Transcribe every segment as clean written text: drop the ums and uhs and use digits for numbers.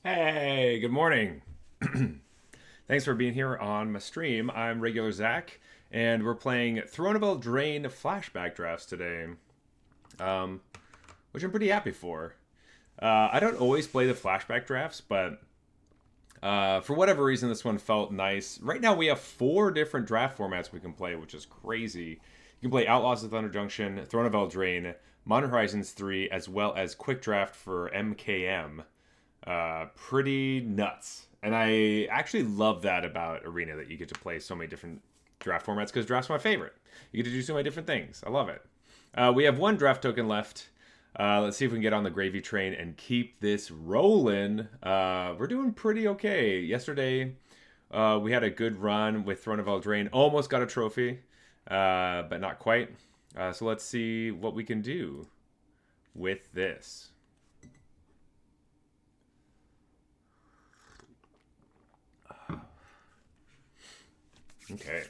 Hey, good morning. Thanks for being here on my stream. I'm regular Zach, and we're playing Throne of Eldraine flashback drafts today, um, which I'm pretty happy for. I don't always play the flashback drafts, but for whatever reason, this one felt nice. Right now, we have four different draft formats we can play, which is crazy. You can play Outlaws of Thunder Junction, Throne of Eldraine, Modern Horizons 3, as well as Quick Draft for MKM. Pretty nuts. And I actually love that about Arena, that you get to play so many different draft formats, because draft's my favorite. You get to do so many different things. I love it. We have one draft token left. Let's see if we can get on the gravy train and keep this rolling. We're doing pretty okay. Yesterday, we had a good run with Throne of Eldraine. Almost got a trophy, but not quite. So let's see what we can do with this. Okay.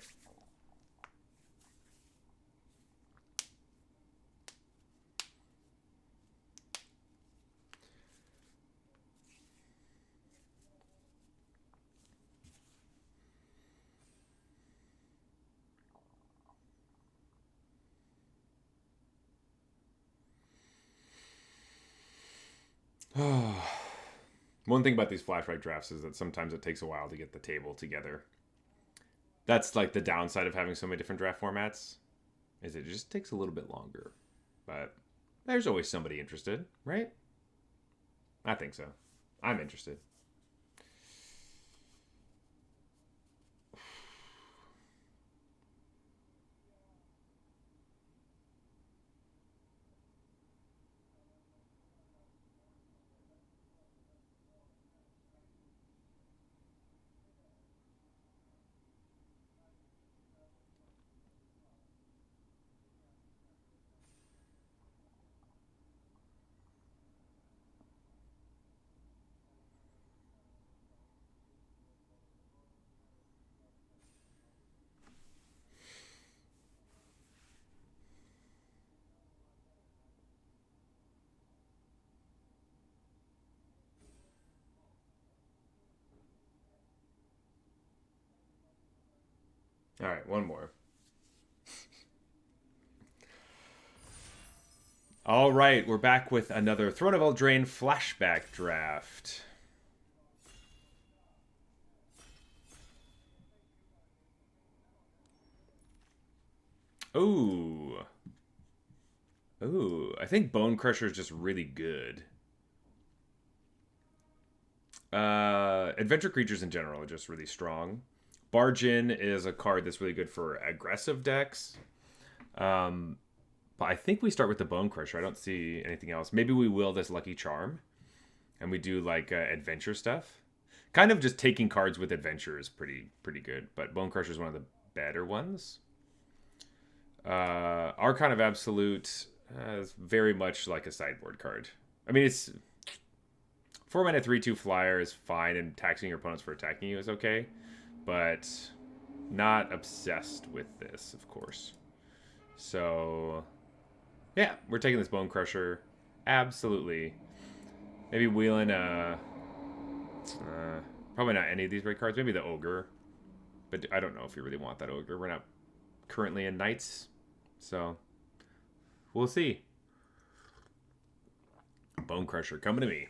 One thing about these flashback drafts is that sometimes it takes a while to get the table together. That's like the downside of having so many different draft formats, is it just takes a little bit longer. But there's always somebody interested, right? I think so. I'm interested. All right, one more. All right, we're back with another Throne of Eldraine flashback draft. Ooh. Ooh, I think Bone Crusher is just really good. Adventure creatures in general are just really strong. Bargain is a card that's really good for aggressive decks. Um, but I think we start with the Bone Crusher. I don't see anything else. Maybe we will this Lucky Charm, and we do like adventure stuff. Kind of just taking cards with adventure is pretty good. But Bone Crusher is one of the better ones. Archon of Absolute is very much like a sideboard card. I mean, it's 4 mana 3/2 flyer is fine, and taxing your opponents for attacking you is okay, but not obsessed with this, of course. So yeah, we're taking this Bone Crusher. Absolutely. Maybe wheeling probably not any of these red cards. Maybe the Ogre, but I don't know if you really want that Ogre. We're not currently in Knights, so we'll see. Bone Crusher coming to me.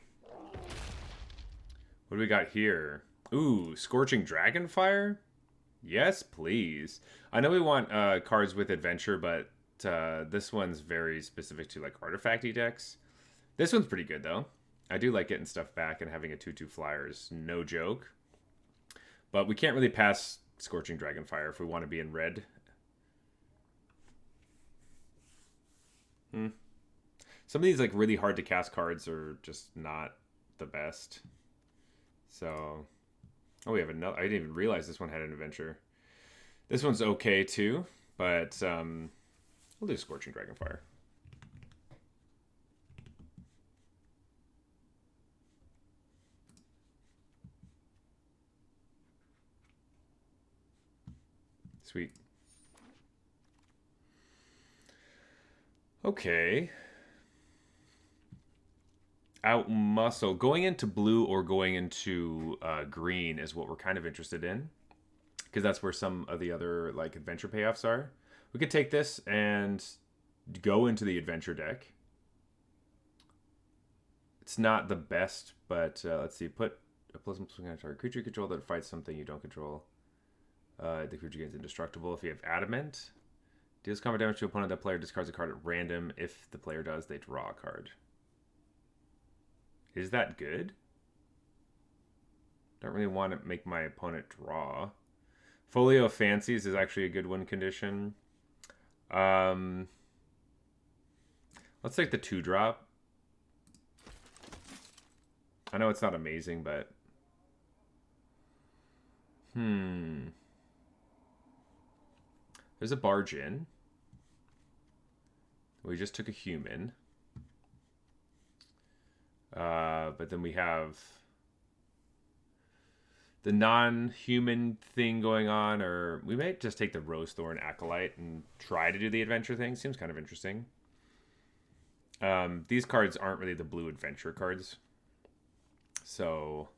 What do we got here? Ooh, Scorching Dragonfire? Yes, please. I know we want cards with adventure, but this one's very specific to like artifacty decks. This one's pretty good though. I do like getting stuff back, and having a 2/2 flyer is no joke. But we can't really pass Scorching Dragonfire if we want to be in red. Hmm. Some of these like really hard to cast cards are just not the best. So, oh, we have another. I didn't even realize this one had an adventure. This one's okay too, but we'll do Scorching Dragonfire. Sweet. Okay. Out muscle. Going into blue or going into green is what we're kind of interested in, because that's where some of the other like adventure payoffs are. We could take this and go into the adventure deck. It's not the best, but let's see. Put a plus swing on a target creature you control that fights something you don't control. The creature gains indestructible if you have adamant. Deals combat damage to opponent. That player discards a card at random. If the player does, they draw a card. Is that good? Don't really want to make my opponent draw. Folio of Fancies is actually a good win condition. Let's take the 2-drop. I know it's not amazing, but... There's a barge in. We just took a human. But then we have the non-human thing going on, or we might just take the Rosethorn Acolyte and try to do the adventure thing. Seems kind of interesting. These cards aren't really the blue adventure cards. So,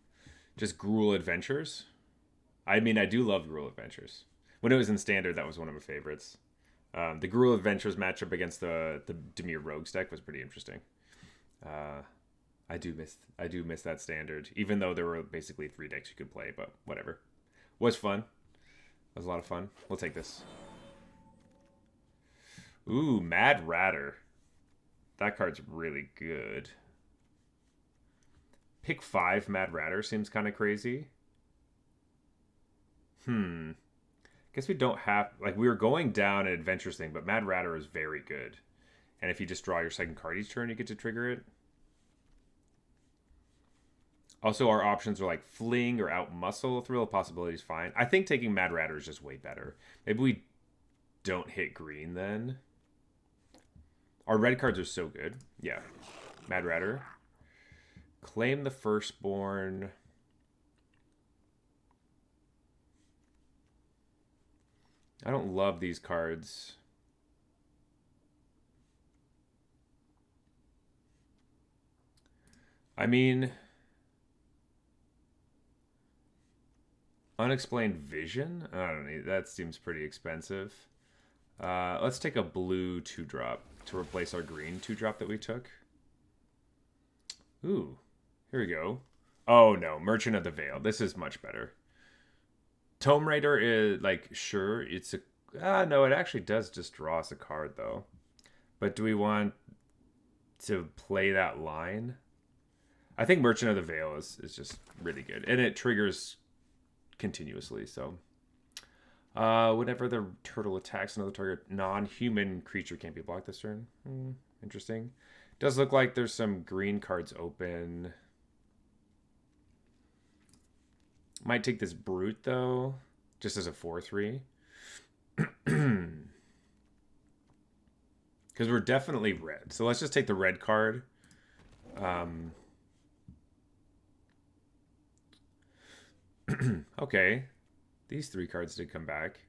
just Gruul Adventures. I mean, I do love Gruul Adventures. When it was in Standard, that was one of my favorites. The Gruul Adventures matchup against the Dimir Rogues deck was pretty interesting. I do miss that Standard, even though there were basically 3 decks you could play, but whatever. Was fun. It was a lot of fun. We'll take this. Ooh, Mad Ratter. That card's really good. Pick 5 Mad Ratter seems kind of crazy. Guess we don't have... Like, we were going down an Adventures thing, but Mad Ratter is very good. And if you just draw your second card each turn, you get to trigger it. Also, our options are like Fling or Out Muscle. Thrill of Possibility is fine. I think taking Mad Ratter is just way better. Maybe we don't hit green then. Our red cards are so good. Yeah. Mad Ratter. Claim the Firstborn. I don't love these cards. I mean... Unexplained Vision? I don't know. That seems pretty expensive. Let's take a blue 2-drop to replace our green 2-drop that we took. Ooh. Here we go. Oh, no. Merchant of the Veil. This is much better. Tome Raider is, like, sure, it's a... no, it actually does just draw us a card, though. But do we want to play that line? I think Merchant of the Veil is just really good. And it triggers... continuously, so whenever the turtle attacks another target non-human creature can't be blocked this turn. Interesting. Does look like there's some green cards open. Might take this Brute though, just as a 4/3. Because we're definitely red, so let's just take the red card. Okay, these 3 cards did come back.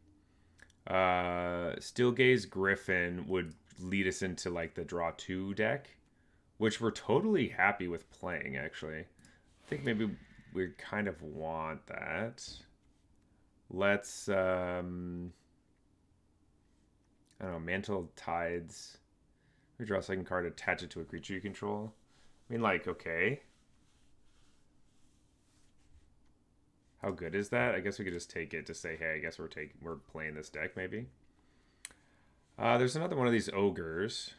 Steelgaze Griffin would lead us into like the draw 2 deck, which we're totally happy with playing, actually. I think maybe we kind of want that. Let's I don't know, Mantle Tides. We draw a second card, attach it to a creature you control. I mean, like, okay. How good is that? I guess we could just take it to say, hey, I guess we're playing this deck, maybe. There's another one of these ogres.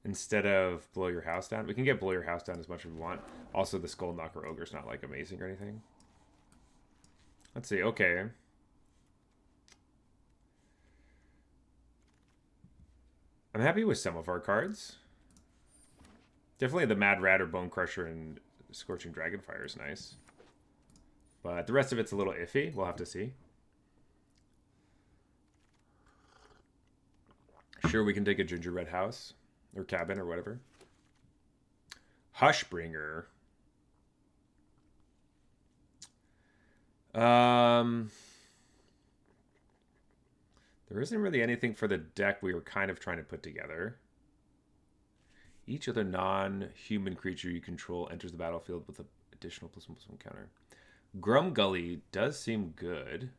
Instead of Blow Your House Down. We can get Blow Your House Down as much as we want. Also, the Skull Knocker Ogre's not, like, amazing or anything. Let's see. Okay. I'm happy with some of our cards. Definitely the Mad Rat or Bone Crusher and Scorching Dragonfire is nice. But the rest of it's a little iffy. We'll have to see. Sure, we can take a Gingerbread House. Or Cabin or whatever. Hushbringer. There isn't really anything for the deck we were kind of trying to put together. Each other non-human creature you control enters the battlefield with an additional +1/+1 counter. Grumgully does seem good.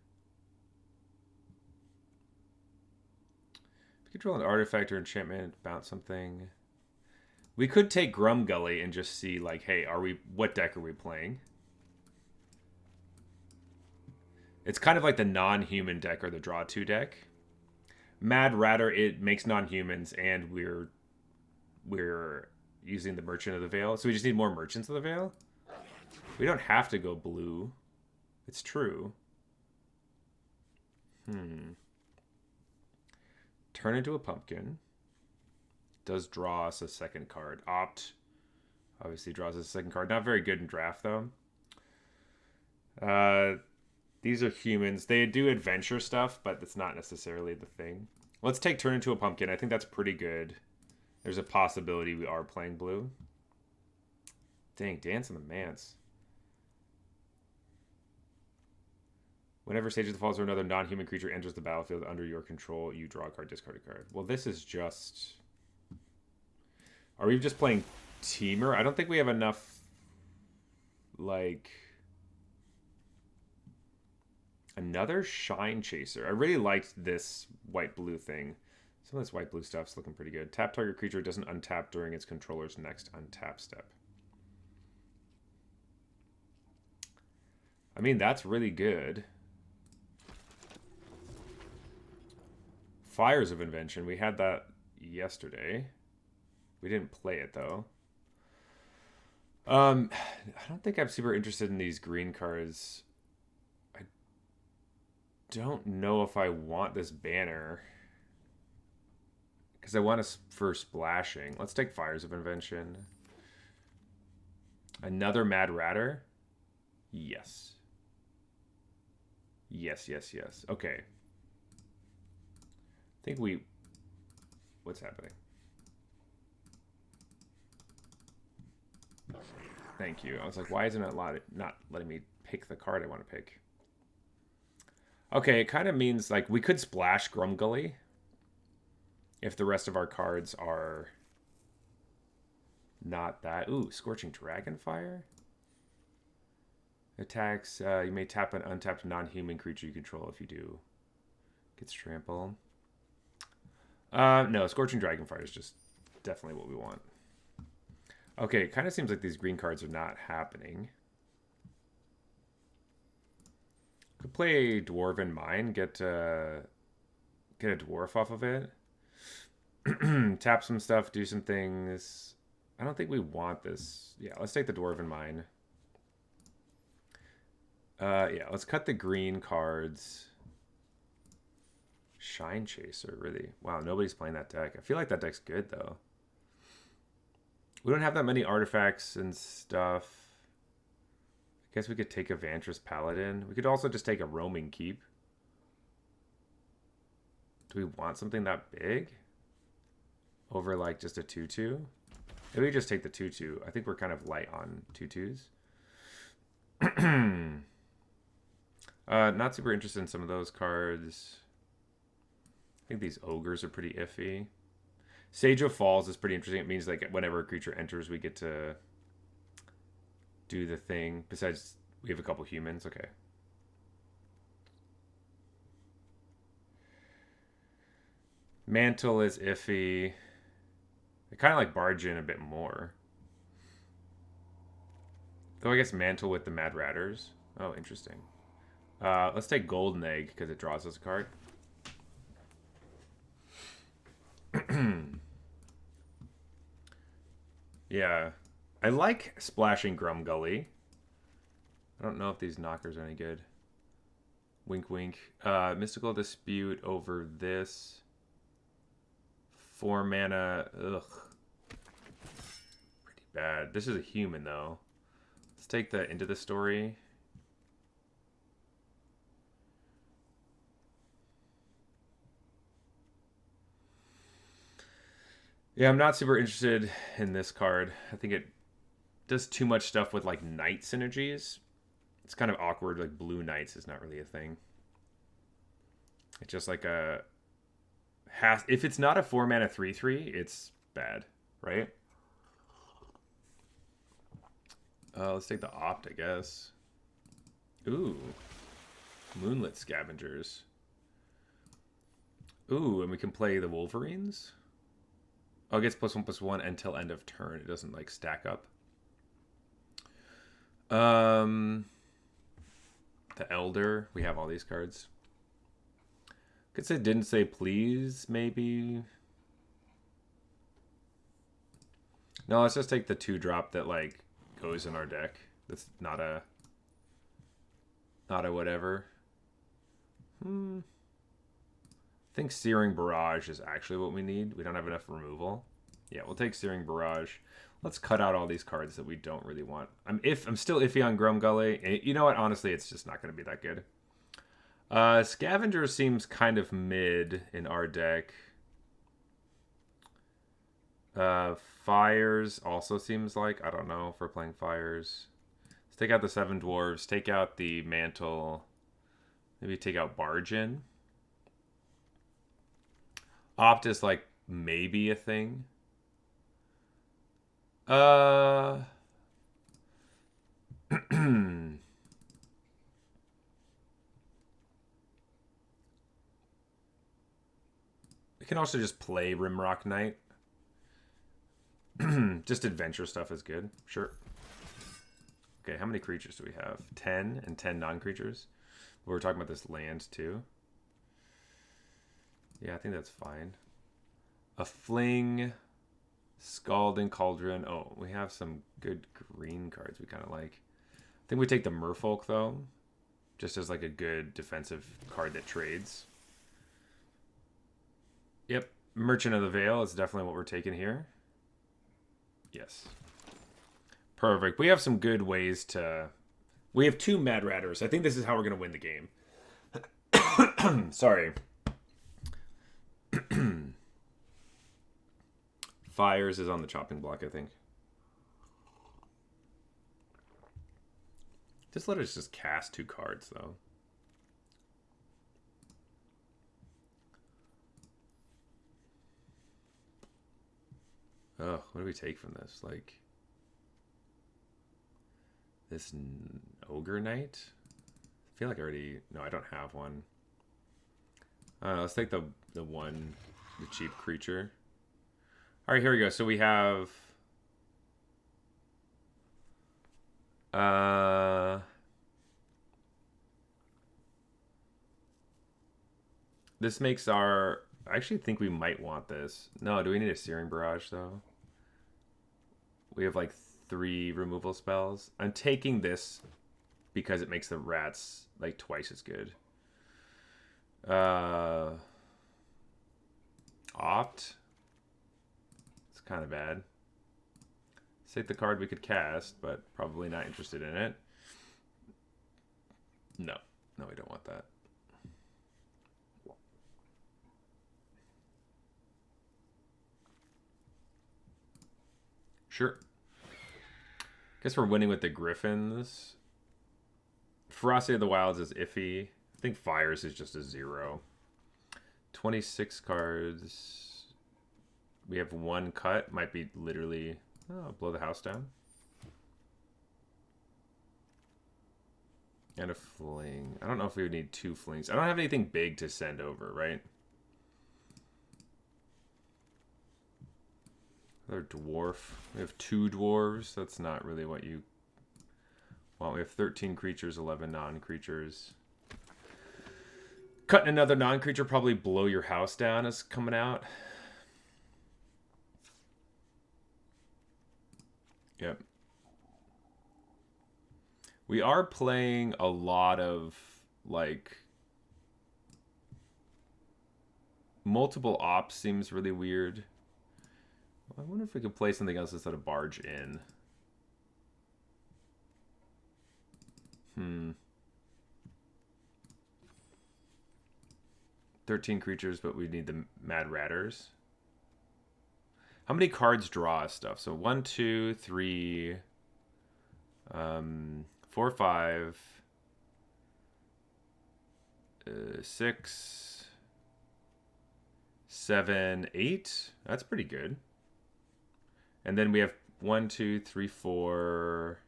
If you control an artifact or enchantment, bounce something. We could take Grumgully and just see, like, hey, what deck are we playing? It's kind of like the non-human deck or the draw 2 deck. Mad Ratter, it makes non-humans, and we're using the Merchant of the Veil. So we just need more Merchants of the Veil? We don't have to go blue. It's true. Turn into a pumpkin. Does draw us a second card. Opt obviously draws us a second card. Not very good in draft, though. These are humans. They do adventure stuff, but that's not necessarily the thing. Let's take turn into a pumpkin. I think that's pretty good. There's a possibility we are playing blue. Dang, Dance in the Manse. Whenever Sage of the Falls or another non-human creature enters the battlefield under your control, you draw a card, discard a card. Well, this is just... Are we just playing Teamer? I don't think we have enough, like... Another Shine Chaser. I really liked this white-blue thing. Some of this white-blue stuff's looking pretty good. Tap target creature doesn't untap during its controller's next untap step. I mean, that's really good. Fires of Invention. We had that yesterday. We didn't play it, though. I don't think I'm super interested in these green cards. I don't know if I want this banner. Because I want us for splashing. Let's take Fires of Invention. Another Mad Ratter? Yes. Yes, yes, yes. Okay. I think we... What's happening? Thank you. I was like, why isn't it not letting me pick the card I want to pick? Okay, it kind of means, like, we could splash Grumgully if the rest of our cards are not that. Ooh, Scorching Dragonfire? Attacks, you may tap an untapped non-human creature you control. If you do, gets trample. No, Scorching Dragonfire is just definitely what we want. Okay, it kind of seems like these green cards are not happening. Could play Dwarven Mine, get a dwarf off of it. Tap some stuff, do some things. I don't think we want this. Yeah, let's take the Dwarven Mine. Yeah, let's cut the green cards. Shine Chaser, really? Wow, nobody's playing that deck. I feel like that deck's good, though. We don't have that many artifacts and stuff. I guess we could take a Vantress Paladin. We could also just take a Roaming Keep. Do we want something that big? Over, like, just a 2/2? Maybe we just take the 2/2. I think we're kind of light on 2/2s. Not super interested in some of those cards. I think these ogres are pretty iffy. Sage of Falls is pretty interesting. It means, like, whenever a creature enters, we get to do the thing. Besides, we have a couple humans. Okay. Mantle is iffy. I kind of like Barge in a bit more. Though I guess Mantle with the Mad Ratters. Oh, interesting. Let's take Golden Egg because it draws us a card. Yeah. I like splashing Grumgully. I don't know if these knockers are any good. Wink, wink. Mystical Dispute over this. 4 mana. Ugh. Pretty bad. This is a human, though. Let's take that into the story. Yeah, I'm not super interested in this card. I think it does too much stuff with, like, knight synergies. It's kind of awkward. Like, blue knights is not really a thing. It's just like a... If it's not a 4 mana 3/3, it's bad, right? Let's take the Opt, I guess. Ooh. Moonlit Scavengers. Ooh, and we can play the Wolverines? Oh, it gets +1/+1 until end of turn. It doesn't, like, stack up. The Elder. We have all these cards. Could say didn't say please, maybe. No, let's just take the 2-drop that, like, goes in our deck. That's not a whatever. I think Searing Barrage is actually what we need. We don't have enough removal. Yeah, we'll take Searing Barrage. Let's cut out all these cards that we don't really want. I'm still iffy on Grum Gully. You know what? Honestly, it's just not going to be that good. Scavenger seems kind of mid in our deck. Fires also seems like, I don't know if we're playing Fires. Let's take out the 7 Dwarves. Take out the Mantle. Maybe take out Bargain. Opt is like maybe a thing. We can also just play Rimrock Knight. Just adventure stuff is good. Sure. Okay, how many creatures do we have? 10 and 10 non-creatures. We were talking about this land too. Yeah, I think that's fine. A Fling, Scalding Cauldron. Oh, we have some good green cards we kind of like. I think we take the Merfolk, though. Just as like a good defensive card that trades. Yep. Merchant of the Veil is definitely what we're taking here. Yes. Perfect. We have some good ways to... We have 2 Mad Ratters. I think this is how we're going to win the game. Sorry. Fires is on the chopping block, I think. Just let us just cast 2 cards, though. Oh, what do we take from this? Like... This Ogre Knight? I feel like I already... No, I don't have one. Let's take the cheap creature. Alright, here we go. So we have... This makes our... I actually think we might want this. No, do we need a Searing Barrage, though? We have, like, 3 removal spells. I'm taking this because it makes the rats, like, twice as good. Opt. It's kind of bad. Let's take the card we could cast, but probably not interested in it. No. No, we don't want that. Sure. Guess we're winning with the Griffins. Ferocity of the Wilds is iffy. I think Fires is just a 0. 26 cards. We have 1 cut. Might be literally... Oh, blow the house down. And a Fling. I don't know if we would need 2 Flings. I don't have anything big to send over, right? Another Dwarf. We have 2 Dwarves. That's not really what you want. We have 13 creatures, 11 non-creatures. Cutting another non-creature, probably blow your house down is coming out. Yep. We are playing a lot of, like... Multiple ops seems really weird. I wonder if we could play something else instead of Barge in. 13 creatures, but we need the Mad Ratters. How many cards draw us stuff? So 1, 2, 3, 4, 5, 6, 7, 8. That's pretty good. And then we have 1, 2, 3, 4,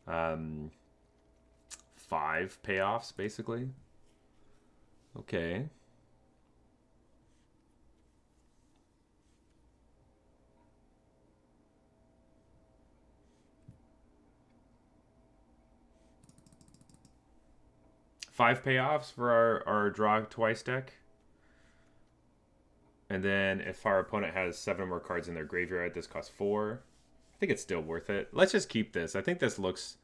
5 payoffs, basically. Okay. Five payoffs for our draw twice deck. And then if our opponent has 7 or more cards in their graveyard, this costs 4. I think it's still worth it. Let's just keep this. I think this looks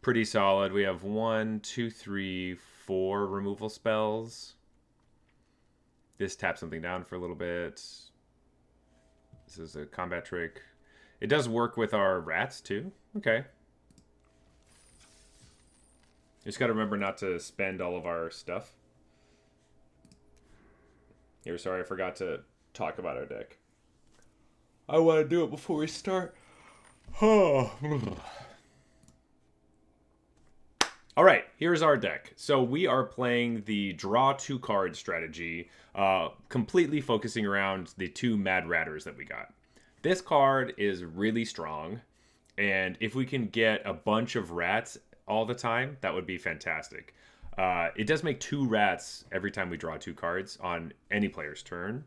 pretty solid. We have 1, 2, 3, 4 removal spells. This taps something down for a little bit. This is a combat trick. It does work with our rats too. Okay. Just got to remember not to spend all of our stuff. Here, sorry, I forgot to talk about our deck. I want to do it before we start. All right, here's our deck. So we are playing the draw 2 card strategy, completely focusing around the 2 Mad Ratters that we got. This card is really strong, and if we can get a bunch of rats all the time, that would be fantastic. It does make 2 rats every time we draw 2 cards on any player's turn.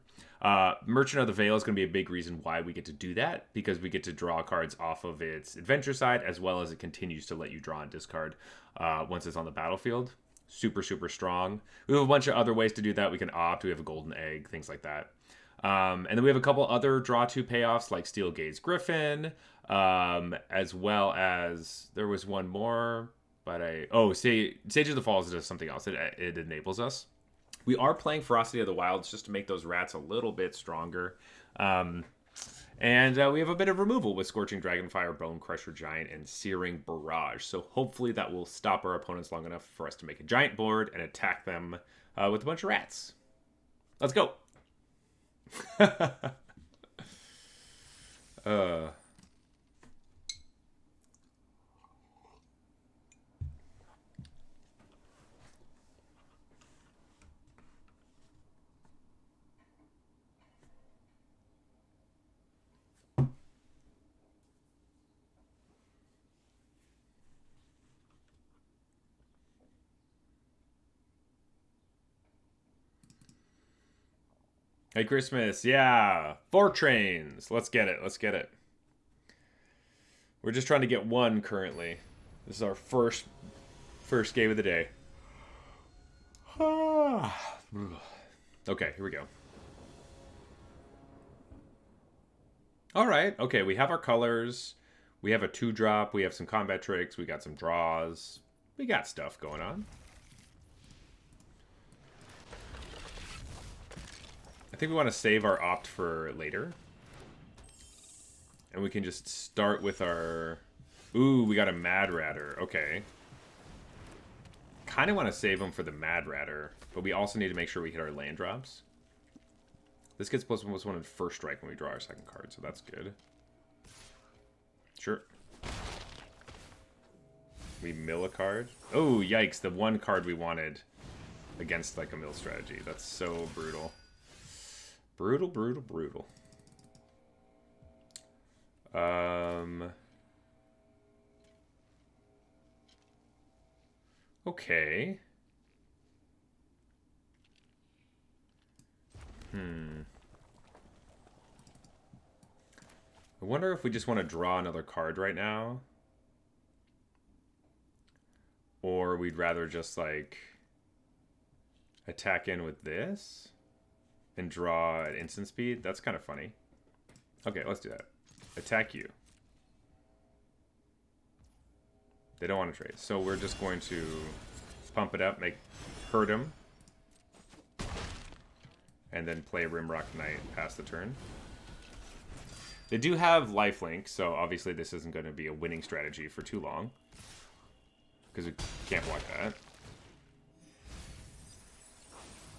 Merchant of the Veil is going to be a big reason why we get to do that, because we get to draw cards off of its adventure side, as well as it continues to let you draw and discard once it's on the battlefield. Super, super strong. We have a bunch of other ways to do that. We can opt. We have a golden egg, things like that. And then we have a couple other draw 2 payoffs, like Steel Gaze Griffin, as well as there was one more. But Sage of the Falls does something else. It enables us. We are playing Ferocity of the Wilds just to make those rats a little bit stronger. And we have a bit of removal with Scorching Dragonfire, Bone Crusher Giant, and Searing Barrage. So hopefully that will stop our opponents long enough for us to make a giant board and attack them with a bunch of rats. Let's go. Hey, Christmas. Yeah. 4 trains. Let's get it. Let's get it. We're just trying to get 1 currently. This is our first game of the day. Okay, here we go. All right. Okay, we have our colors. We have a 2-drop. We have some combat tricks. We got some draws. We got stuff going on. I think we want to save our opt for later. And we can just start with our... Ooh, we got a Mad Ratter. Okay. Kind of want to save them for the Mad Ratter, but we also need to make sure we hit our land drops. This gets +1/+1 in first strike when we draw our second card, so that's good. Sure. We mill a card. Oh, yikes. The 1 card we wanted against like a mill strategy. That's so brutal. Brutal, brutal, brutal. Okay. I wonder if we just want to draw another card right now. Or we'd rather just, like, attack in with this and draw at instant speed. That's kind of funny. Okay, let's do that. Attack you. They don't want to trade. So we're just going to pump it up, hurt him. And then play Rimrock Knight past the turn. They do have lifelink, so obviously this isn't going to be a winning strategy for too long. Because we can't block that.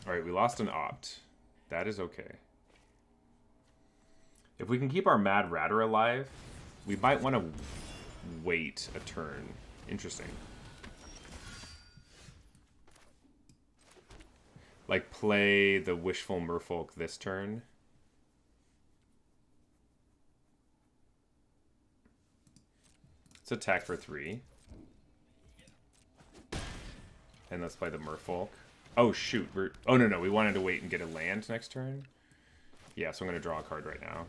Alright, we lost an opt. That is okay. If we can keep our Mad Ratter alive, we might want to wait a turn. Interesting. Like, play the Wishful Merfolk this turn. Let's attack for 3. And let's play the Merfolk. Oh, shoot. Oh, no, we wanted to wait and get a land next turn. Yeah, so I'm going to draw a card right now.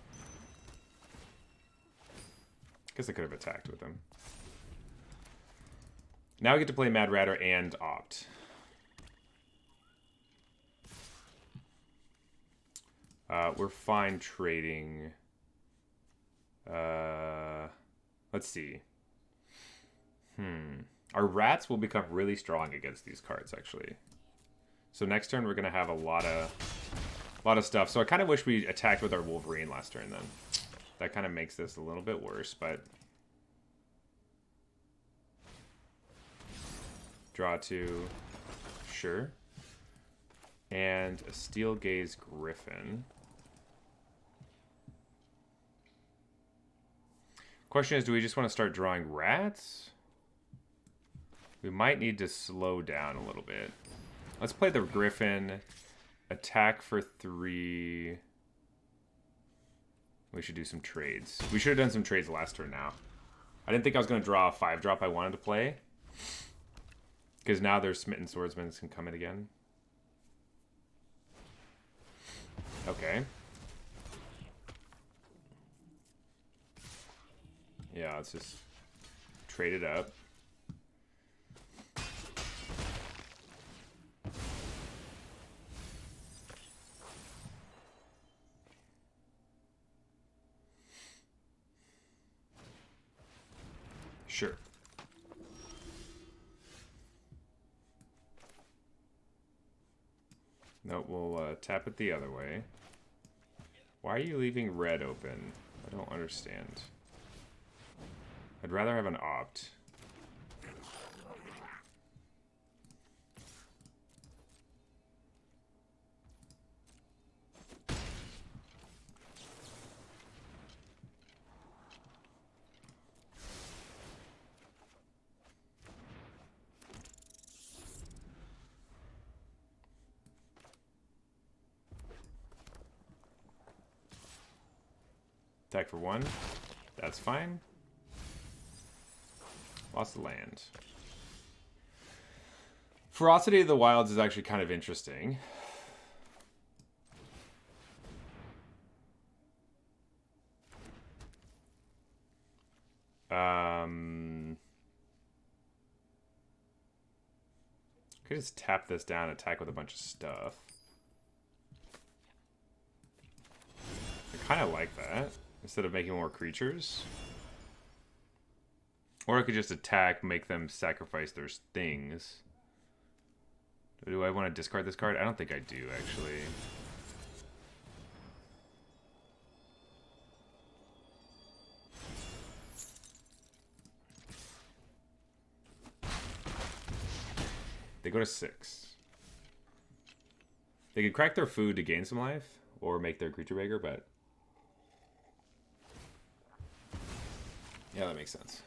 Guess I could have attacked with him. Now we get to play Mad Ratter and Opt. We're fine trading. Let's see. Our rats will become really strong against these cards, actually. So next turn we're gonna have a lot of stuff. So I kind of wish we attacked with our Wolverine last turn then. That kind of makes this a little bit worse, but draw 2, sure. And a Steel Gaze Griffin. Question is, do we just want to start drawing rats? We might need to slow down a little bit. Let's play the Griffin. Attack for 3. We should do some trades. We should have done some trades last turn now. I didn't think I was going to draw a 5-drop I wanted to play. Because now there's Smitten Swordsman can come in again. Okay. Yeah, let's just trade it up. Sure. No, we'll tap it the other way. Why are you leaving red open? I don't understand. I'd rather have an Opt. Attack for 1. That's fine. Lost the land. Ferocity of the Wilds is actually kind of interesting. Could just tap this down and attack with a bunch of stuff. I kind of like that. Instead of making more creatures. Or I could just attack, make them sacrifice their things. Do I want to discard this card? I don't think I do, actually. They go to 6. They could crack their food to gain some life, or make their creature bigger, but... yeah, that makes sense.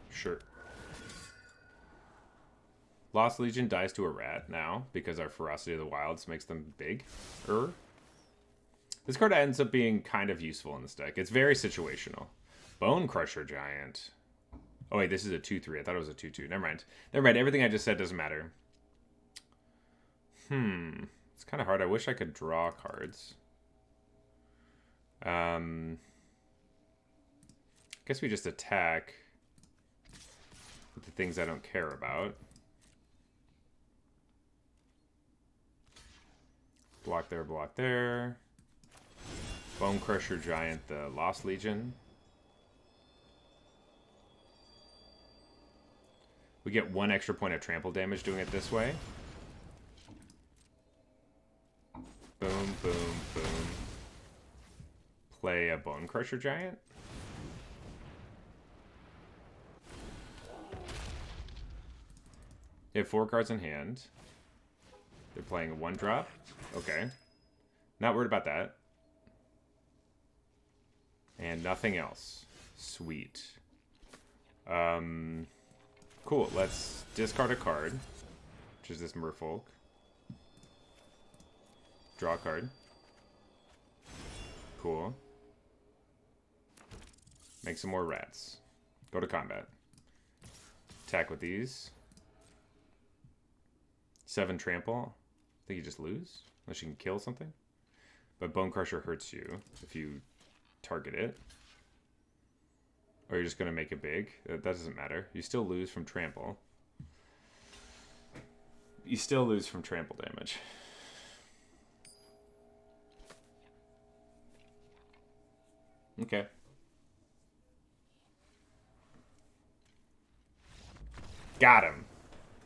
Sure. Lost Legion dies to a rat now, because our Ferocity of the Wilds makes them big. This card ends up being kind of useful in this deck. It's very situational. Bone Crusher Giant. Oh wait, this is a 2-3. I thought it was a 2-2. Never mind. Never mind. Everything I just said doesn't matter. It's kind of hard. I wish I could draw cards. Guess we just attack with the things I don't care about. Block there, block there. Bone Crusher Giant, the Lost Legion. We get 1 extra point of trample damage doing it this way. Boom, boom, boom. Play a Bone Crusher Giant. They have 4 cards in hand. They're playing a 1-drop. Okay. Not worried about that. And nothing else. Sweet. Cool. Let's discard a card, which is this Merfolk. Draw a card. Cool. Make some more rats. Go to combat. Attack with these. 7 trample. I think you just lose. Unless you can kill something. But Bone Crusher hurts you if you target it. Or you're just going to make it big. That doesn't matter. You still lose from trample. You still lose from trample damage. Okay. Got him.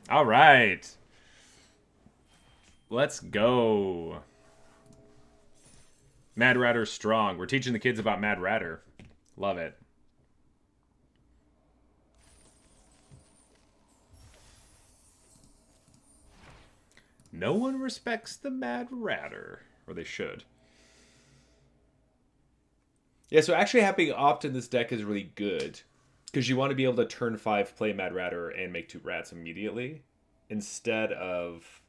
All right. Let's go. Mad Ratter's strong. We're teaching the kids about Mad Ratter. Love it. No one respects the Mad Ratter. Or they should. Yeah, so actually having Opt in this deck is really good. Because you want to be able to turn 5 play Mad Ratter and make 2 rats immediately. Instead of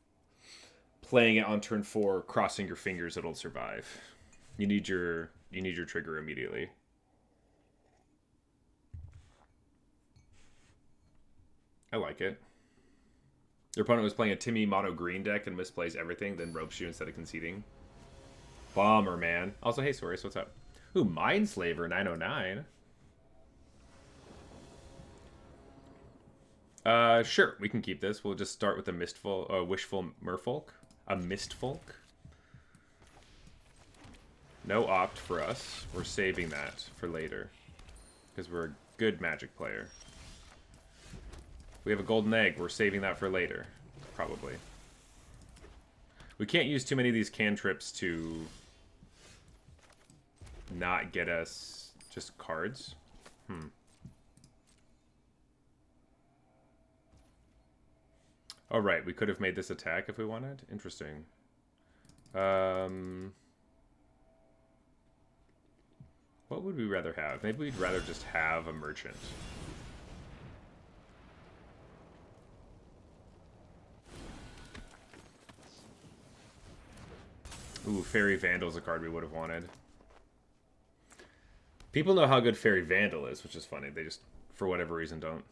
playing it on turn 4, crossing your fingers it'll survive. You need your trigger immediately. I like it. Your opponent was playing a Timmy mono green deck and misplays everything, then ropes you instead of conceding. Bomber, man. Also, hey, Soris, what's up? Ooh, Mindslaver 909. Sure, we can keep this. We'll just start with a Wishful Merfolk. A Mistfolk. No Opt for us. We're saving that for later. Because we're a good Magic player. We have a golden egg. We're saving that for later. Probably. We can't use too many of these cantrips to not get us just cards. Oh, right. We could have made this attack if we wanted. Interesting. What would we rather have? Maybe we'd rather just have a merchant. Ooh, Fairy Vandal's a card we would have wanted. People know how good Fairy Vandal is, which is funny. They just, for whatever reason, don't.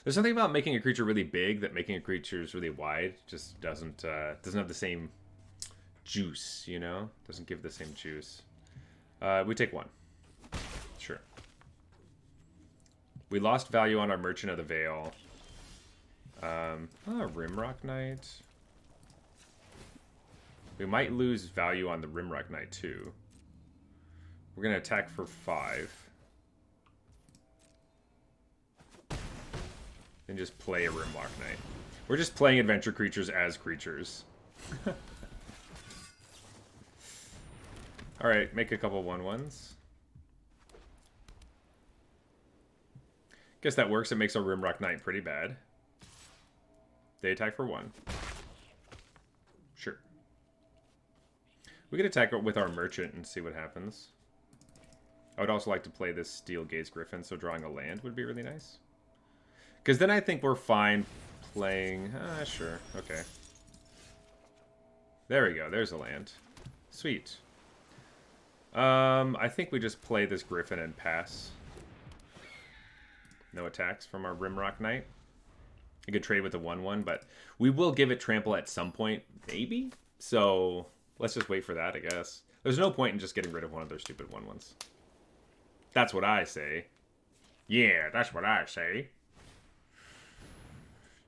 There's something about making a creature really big that making a creature really wide just doesn't have the same juice, you know? Doesn't give the same juice. We take 1. Sure. We lost value on our Merchant of the Veil. Rimrock Knight. We might lose value on the Rimrock Knight, too. We're going to attack for 5. And just play a Rimrock Knight. We're just playing adventure creatures as creatures. Alright, make a couple 1/1s. Guess that works. It makes our Rimrock Knight pretty bad. They attack for 1. Sure. We could attack with our Merchant and see what happens. I would also like to play this Steel Gaze Griffin, so drawing a land would be really nice. Because then I think we're fine playing... sure. Okay. There we go. There's a land. Sweet. I think we just play this Griffin and pass. No attacks from our Rimrock Knight. I could trade with a 1/1, but we will give it trample at some point, maybe? So let's just wait for that, I guess. There's no point in just getting rid of one of their stupid 1/1s. That's what I say. Yeah, that's what I say.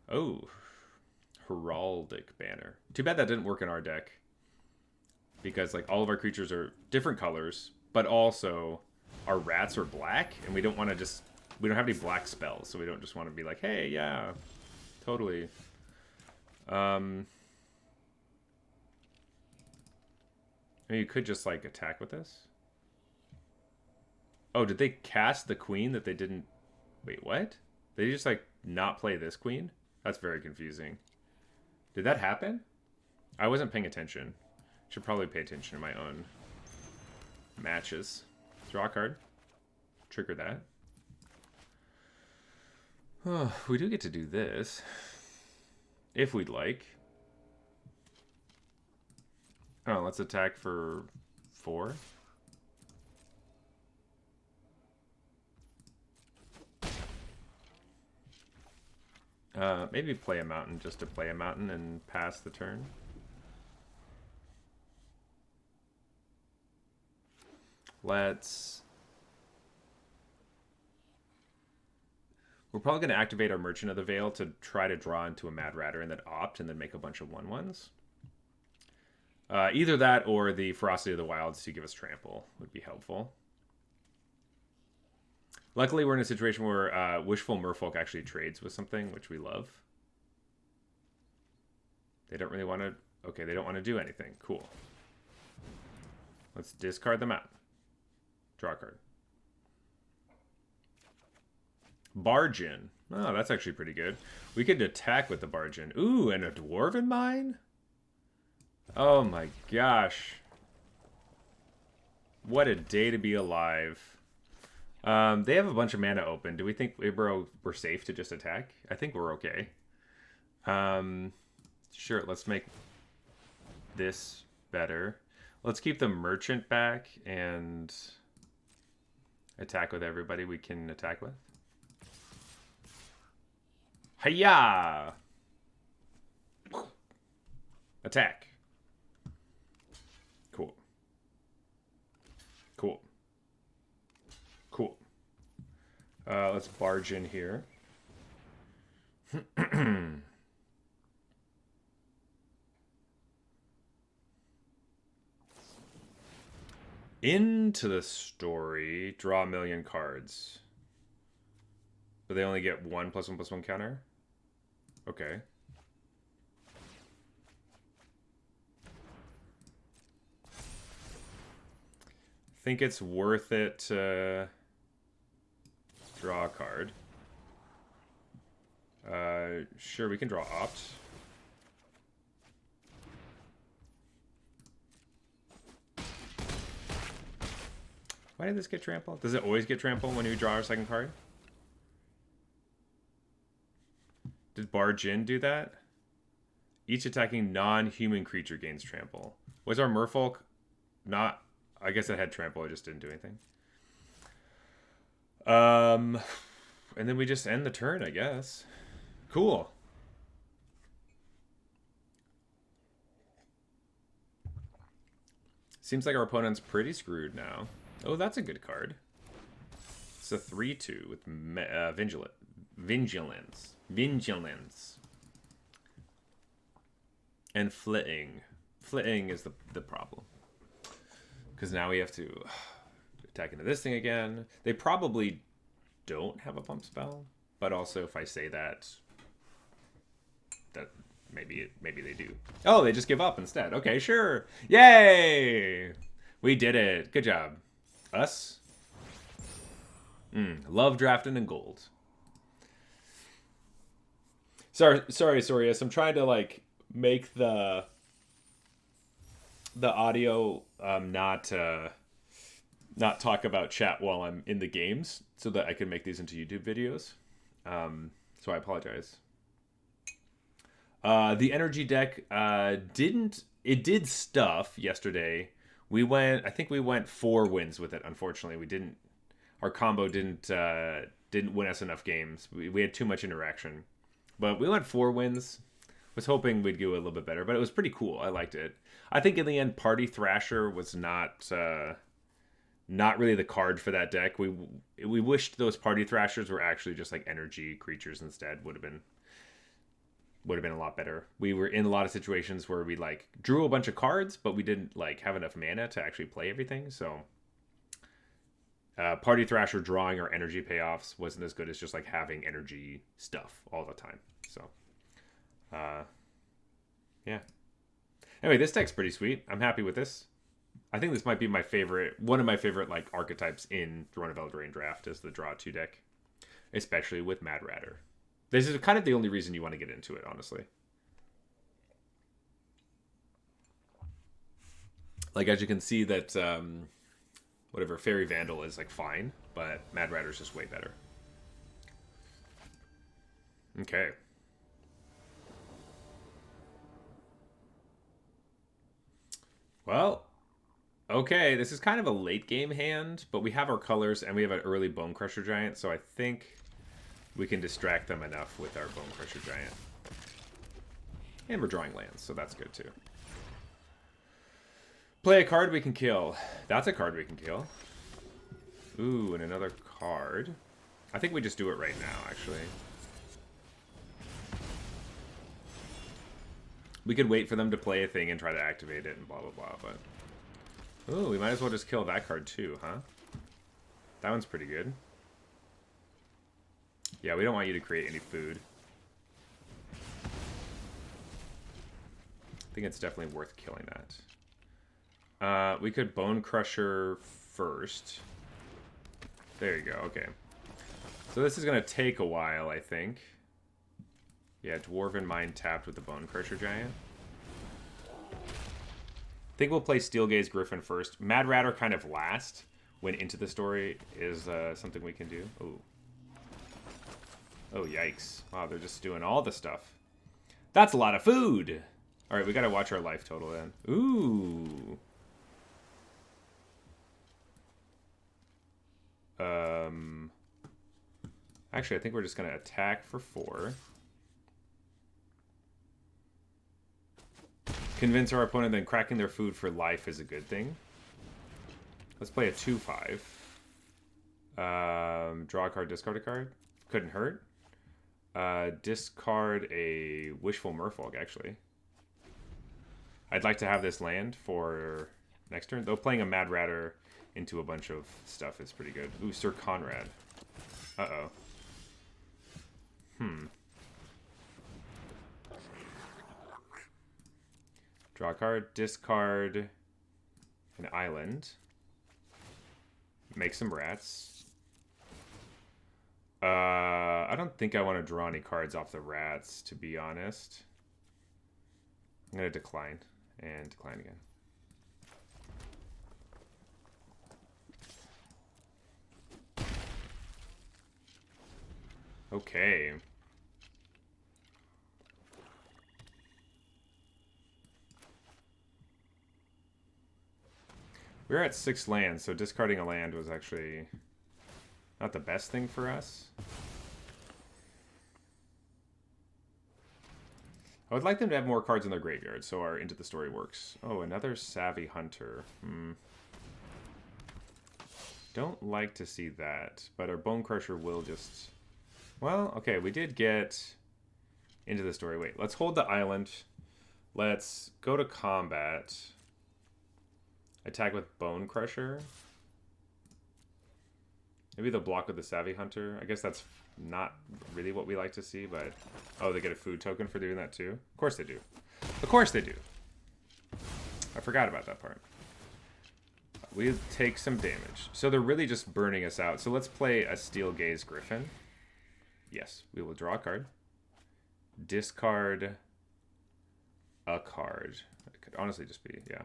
Oh. Heraldic Banner. Too bad that didn't work in our deck. Because, like, all of our creatures are different colors, but also our rats are black, and we don't want to just... We don't have any black spells, so we don't just want to be like, hey, yeah, totally. I mean, you could just, like, attack with this. Oh, did they cast the queen that they didn't... Wait, what? They just, like, not play this queen? That's very confusing. Did that happen? I wasn't paying attention. Should probably pay attention to my own matches. Draw a card. Trigger that. Oh, we do get to do this. If we'd like. Oh, let's attack for 4. Maybe play a mountain just to play a mountain and pass the turn. We're probably going to activate our Merchant of the Veil to try to draw into a Mad Ratter and then opt and then make a bunch of 1/1s. Either that or the Ferocity of the Wilds to give us trample would be helpful. Luckily, we're in a situation where Wishful Merfolk actually trades with something, which we love. They don't really want to... Okay, they don't want to do anything. Cool. Let's discard them out. Draw a card. Bargain. Oh, that's actually pretty good. We could attack with the Bargain. Ooh, and a Dwarven Mine? Oh my gosh. What a day to be alive. They have a bunch of mana open. Do we think we're safe to just attack? I think we're okay. Sure, let's make this better. Let's keep the Merchant back and attack with everybody we can attack with. Hiya! Attack. Cool. Cool. Cool. Let's barge in here. Into the story, draw a million cards. But they only get 1+1/+1 counter? Okay. Think it's worth it to draw a card. Sure, we can draw opt. Why did this get trampled? Does it always get trampled when you draw our second card? Did Barge In do that? Each attacking non-human creature gains trample. Was our Merfolk not... I guess it had trample, it just didn't do anything. And then we just end the turn, I guess. Cool. Seems like our opponent's pretty screwed now. Oh, that's a good card. It's a 3/2 with Vigilance. And Flitting. Flitting is the problem. Because now we have to attack into this thing again. They probably don't have a pump spell. But also, if I say that maybe they do. Oh, they just give up instead. Okay, sure. Yay! We did it. Good job. Us? Love drafting in gold. Sorry, Sorius. I'm trying to like make the audio not talk about chat while I'm in the games, so that I can make these into YouTube videos. So I apologize. The energy deck did stuff yesterday. I think we went 4 wins with it. Unfortunately, our combo didn't win us enough games. We had too much interaction, but we went 4 wins. Was hoping we'd go a little bit better, but it was pretty cool. I liked it. I think in the end, Party Thrasher was not really the card for that deck. We wished those Party Thrashers were actually just like energy creatures instead. Would have been a lot better. We were in a lot of situations where we like drew a bunch of cards, but we didn't like have enough mana to actually play everything. So Party Thrasher drawing our energy payoffs wasn't as good as just like having energy stuff all the time. So yeah. Anyway, this deck's pretty sweet. I'm happy with this. I think this might be one of my favorite like archetypes in Throne of Eldraine draft is the draw 2 deck, especially with Mad Ratter. This is kind of the only reason you want to get into it, honestly. Like, as you can see that whatever Fairy Vandal is like fine, but Mad Ratter's just way better. Okay. Well, okay, this is kind of a late game hand, but we have our colors and we have an early Bone Crusher Giant, so I think we can distract them enough with our Bone Crusher Giant. And we're drawing lands, so that's good too. Play a card we can kill. That's a card we can kill. Ooh, and another card. I think we just do it right now, actually. We could wait for them to play a thing and try to activate it and blah, blah, blah, but... Ooh, we might as well just kill that card too, huh? That one's pretty good. Yeah, we don't want you to create any food. I think it's definitely worth killing that. We could Bone Crusher first. There you go, okay. So this is going to take a while, I think. Yeah, Dwarven Mine tapped with the Bone Crusher Giant. I think we'll play Steelgaze Griffin first. Mad Ratter kind of last, when Into the Story is something we can do. Ooh. Oh, yikes. Wow, they're just doing all the stuff. That's a lot of food! Alright, we gotta watch our life total then. Ooh. Actually, I think we're just gonna attack for 4. Convince our opponent that cracking their food for life is a good thing. Let's play a 2/5. Draw a card, discard a card. Couldn't hurt. Discard a Wishful Merfolk, actually. I'd like to have this land for next turn. Though playing a Mad Ratter into a bunch of stuff is pretty good. Ooh, Sir Conrad. Uh-oh. Draw a card, discard an island. Make some rats. I don't think I want to draw any cards off the rats, to be honest. I'm going to decline. And decline again. Okay. We're at 6 lands, so discarding a land was actually not the best thing for us. I would like them to have more cards in their graveyard, so our Into the Story works. Oh, another Savvy Hunter. Don't like to see that, but our Bone Crusher will just... Well, okay, we did get Into the Story. Wait, let's hold the island. Let's go to combat. Attack with Bone Crusher. Maybe they'll block with the Savvy Hunter. I guess that's not really what we like to see, but... Oh, they get a food token for doing that too? Of course they do. Of course they do. I forgot about that part. We take some damage. So they're really just burning us out. So let's play a Steelgaze Griffin. Yes, we will draw a card. Discard a card. It could honestly just be, yeah.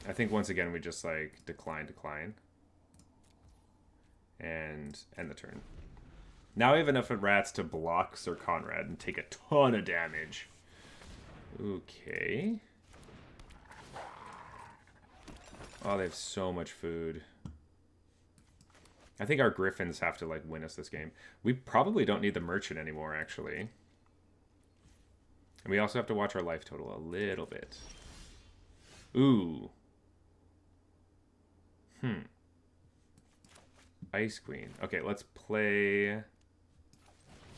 I think once again we just like decline, and end the turn. Now we have enough rats to block Sir Conrad and take a ton of damage. Okay. Oh, they have so much food. I think our Griffins have to like win us this game. We probably don't need the merchant anymore, actually. And we also have to watch our life total a little bit. Ooh. Ice Queen. Okay, let's play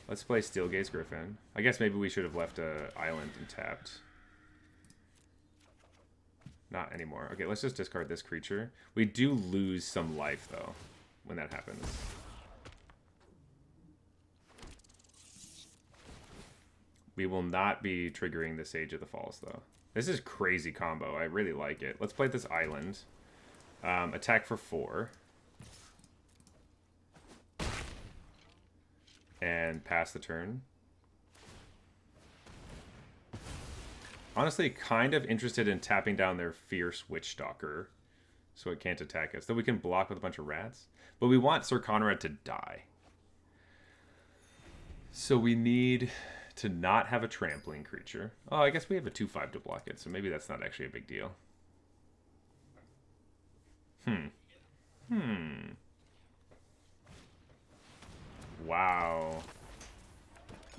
Steelgaze Griffin. I guess maybe we should have left a island and tapped. Not anymore. Okay, let's just discard this creature. We do lose some life, though, when that happens. We will not be triggering the Sage of the Falls, though. This is crazy combo. I really like it. Let's play this island. Attack for 4. And pass the turn. Honestly, kind of interested in tapping down their Fierce Witchstalker so it can't attack us. Though we can block with a bunch of rats. But we want Sir Conrad to die. So we need to not have a trampling creature. Oh, I guess we have a 2/5 to block it, so maybe that's not actually a big deal. Wow.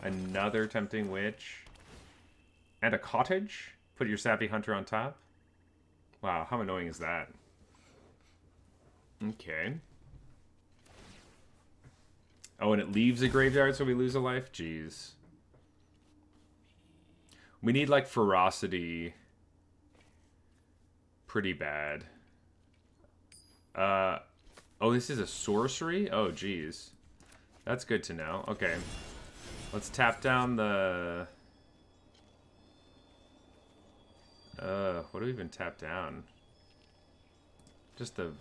Another Tempting Witch. And a cottage? Put your Sappy Hunter on top? Wow, how annoying is that? Okay. Oh, and it leaves a graveyard so we lose a life? Jeez. We need, like, ferocity. Pretty bad. Oh, this is a sorcery? Oh, jeez. That's good to know. Okay. Let's tap down the... what do we even tap down? Just the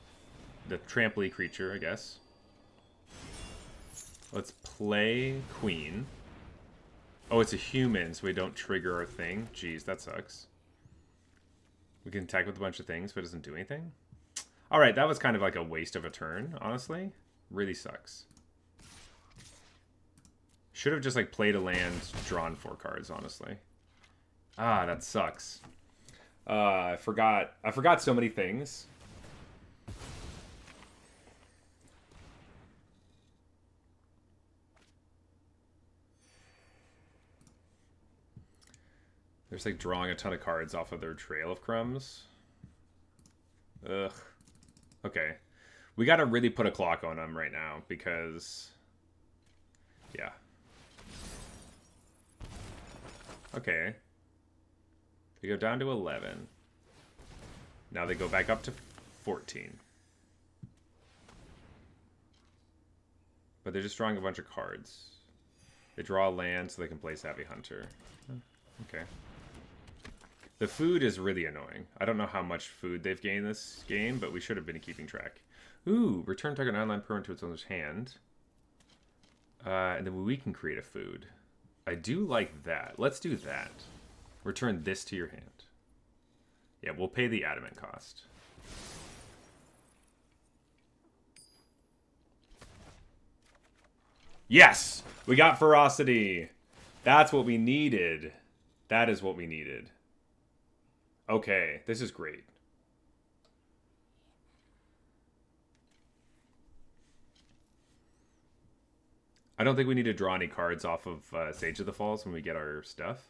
tramply creature, I guess. Let's play Queen. Oh, it's a human, so we don't trigger our thing. Jeez, that sucks. We can attack with a bunch of things, but it doesn't do anything. Alright, that was kind of like a waste of a turn, honestly. Really sucks. Should have just, like, played a land, drawn 4 cards, honestly. Ah, that sucks. I forgot so many things. There's, like, drawing a ton of cards off of their Trail of Crumbs. Ugh. Okay. We gotta really put a clock on them right now, because... yeah. Okay. They go down to 11. Now they go back up to 14. But they're just drawing a bunch of cards. They draw a land so they can play Savvy Hunter. Okay. The food is really annoying. I don't know how much food they've gained this game, but we should have been keeping track. Ooh, return target online permanent to its owner's hand. And then we can create a food. I do like that. Let's do that. Return this to your hand. Yeah, we'll pay the adamant cost. Yes! We got ferocity! That's what we needed. That is what we needed. Okay, this is great. I don't think we need to draw any cards off of Sage of the Falls when we get our stuff.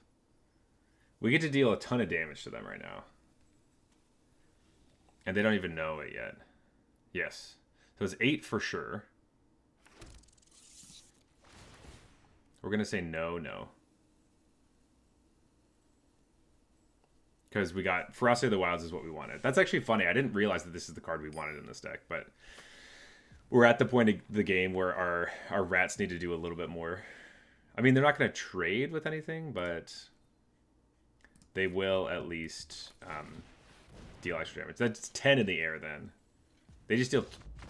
We get to deal a ton of damage to them right now. And they don't even know it yet. Yes. So it's 8 for sure. We're going to say no, no. Because we got Ferocity of the Wilds is what we wanted. That's actually funny. I didn't realize that this is the card we wanted in this deck, but we're at the point of the game where our rats need to do a little bit more. I mean, they're not going to trade with anything, but they will at least deal extra damage. That's 10 in the air then. They just deal...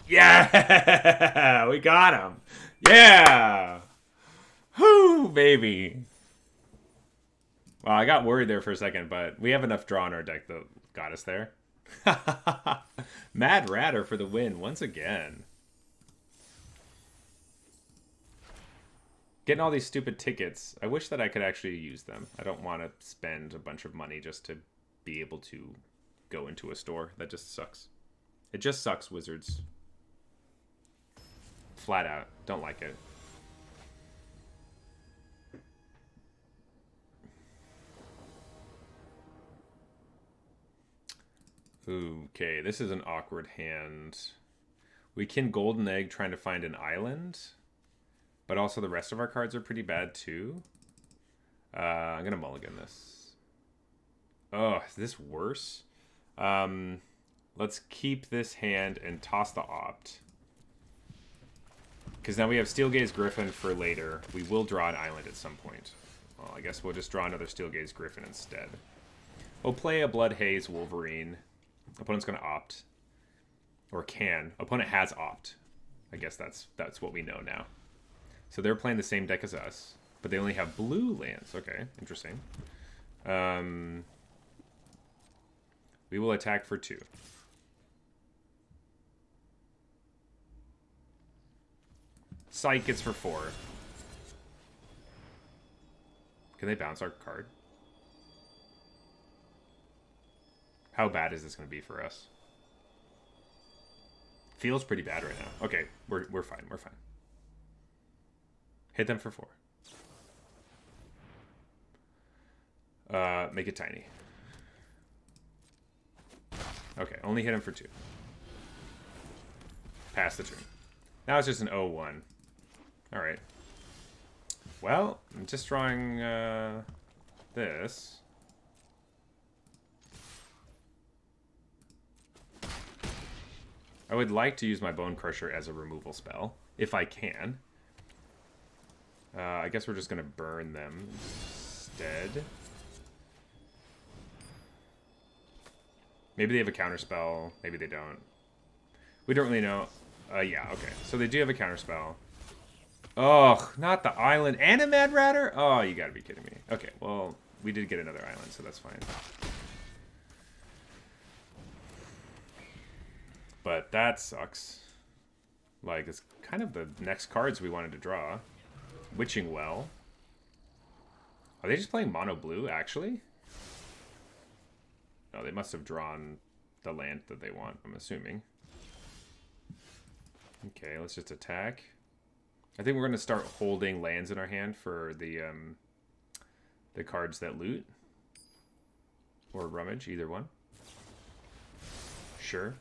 Yeah! We got him! Yeah! Whoo, baby! Well, I got worried there for a second, but we have enough draw in our deck that got us there. Mad Ratter for the win once again. Getting all these stupid tickets. I wish that I could actually use them. I don't want to spend a bunch of money just to be able to go into a store. That just sucks. It just sucks, Wizards. Flat out. Don't like it. Okay, this is an awkward hand. We can Golden Egg trying to find an island, but also the rest of our cards are pretty bad too. I'm gonna mulligan this. Oh, is this worse? Let's keep this hand and toss the opt. Because now we have Steelgaze Griffin for later. We will draw an island at some point. Well, I guess we'll just draw another Steelgaze Griffin instead. We'll play a Blood Haze Wolverine. Opponent's going to opt. Or can. Opponent has opt. I guess that's what we know now. So they're playing the same deck as us. But they only have blue lands. Okay, interesting. We will attack for 2. Psych gets for 4. Can they bounce our card? How bad is this going to be for us? Feels pretty bad right now. Okay, we're fine. We're fine. Hit them for 4. Make it tiny. Okay, only hit him for 2. Pass the turn. Now it's just an 0-1. Alright. Well, I'm just drawing this. I would like to use my Bone Crusher as a removal spell, if I can. I guess we're just going to burn them instead. Maybe they have a counterspell. Maybe they don't. We don't really know. Yeah, okay. So they do have a counterspell. Oh, not the island and a Mad Ratter? Oh, you gotta be kidding me. Okay, well, we did get another island, so that's fine. But that sucks. Like, it's kind of the next cards we wanted to draw. Witching Well. Are they just playing mono blue, actually? No, they must have drawn the land that they want, I'm assuming. Okay, let's just attack. I think we're going to start holding lands in our hand for the cards that loot. Or rummage, either one. Sure.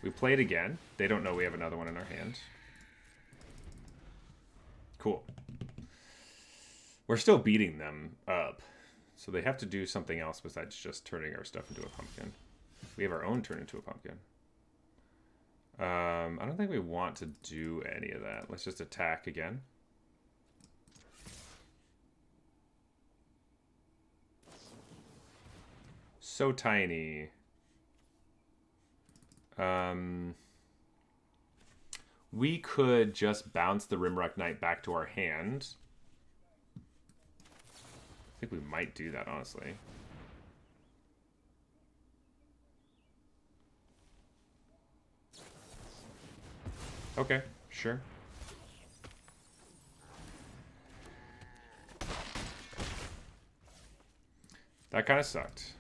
We play it again. They don't know we have another one in our hand. Cool. We're still beating them up. So they have to do something else besides just turning our stuff into a pumpkin. We have our own turn into a pumpkin. I don't think we want to do any of that. Let's just attack again. So tiny. We could just bounce the Rimrock Knight back to our hand. I think we might do that, honestly. Okay, sure. That kind of sucked.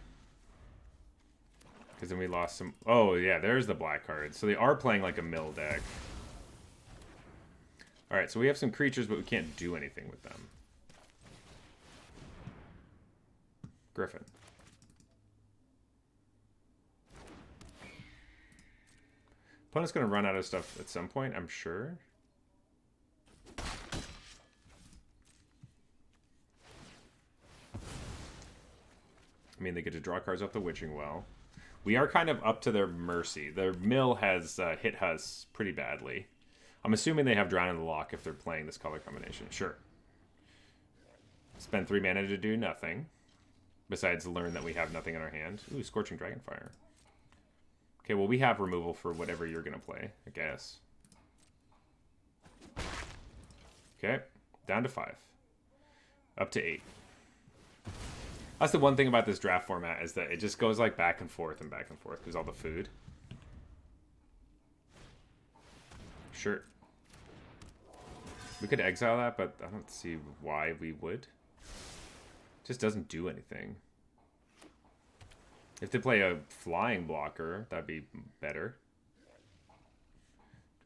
Because then we lost some... Oh, yeah, there's the black card. So they are playing like a mill deck. Alright, so we have some creatures, but we can't do anything with them. Griffin. Opponent's going to run out of stuff at some point, I'm sure. I mean, they get to draw cards off the Witching Well. We are kind of up to their mercy. Their mill has hit us pretty badly. I'm assuming they have Drown in the Loch if they're playing this color combination. Sure. Spend 3 mana to do nothing. Besides learn that we have nothing in our hand. Ooh, Scorching Dragonfire. Okay, well, we have removal for whatever you're going to play, I guess. Okay, down to 5. Up to 8. That's the one thing about this draft format, is that it just goes like back and forth because all the food. Sure. We could exile that, but I don't see why we would. It just doesn't do anything. If they play a flying blocker, that'd be better.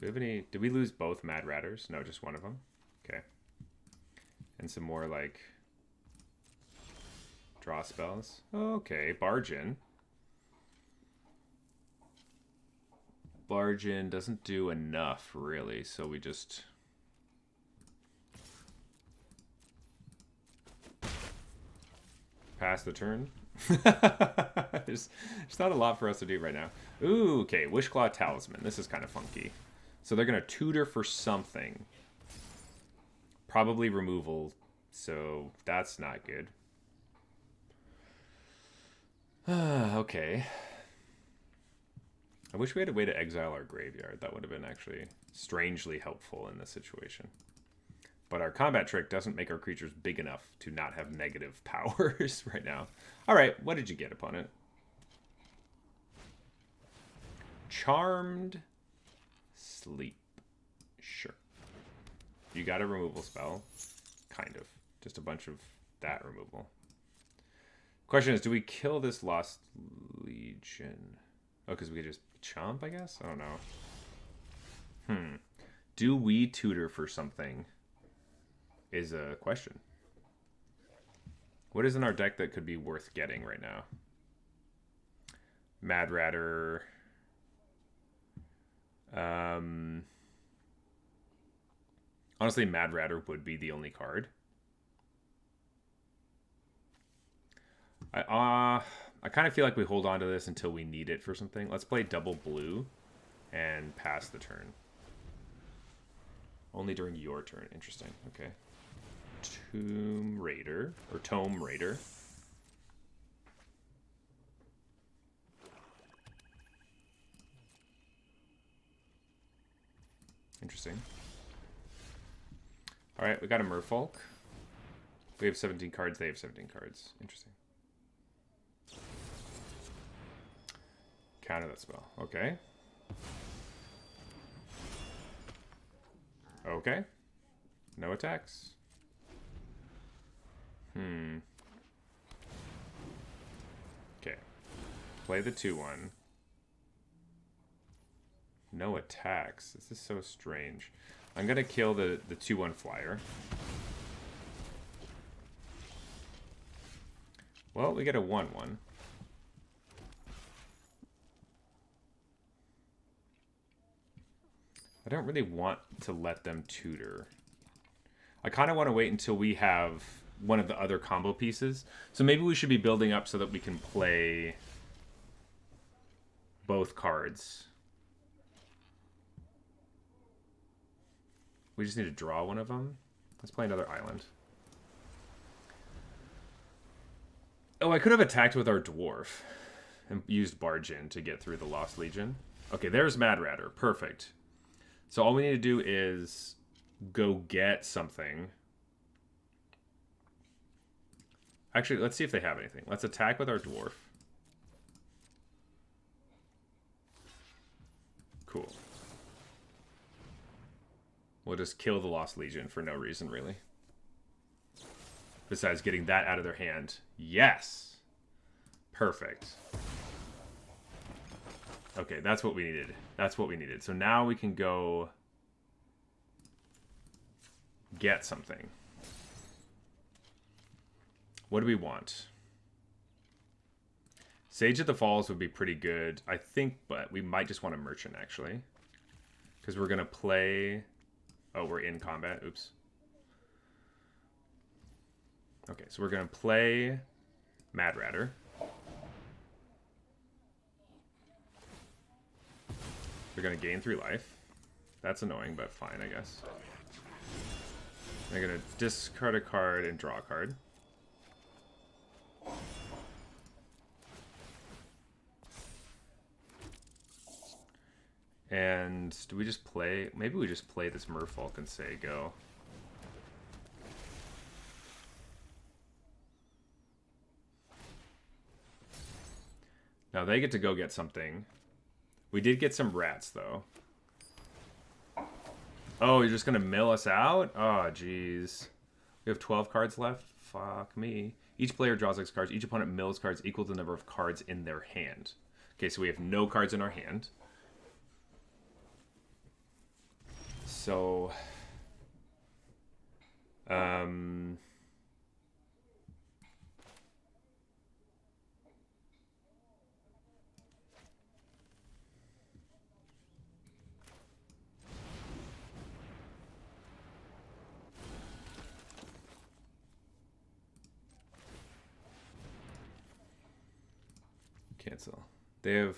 Do we have any... Did we lose both Mad Ratters? No, just one of them? Okay. And some more, like... draw spells. Okay, Barge In. Barge In doesn't do enough, really, so we just... pass the turn. there's not a lot for us to do right now. Ooh, okay, Wishclaw Talisman. This is kind of funky. So they're going to tutor for something. Probably removal, so that's not good. Okay. I wish we had a way to exile our graveyard. That would have been actually strangely helpful in this situation. But our combat trick doesn't make our creatures big enough to not have negative powers right now. All right, what did you get, opponent? Charmed Sleep. Sure. You got a removal spell. Kind of. Just a bunch of that removal. Question is, do we kill this Lost Legion? Oh, because we could just chomp, I guess? I don't know. Do we tutor for something? Is a question. What is in our deck that could be worth getting right now? Mad Ratter. Honestly, Mad Ratter would be the only card. I kind of feel like we hold on to this until we need it for something. Let's play double blue and pass the turn. Only during your turn. Interesting. Okay. Tome Raider. Interesting. Alright, we got a Merfolk. We have 17 cards, they have 17 cards. Interesting. Counter that spell. Okay. Okay. No attacks. Okay. Play the 2/1. No attacks. This is so strange. I'm going to kill the 2/1 flyer. Well, we get a 1/1. I don't really want to let them tutor. I kind of want to wait until we have one of the other combo pieces. So maybe we should be building up so that we can play both cards. We just need to draw one of them. Let's play another island. Oh, I could have attacked with our dwarf and used Barge in to get through the Lost Legion. Okay, there's Mad Ratter. Perfect. So all we need to do is go get something. Actually, let's see if they have anything. Let's attack with our dwarf. Cool. We'll just kill the Lost Legion for no reason, really. Besides getting that out of their hand. Yes! Perfect. Okay, that's what we needed. That's what we needed. So now we can go get something. What do we want? Sage of the Falls would be pretty good, I think, but we might just want a merchant, actually. Because we're going to play... Oh, we're in combat. Oops. Okay, so we're going to play Mad Ratter. We're going to gain 3 life. That's annoying, but fine, I guess. I'm going to discard a card and draw a card. And do we just play... Maybe we just play this Merfolk and say go. Now they get to go get something. We did get some rats, though. Oh, you're just going to mill us out? Oh, jeez. We have 12 cards left? Fuck me. Each player draws 6 cards. Each opponent mills cards equal to the number of cards in their hand. Okay, so we have no cards in our hand. So... Cancel. They have...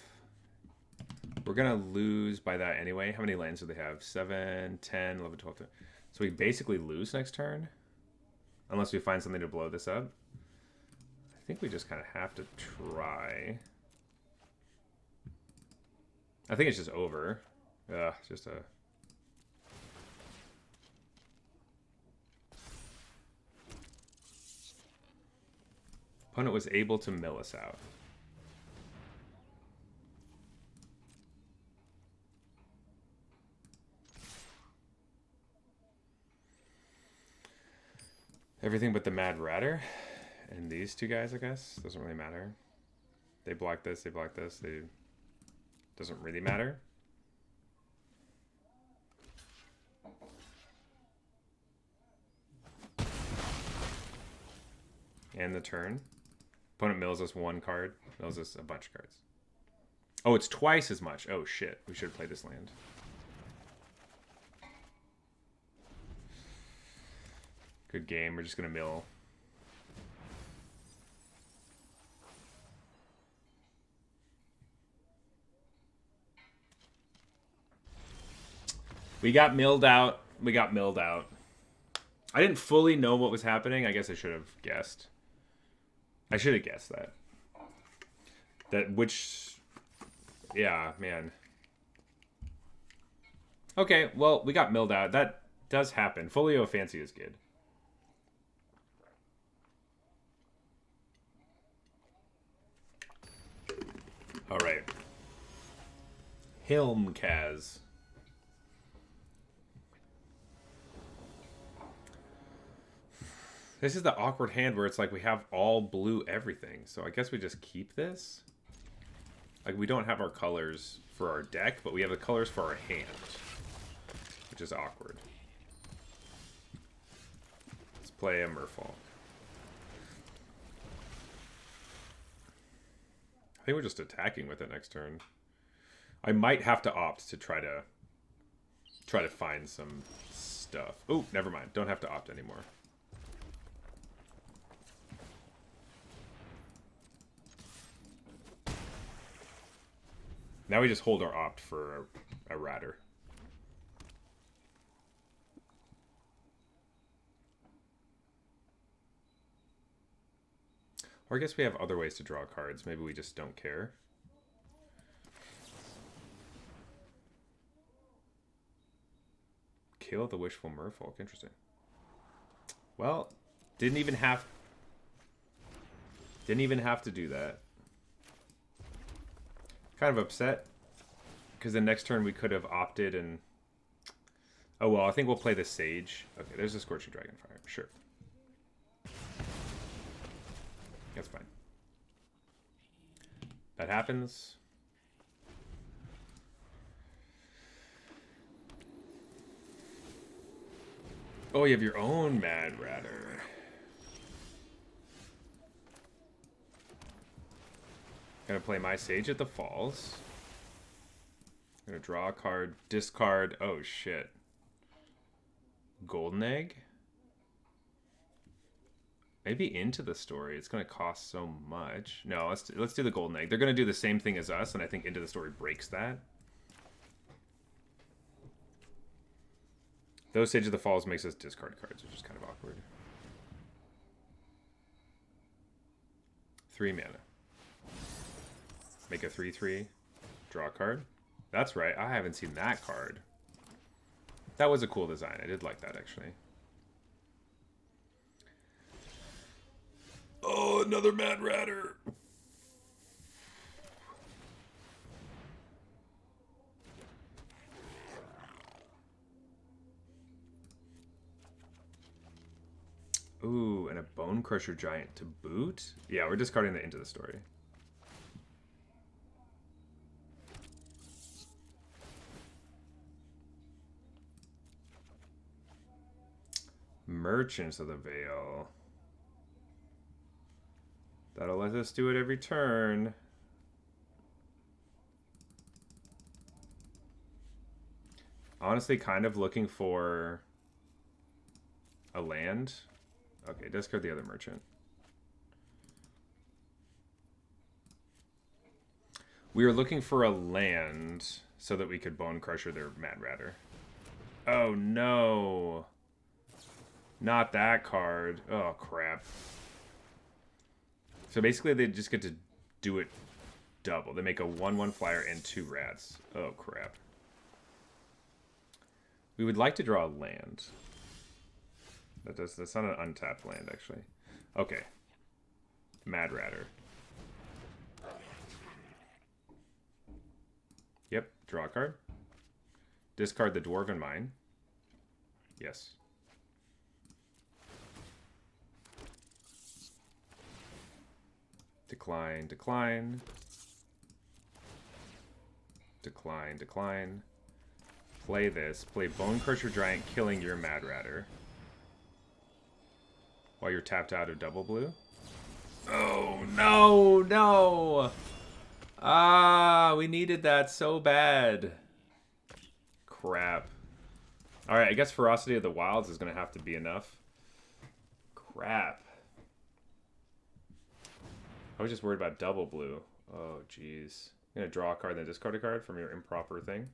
We're going to lose by that anyway. How many lands do they have? 7, 10, 11, 12, 13. So we basically lose next turn? Unless we find something to blow this up. I think we just kind of have to try. I think it's just over. Just a... Opponent was able to mill us out. Everything but the Mad Ratter. And these two guys, I guess. Doesn't really matter. They block this, they block this. They... Doesn't really matter. And the turn. Opponent mills us 1 card. Mills us a bunch of cards. Oh, it's twice as much. Oh, shit. We should play this land. Good game. We're just going to mill. We got milled out. We got milled out. I didn't fully know what was happening. I guess I should have guessed. I should have guessed that. Yeah, man. Okay, well, we got milled out. That does happen. Folio Fancy is good. All right. Hilmkaz. This is the awkward hand where it's like we have all blue everything. So I guess we just keep this. Like we don't have our colors for our deck, but we have the colors for our hand. Which is awkward. Let's play a Merfolk. I think we're just attacking with it next turn. I might have to opt to try to find some stuff. Oh, never mind. Don't have to opt anymore. Now we just hold our opt for a Ratter. Or I guess we have other ways to draw cards. Maybe we just don't care. Kill the Wishful Merfolk. Interesting. Well, didn't even have to do that. Kind of upset because the next turn we could have opted and... Oh, well, I think we'll play the Sage. Okay, there's a Scorching Dragonfire. Sure. That's fine. That happens. Oh, you have your own Mad Ratter. Gonna play my Sage at the Falls. Gonna draw a card, discard. Oh shit. Golden Egg? Maybe Into the Story. It's gonna cost so much. No, let's do the Golden Egg. They're gonna do the same thing as us, and I think Into the Story breaks that. Those Sage of the Falls makes us discard cards, which is kind of awkward. 3 mana. Make a 3/3. Draw a card. That's right. I haven't seen that card. That was a cool design. I did like that, actually. Oh, another Mad Ratter. Ooh, and a Bone Crusher Giant to boot? Yeah, we're discarding the Into the Story. Merchants of the Veil. That'll let us do it every turn. Honestly, kind of looking for a land. Okay, discard the other merchant. We were looking for a land so that we could Bone Crusher their Mad Ratter. Oh no. Not that card. Oh crap. So basically they just get to do it double. They make a 1/1 flyer and 2 rats. Oh crap. We would like to draw a land. That's not an untapped land, actually. Okay. Mad Ratter. Yep, draw a card. Discard the Dwarven Mine. Yes. Decline, decline. Decline, decline. Play this. Play Bone Crusher Giant, killing your Mad Ratter. While you're tapped out of double blue. Oh, no, no! Ah, we needed that so bad. Crap. Alright, I guess Ferocity of the Wilds is going to have to be enough. Crap. I was just worried about double blue. Oh, jeez. You're going to draw a card, then discard a card from your improper thing.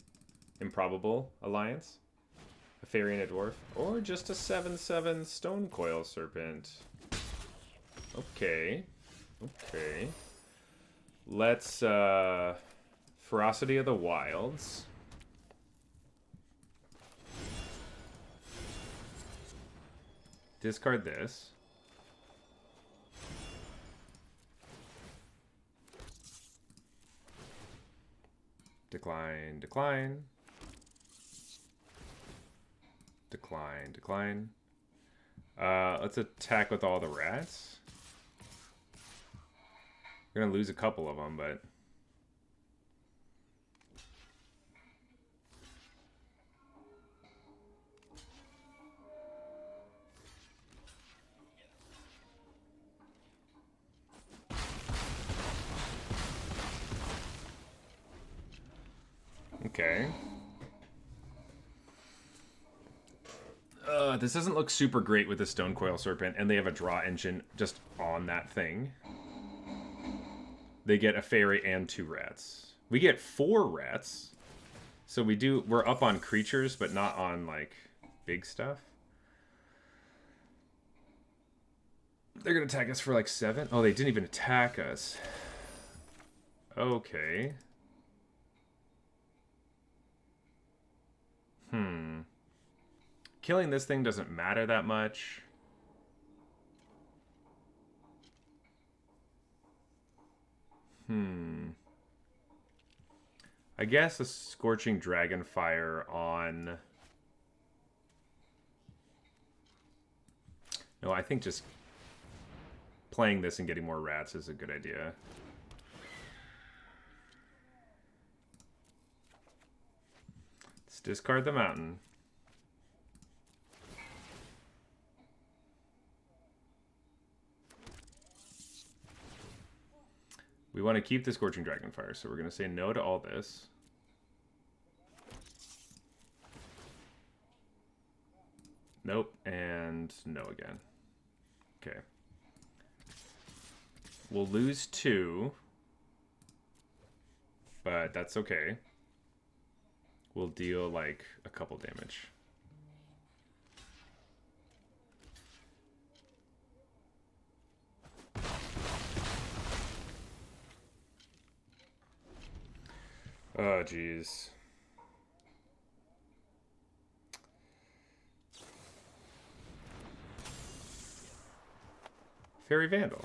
Improbable alliance. A fairy and a dwarf. Or just a 7/7 Stone Coil Serpent. Okay. Okay. Let's, Ferocity of the Wilds. Discard this. Decline, decline. Decline, decline. Let's attack with all the rats. We're gonna lose a couple of them, but... Okay. This doesn't look super great with the Stone Coil Serpent, and they have a draw engine just on that thing. They get a fairy and 2 rats. We get 4 rats. So we're up on creatures, but not on, like, big stuff. They're gonna attack us for, like, 7? Oh, they didn't even attack us. Okay. Killing this thing doesn't matter that much. I guess a Scorching Dragonfire on... No, I think just playing this and getting more rats is a good idea. Let's discard the mountain. We want to keep the Scorching Dragonfire, so we're going to say no to all this. Nope, and no again. Okay. We'll lose 2, but that's okay. We'll deal, like, a couple damage. Oh, jeez. Fairy Vandal.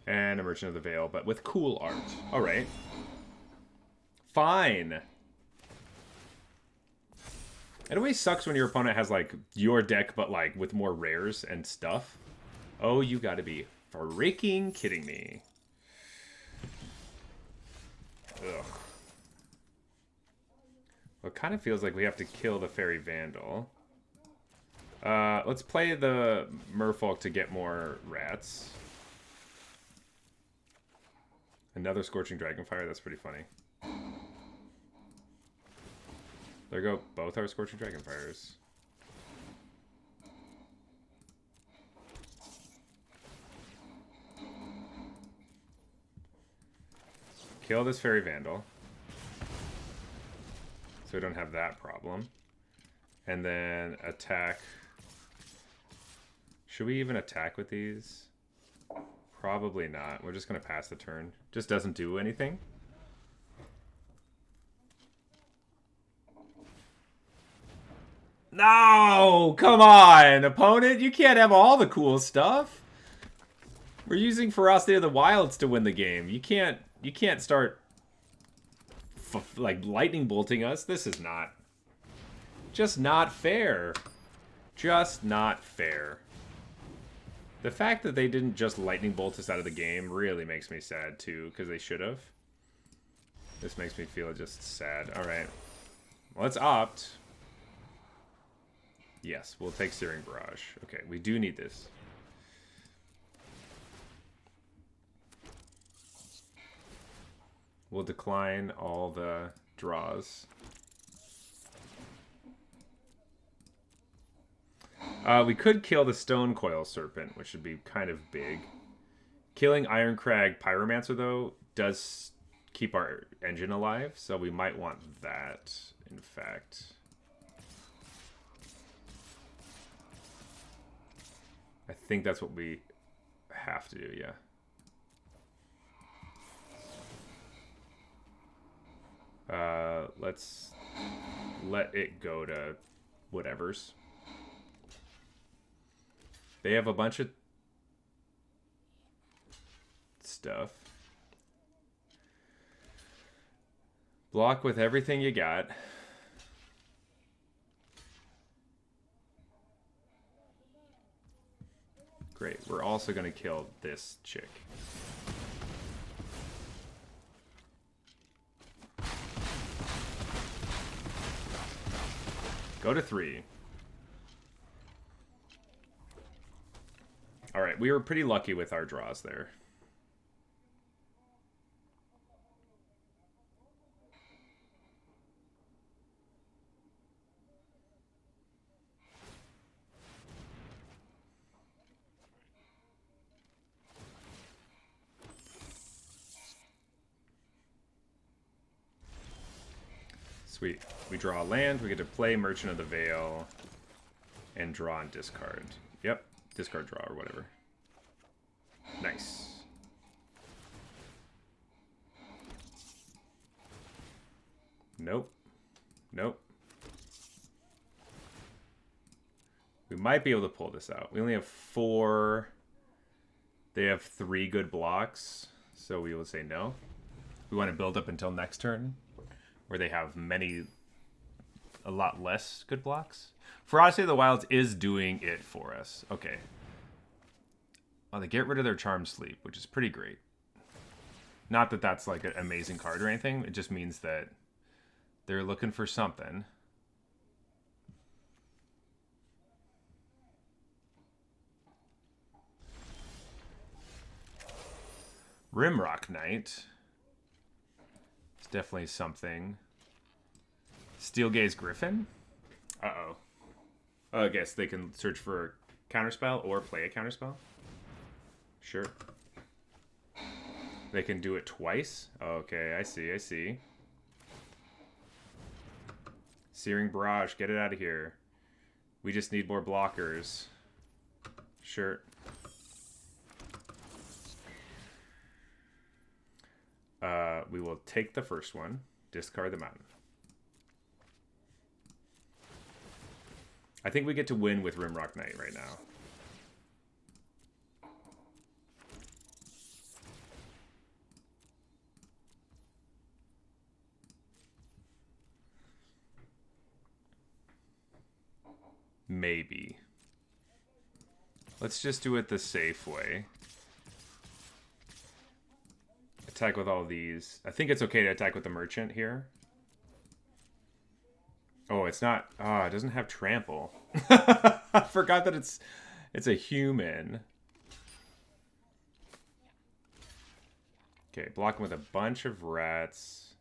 And a Merchant of the Veil, but with cool art. Alright. Fine. It always sucks when your opponent has, like, your deck, but, like, with more rares and stuff. Oh, you gotta be freaking kidding me. Ugh. Well, it kind of feels like we have to kill the Fairy Vandal. Let's play the Merfolk to get more rats. Another Scorching Dragonfire, that's pretty funny. There go both our Scorching Dragonfires. Kill this Fairy Vandal. So we don't have that problem. And then attack. Should we even attack with these? Probably not. We're just going to pass the turn. Just doesn't do anything. No! Come on, opponent! You can't have all the cool stuff! We're using Ferocity of the Wilds to win the game. You can't start like lightning bolting us. This is not just not fair. Just not fair. The fact that they didn't just lightning bolt us out of the game really makes me sad too, because they should have. This makes me feel just sad. All right, let's opt. Yes, we'll take Searing Barrage. Okay, we do need this. We'll decline all the draws. We could kill the Stone Coil Serpent, which would be kind of big. Killing Ironcrag Pyromancer, though, does keep our engine alive, so we might want that, in fact. I think that's what we have to do, yeah. Let's let it go to whatevers. They have a bunch of stuff. Block with everything you got. Great. We're also going to kill this chick. Go to 3. Alright, we were pretty lucky with our draws there. Sweet. We draw a land, we get to play Merchant of the Veil, and draw and discard. Yep, discard, draw, or whatever. Nice. Nope. Nope. We might be able to pull this out. We only have 4. They have 3 good blocks, so we will say no. We want to build up until next turn, where they have a lot less good blocks. For Odyssey of the Wilds is doing it for us. Okay. Well, they get rid of their Charmed Sleep, which is pretty great. Not that that's like an amazing card or anything. It just means that they're looking for something. Rimrock Knight. It's definitely something. Steelgaze Griffin? Uh-oh. I guess they can search for a counterspell or play a counterspell. Sure. They can do it twice? Okay, I see, I see. Searing Barrage, get it out of here. We just need more blockers. Sure. We will take the first one, discard the mountain. I think we get to win with Rimrock Knight right now. Maybe. Let's just do it the safe way. Attack with all these. I think it's okay to attack with the merchant here. Oh, it's not. Ah, it doesn't have trample. I forgot that it's a human. Okay, block him with a bunch of rats.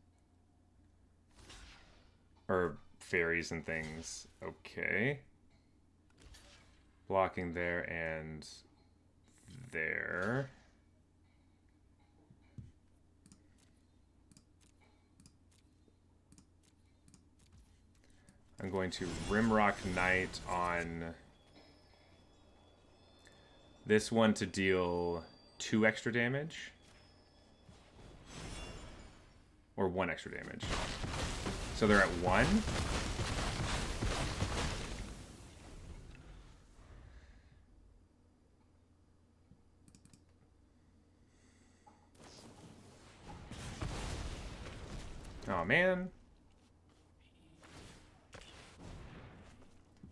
Or fairies and things. Okay. Blocking there and there. I'm going to Rimrock Knight on this one to deal 2 extra damage. Or 1 extra damage. So they're at 1. Oh man.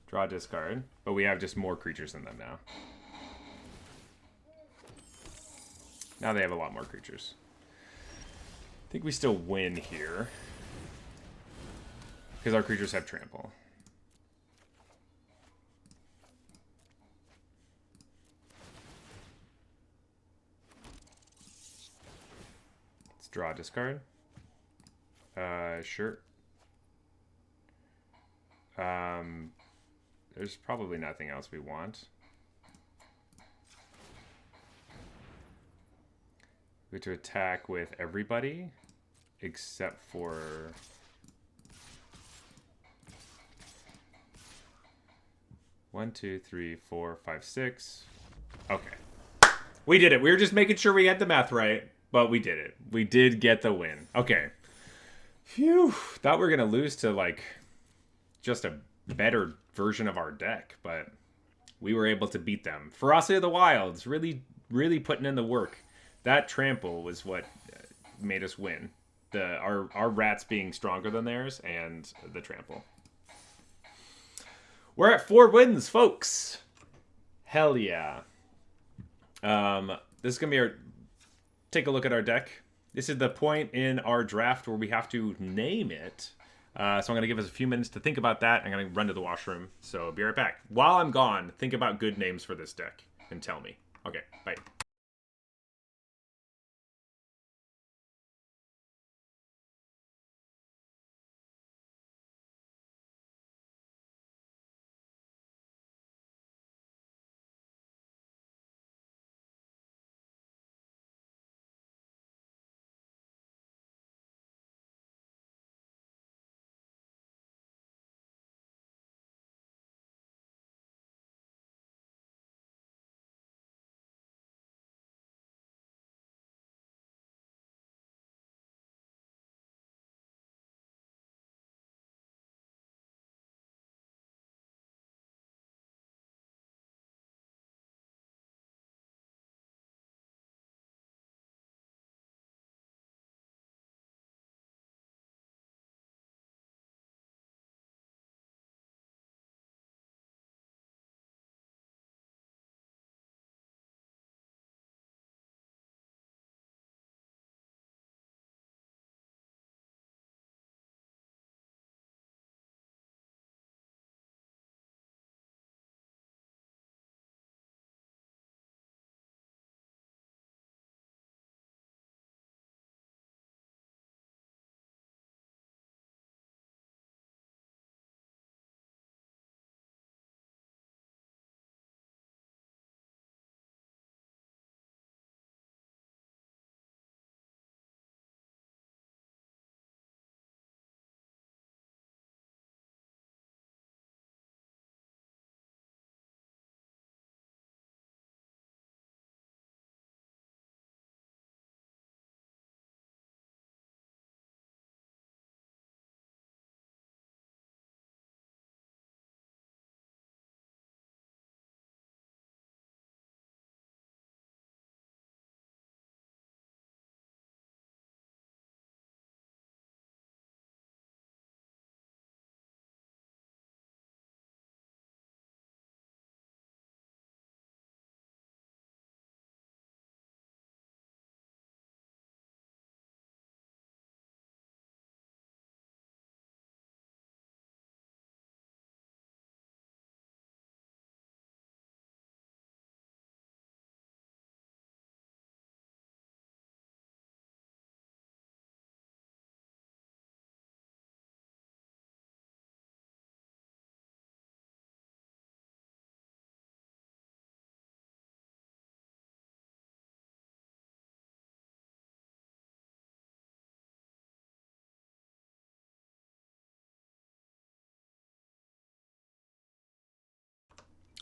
Draw, discard. But we have just more creatures than them now. Now they have a lot more creatures. I think we still win here. Because our creatures have trample. Let's draw a discard. Sure. There's probably nothing else we want. We have to attack with everybody except for... One, two, three, four, five, six. Okay. We did it. We were just making sure we had the math right, but we did it. We did get the win. Okay. Phew. Thought we were going to lose to, like, just a better version of our deck, but we were able to beat them. Ferocity of the Wilds, really, really putting in the work. That trample was what made us win. Our rats being stronger than theirs and the trample. We're at 4 wins, folks. Hell yeah. This is going to be our... Take a look at our deck. This is the point in our draft where we have to name it. So I'm going to give us a few minutes to think about that. I'm going to run to the washroom. So be right back. While I'm gone, think about good names for this deck and tell me. Okay, bye.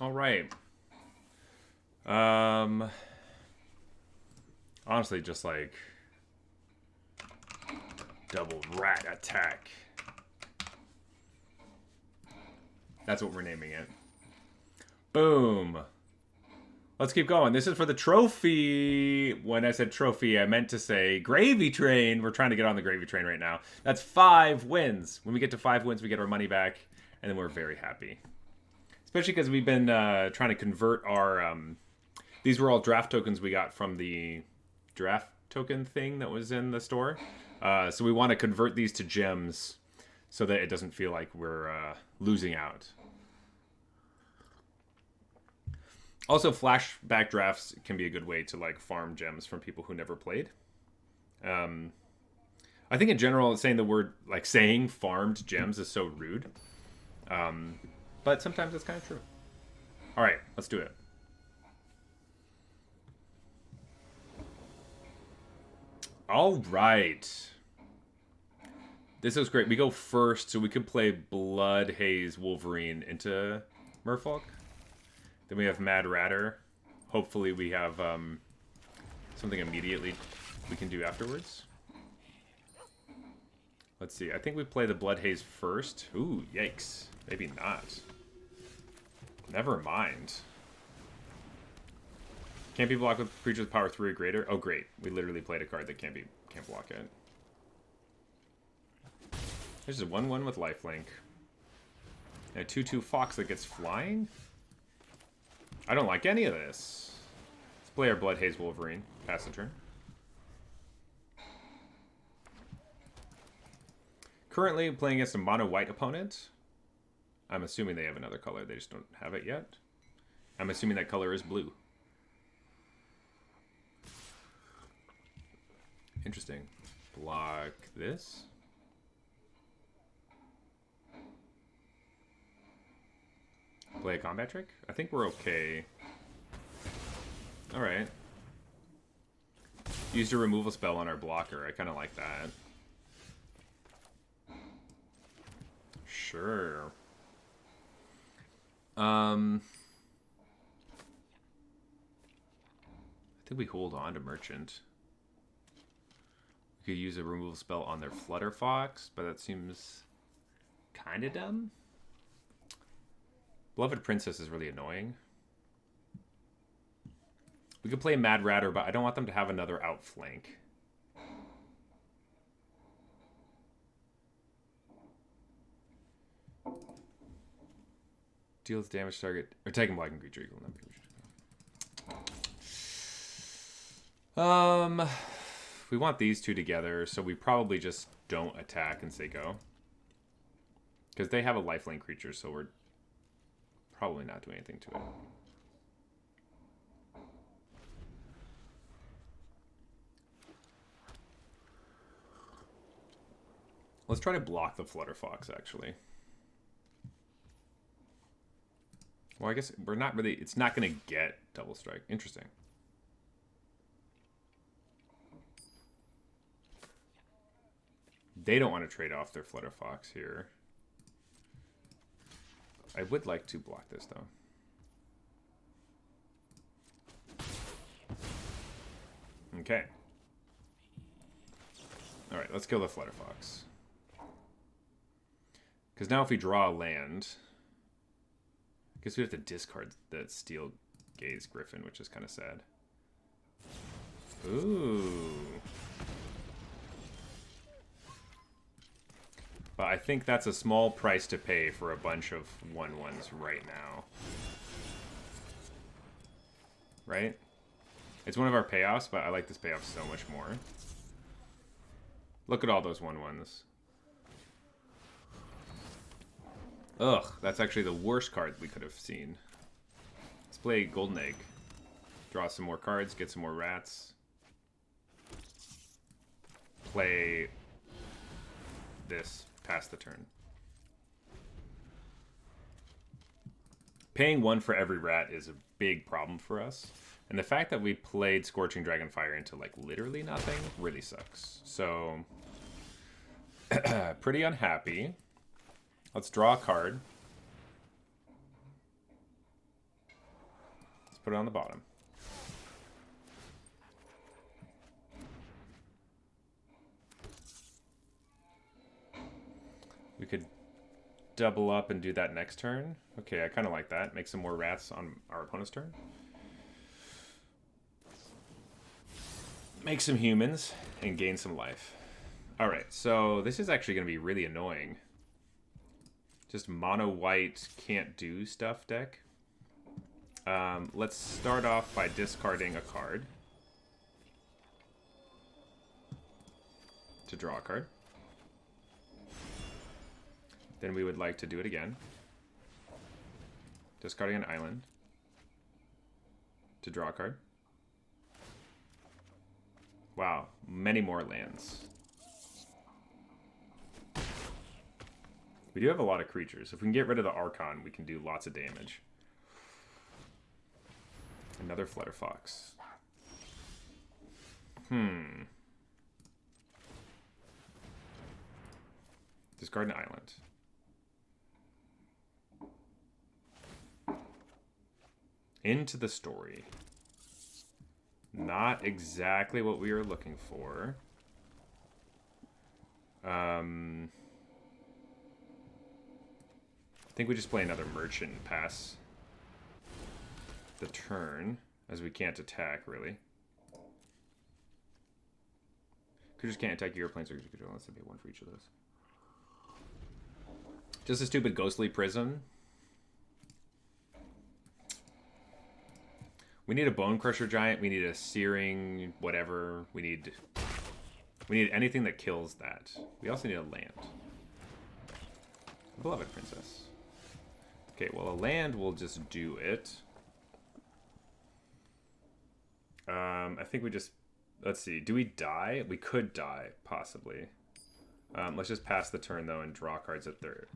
All right. Honestly, just like double rat attack. That's what we're naming it. Boom. Let's keep going. This is for the trophy. When I said trophy, I meant to say gravy train. We're trying to get on the gravy train right now. That's 5 wins. When we get to 5 wins, we get our money back, and then we're very happy. Especially because we've been trying to convert our... these were all draft tokens we got from the draft token thing that was in the store. So we want to convert these to gems so that it doesn't feel like we're losing out. Also, flashback drafts can be a good way to like farm gems from people who never played. I think in general, saying farmed gems is so rude. But sometimes it's kind of true. All right, let's do it. All right. This looks great. We go first, so we could play Blood Haze Wolverine into Merfolk. Then we have Mad Ratter. Hopefully we have something immediately we can do afterwards. Let's see. I think we play the Blood Haze first. Ooh, yikes. Maybe not. Never mind. Can't be blocked with creatures with power 3 or greater. Oh, great. We literally played a card that can't block it. There's a 1/1 with lifelink. And a 2/2 fox that gets flying? I don't like any of this. Let's play our Blood Haze Wolverine. Pass the turn. Currently playing against a mono white opponent. I'm assuming they have another color. They just don't have it yet. I'm assuming that color is blue. Interesting. Block this. Play a combat trick? I think we're okay. Alright. Used a removal spell on our blocker. I kind of like that. Sure. I think we hold on to Merchant. We could use a removal spell on their Flutter Fox, but that seems kind of dumb. Beloved Princess is really annoying. We could play Mad Ratter, but I don't want them to have another outflank. Deals damage to target or taking black and creature equal number. We want these two together, so we probably just don't attack and say go. Because they have a lifelink creature, so we're probably not doing anything to it. Let's try to block the Flutter Fox, actually. Well, I guess we're not really... It's not going to get Double Strike. Interesting. They don't want to trade off their Flutter Fox here. I would like to block this, though. Okay. Alright, let's kill the Flutter Fox. Because now if we draw a land... I guess we have to discard the Steel Gaze Griffin, which is kind of sad. Ooh. But I think that's a small price to pay for a bunch of 1/1s right now. Right? It's one of our payoffs, but I like this payoff so much more. Look at all those 1/1s. Ugh, that's actually the worst card we could have seen. Let's play Golden Egg. Draw some more cards, get some more rats. Play this, pass the turn. Paying 1 for every rat is a big problem for us. And the fact that we played Scorching Dragonfire into like literally nothing really sucks. So, pretty unhappy. Let's draw a card. Let's put it on the bottom. We could double up and do that next turn. Okay, I kind of like that. Make some more rats on our opponent's turn. Make some humans and gain some life. Alright, so this is actually going to be really annoying. Just mono white can't do stuff deck. Let's start off by discarding a card. to draw a card. Then we would like to do it again. Discarding an island to draw a card. Wow, many more lands. We do have a lot of creatures. If we can get rid of the Archon, we can do lots of damage. Another Flutterfox. Discard an island. Into the story. Not exactly what we were looking for. I think we just play another merchant and pass the turn, as we can't attack, really. Creatures can't attack your planes or control unless they pay one for each of those. Just a stupid ghostly prism. We need a Bone Crusher Giant. We need a Searing whatever. We need anything that kills that. We also need a land. Beloved Princess. Okay, well, a land will just do it. I think we just... Let's see. Do we die? We could die, possibly. Let's just pass the turn, though, and draw cards at their...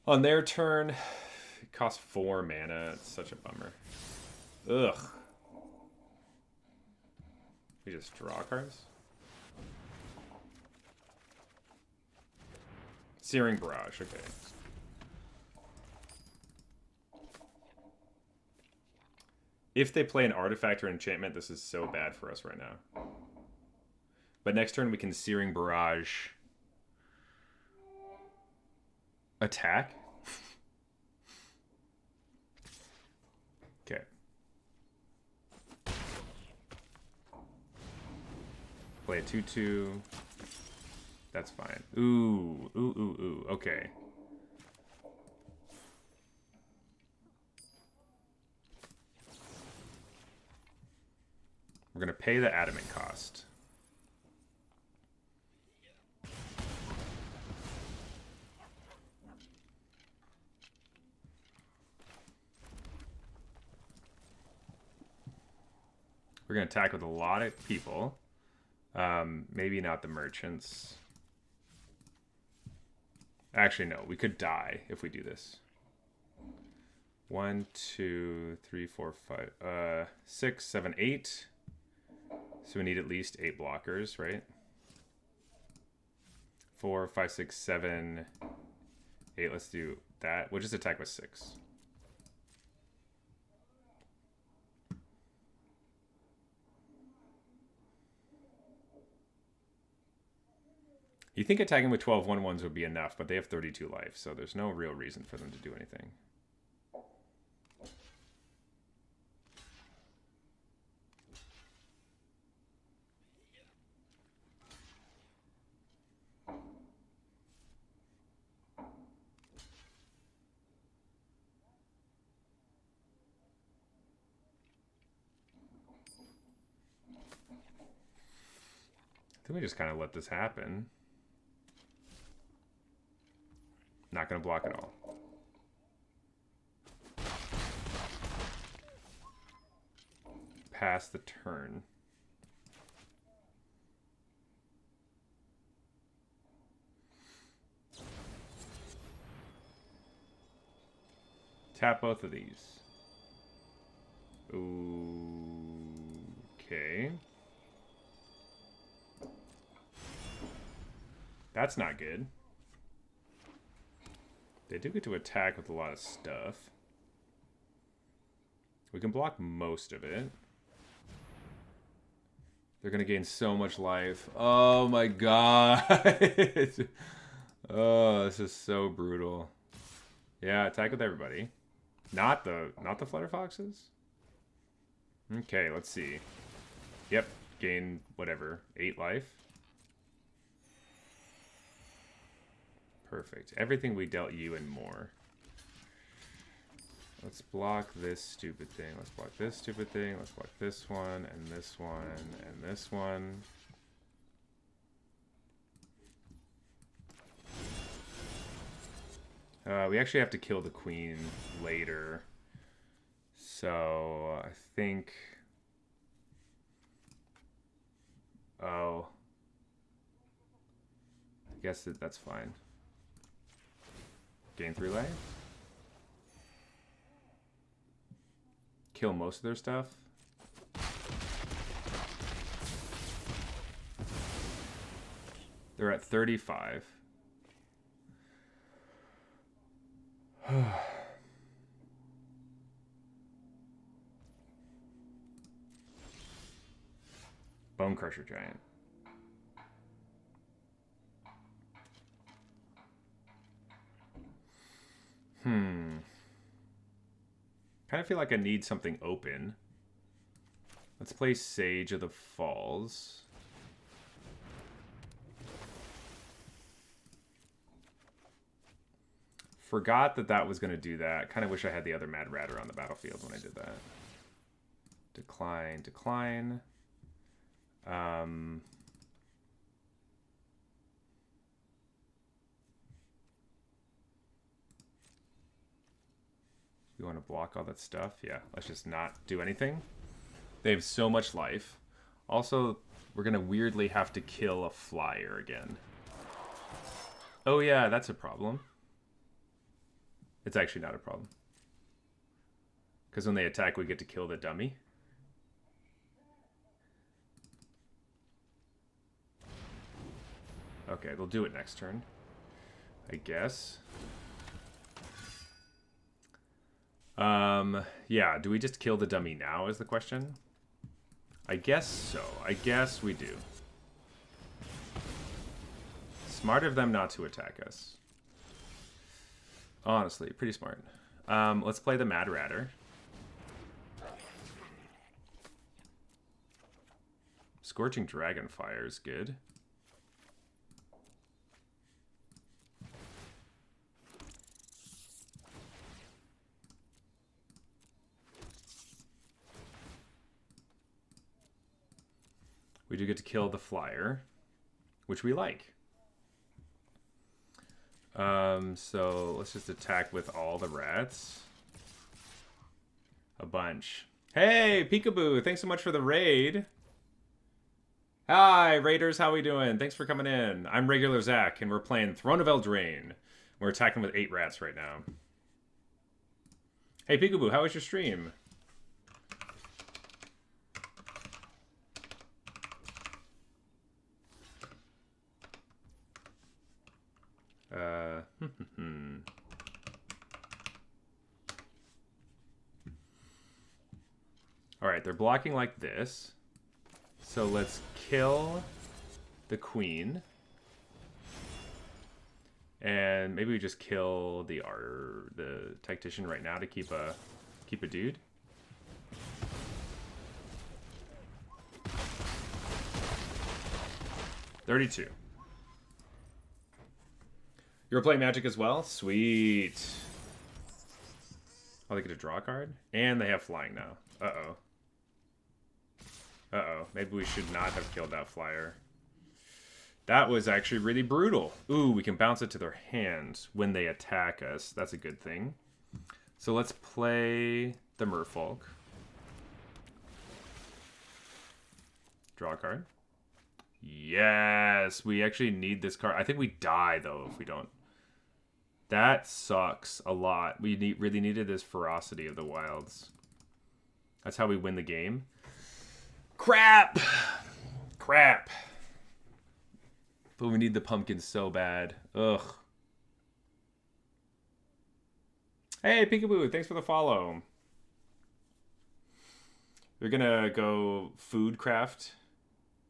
On their turn, it costs 4 mana. It's such a bummer. Ugh. We just draw cards? Searing Barrage, okay. If they play an artifact or enchantment, this is so bad for us right now. But next turn we can Searing Barrage. Attack? Okay. Play a 2/2. That's fine. Ooh. Okay. We're going to pay the adamant cost. We're going to attack with a lot of people. Maybe not the merchants. Actually, no. We could die if we do this. 1, 2, 3, 4, 5, 6, 7, 8. So we need at least 8 blockers, right? 4, 5, 6, 7, 8. Let's do that. We'll just attack with 6. You think attacking with 12 1/1s would be enough, but they have 32 life, so there's no real reason for them to do anything. I think we just kind of let this happen. Not going to block at all. Pass the turn. Tap both of these. Okay. That's not good. They do get to attack with a lot of stuff. We can block most of it. They're going to gain so much life. Oh my god. Oh, this is so brutal. Yeah, attack with everybody. Not the Flutterfoxes? Okay, let's see. Yep, gain whatever, 8 life. Perfect. Everything we dealt you and more. Let's block this stupid thing. Let's block this stupid thing. Let's block this one, and this one, and this one. We actually have to kill the queen later. So I think... Oh. I guess that's fine. Gain 3 life. Kill most of their stuff. They're at 35. Bone Crusher Giant. Kind of feel like I need something open. Let's play Sage of the Falls. Forgot that that was going to do that. Kind of wish I had the other Mad Ratter on the battlefield when I did that. Decline, decline. You want to block all that stuff? Yeah, let's just not do anything. They have so much life. Also, we're going to weirdly have to kill a flyer again. Oh yeah, that's a problem. It's actually not a problem. Because when they attack, we get to kill the dummy. Okay, they'll do it next turn, I guess. Yeah, do we just kill the dummy now is the question? I guess so. I guess we do. Smart of them not to attack us. Honestly, pretty smart. Let's play the Mad Ratter. Scorching Dragonfire is good. We do get to kill the flyer, which we like. So let's just attack with all the rats. A bunch. Hey, Peekaboo, thanks so much for the raid. Hi, Raiders, how we doing? Thanks for coming in. I'm Regular Zach, and we're playing Throne of Eldraine. We're attacking with 8 rats right now. Hey, Peekaboo, how was your stream? Alright, they're blocking like this. So let's kill the queen. And maybe we just kill the tactician right now to keep a dude. $32. You're playing Magic as well? Sweet. Oh, they get to draw a card? And they have flying now. Uh-oh. Uh-oh. Maybe we should not have killed that flyer. That was actually really brutal. Ooh, we can bounce it to their hands when they attack us. That's a good thing. So let's play the Merfolk. Draw a card. Yes, we actually need this card. I think we die, though, if we don't. That sucks a lot. We really needed this Ferocity of the Wilds. That's how we win the game. Crap! Crap. But we need the pumpkin so bad. Ugh. Hey, Peekaboo, thanks for the follow. We're gonna go food craft.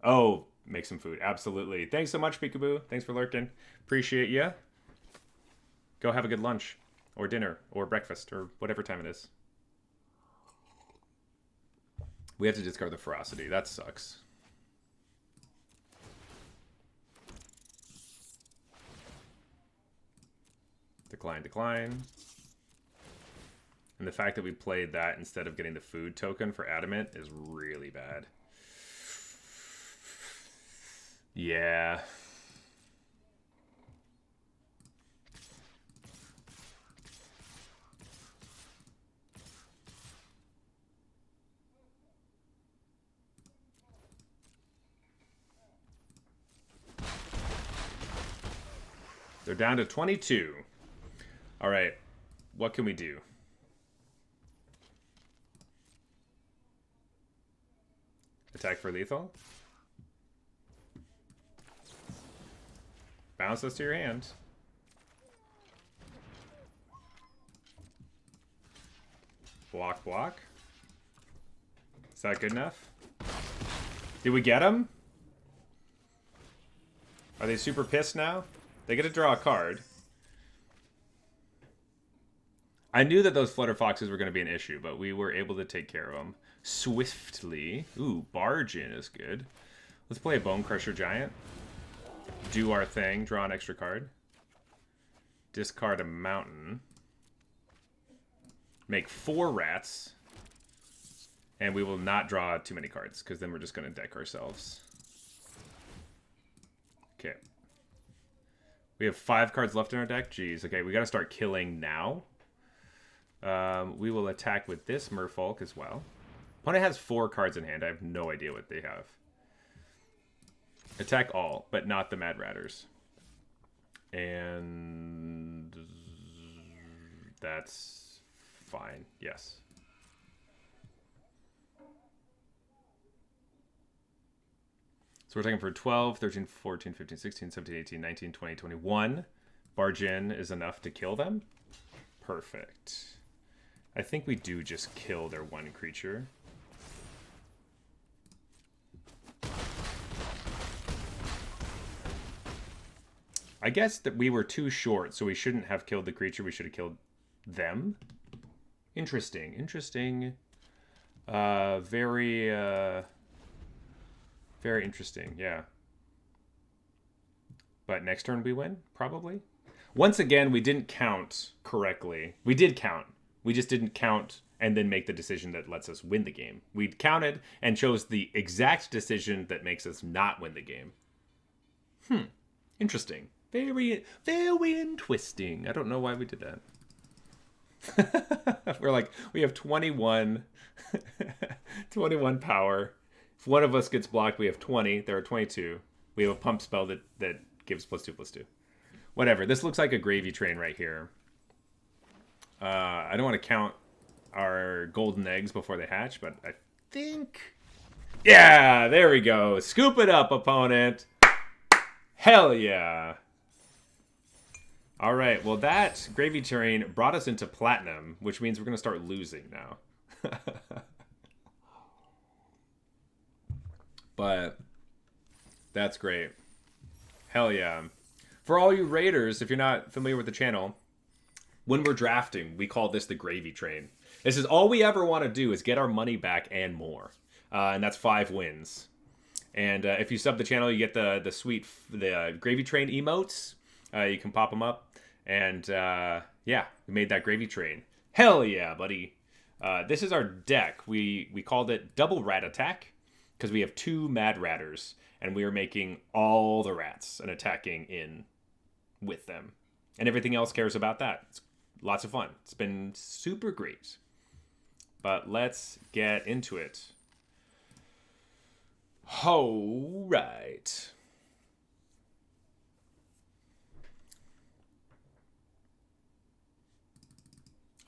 Oh, make some food. Absolutely. Thanks so much, Peekaboo. Thanks for lurking. Appreciate ya. Go have a good lunch, or dinner, or breakfast, or whatever time it is. We have to discard the Ferocity. That sucks. Decline, decline. And the fact that we played that instead of getting the food token for Adamant is really bad. Yeah. They're down to 22. All right. What can we do? Attack for lethal. Bounce this to your hand. Block, block. Is that good enough? Did we get them? Are they super pissed now? They get to draw a card. I knew that those Flutter Foxes were going to be an issue, but we were able to take care of them swiftly. Ooh, Barge in is good. Let's play a Bone Crusher Giant. Do our thing. Draw an extra card. Discard a Mountain. Make 4 rats. And we will not draw too many cards, because then we're just going to deck ourselves. Okay. We have 5 cards left in our deck. Jeez. Okay, we got to start killing now. We will attack with this Merfolk as well. Opponent has 4 cards in hand. I have no idea what they have. Attack all, but not the Mad Ratters. And that's fine. Yes. So we're taking for 12, 13, 14, 15, 16, 17, 18, 19, 20, 21. Barge in is enough to kill them. Perfect. I think we do just kill their 1 creature. I guess that we were too short, so we shouldn't have killed the creature. We should have killed them. Interesting. Interesting. Very interesting, yeah. But next turn we win, probably. Once again, we didn't count correctly. We did count. We just didn't count and then make the decision that lets us win the game. We counted and chose the exact decision that makes us not win the game. Interesting. Very interesting. I don't know why we did that. We're like, we have 21, 21 power. If one of us gets blocked, we have 20. There are 22. We have a pump spell that gives +2/+2. Whatever. This looks like a gravy train right here. I don't want to count our golden eggs before they hatch, but I think... Yeah, there we go. Scoop it up, opponent. Hell yeah. All right, well, that gravy train brought us into platinum, which means we're going to start losing now. But that's great. Hell yeah. For all you raiders, if you're not familiar with the channel, when we're drafting, we call this the gravy train. This is all we ever want to do is get our money back and more. And that's 5 wins. And if you sub the channel, you get the sweet gravy train emotes. You can pop them up. And yeah, we made that gravy train. Hell yeah, buddy. This is our deck. We called it Double Rat Attack because we have 2 Mad Ratters. And we are making all the rats and attacking in with them. And everything else cares about that. It's lots of fun. It's been super great. But let's get into it. All right.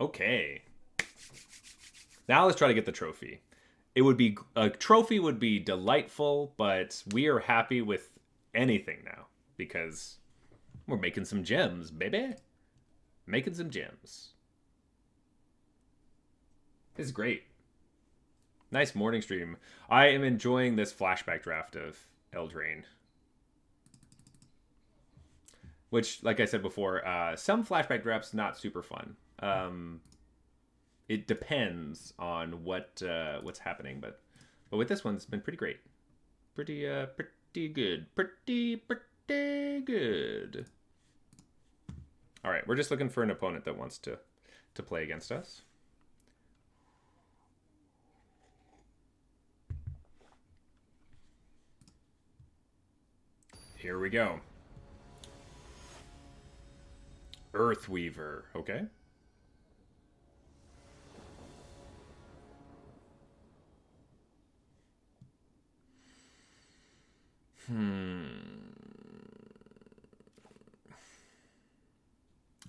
Okay. Now let's try to get the trophy. A trophy would be delightful, but we are happy with anything now because we're making some gems, baby. Making some gems. This is great. Nice morning stream. I am enjoying this flashback draft of Eldraine. Which, like I said before, some flashback drafts not super fun. It depends on what's happening, but with this one, it's been pretty great. Pretty good. Pretty good. All right, we're just looking for an opponent that wants to play against us. Here we go. Earthweaver, okay.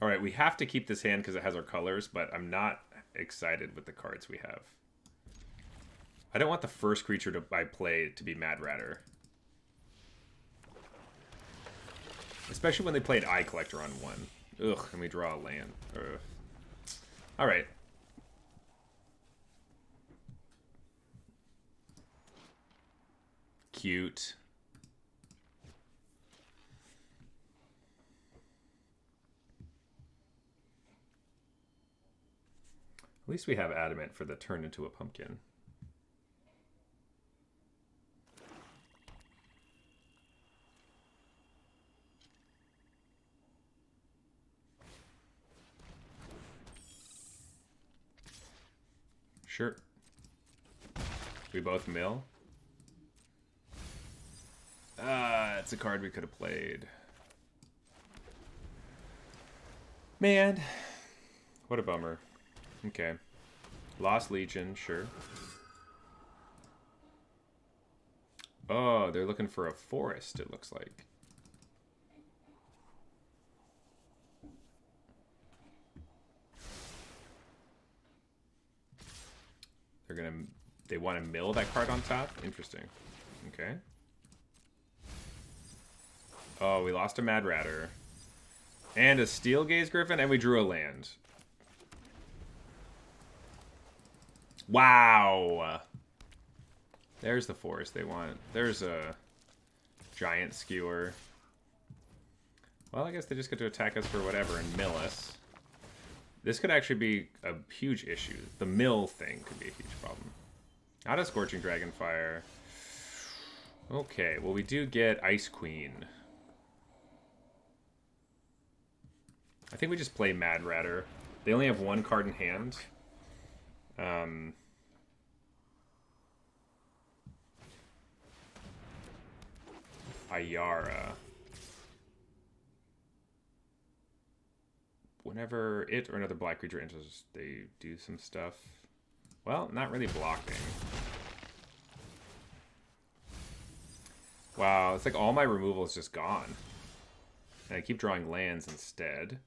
All right, we have to keep this hand because it has our colors, but I'm not excited with the cards we have. I don't want the first creature I play to be Mad Ratter. Especially when they played Eye Collector on 1. Ugh, and we draw a land. Ugh. All right. Cute. At least we have Adamant for the turn into a pumpkin. Sure. We both mill. It's a card we could have played. Man. What a bummer. Okay. Lost Legion, sure. Oh, they're looking for a forest, it looks like. They want to mill that card on top? Interesting. Okay. Oh, we lost a Mad Ratter. And a Steel Gaze Griffin, and we drew a land. Wow. There's the forest they want. There's a giant skewer. Well, I guess they just get to attack us for whatever and mill us. This could actually be a huge issue. The mill thing could be a huge problem. Not a Scorching Dragonfire. Okay, well we do get Ice Queen. I think we just play Mad Ratter. They only have one card in hand. Ayara. Whenever it or another black creature enters, they do some stuff. Well, not really blocking. Wow, it's like all my removal is just gone. And I keep drawing lands instead.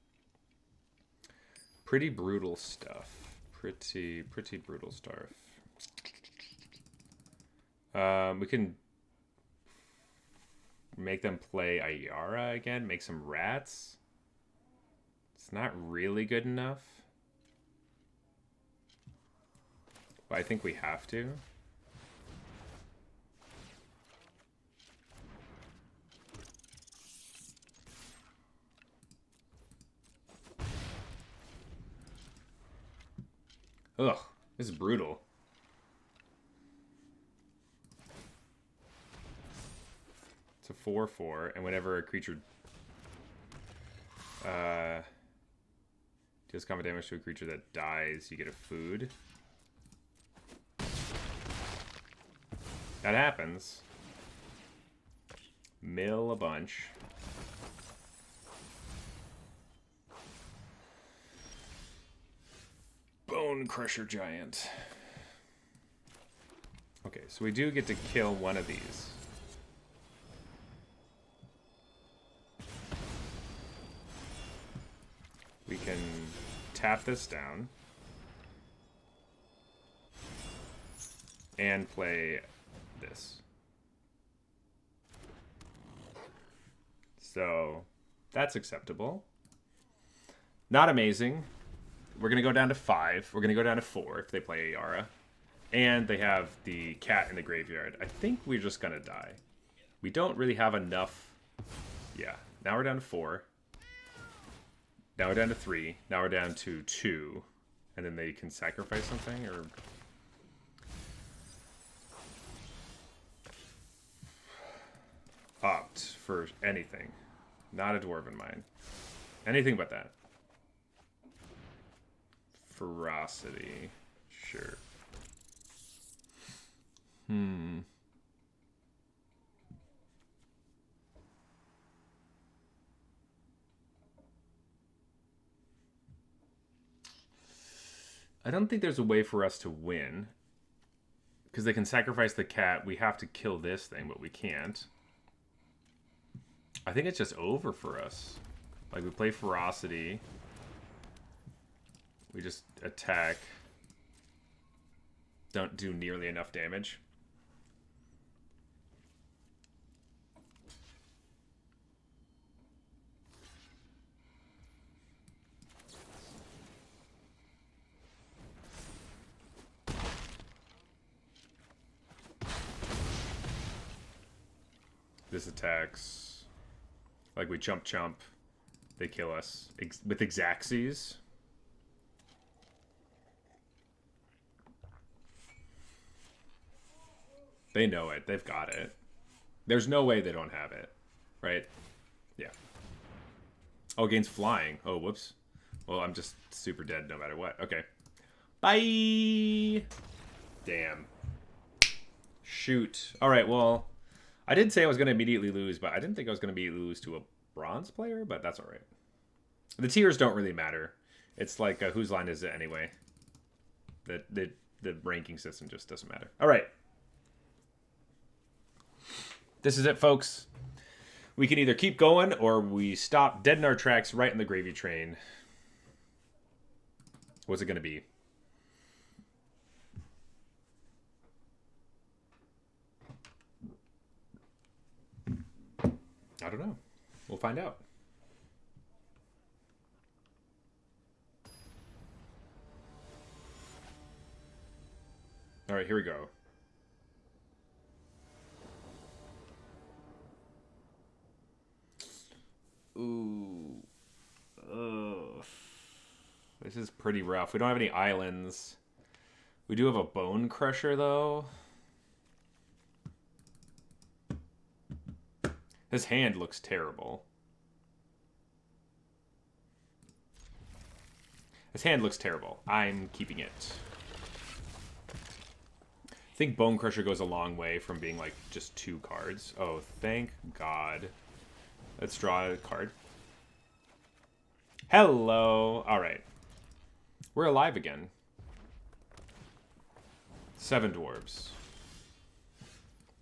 Pretty brutal stuff. Pretty brutal stuff. We can make them play Ayara again. Make some rats. It's not really good enough. But I think we have to. Ugh, this is brutal. It's a 4/4, and whenever a creature deals combat damage to a creature that dies, you get a food. That happens. Mill a bunch. Bone Crusher Giant. Okay, so we do get to kill one of these. We can tap this down. And play this. So, that's acceptable. Not amazing. We're going to go down to 5. We're going to go down to 4 if they play Ayara. And they have the cat in the graveyard. I think we're just going to die. We don't really have enough. Yeah. Now we're down to 4. Now we're down to 3. Now we're down to 2. And then they can sacrifice something or... opt for anything. Not a Dwarven Mine. Anything but that. Ferocity. Sure. I don't think there's a way for us to win. Because they can sacrifice the cat. We have to kill this thing, but we can't. I think it's just over for us. Like, we play Ferocity. We just attack. Don't do nearly enough damage. This attacks. Like we chump. They kill us. With Exacxes. They know it. They've got it. There's no way they don't have it. Right? Yeah. Oh, gains flying. Oh, whoops. Well, I'm just super dead no matter what. Okay. Bye! Damn. Shoot. Alright, well... I did say I was going to immediately lose, but I didn't think I was going to immediately lose to a bronze player, but that's alright. The tiers don't really matter. It's like, whose line is it anyway? The ranking system just doesn't matter. Alright. This is it, folks. We can either keep going, or we stop dead in our tracks right in the gravy train. What's it going to be? I don't know. We'll find out. All right, here we go. Ooh. Ugh. This is pretty rough. We don't have any islands. We do have a Bone Crusher, though. His hand looks terrible. His hand looks terrible. I'm keeping it. I think Bone Crusher goes a long way from being like just 2 cards. Oh, thank God. Let's draw a card. Hello. All right. We're alive again. 7 dwarves.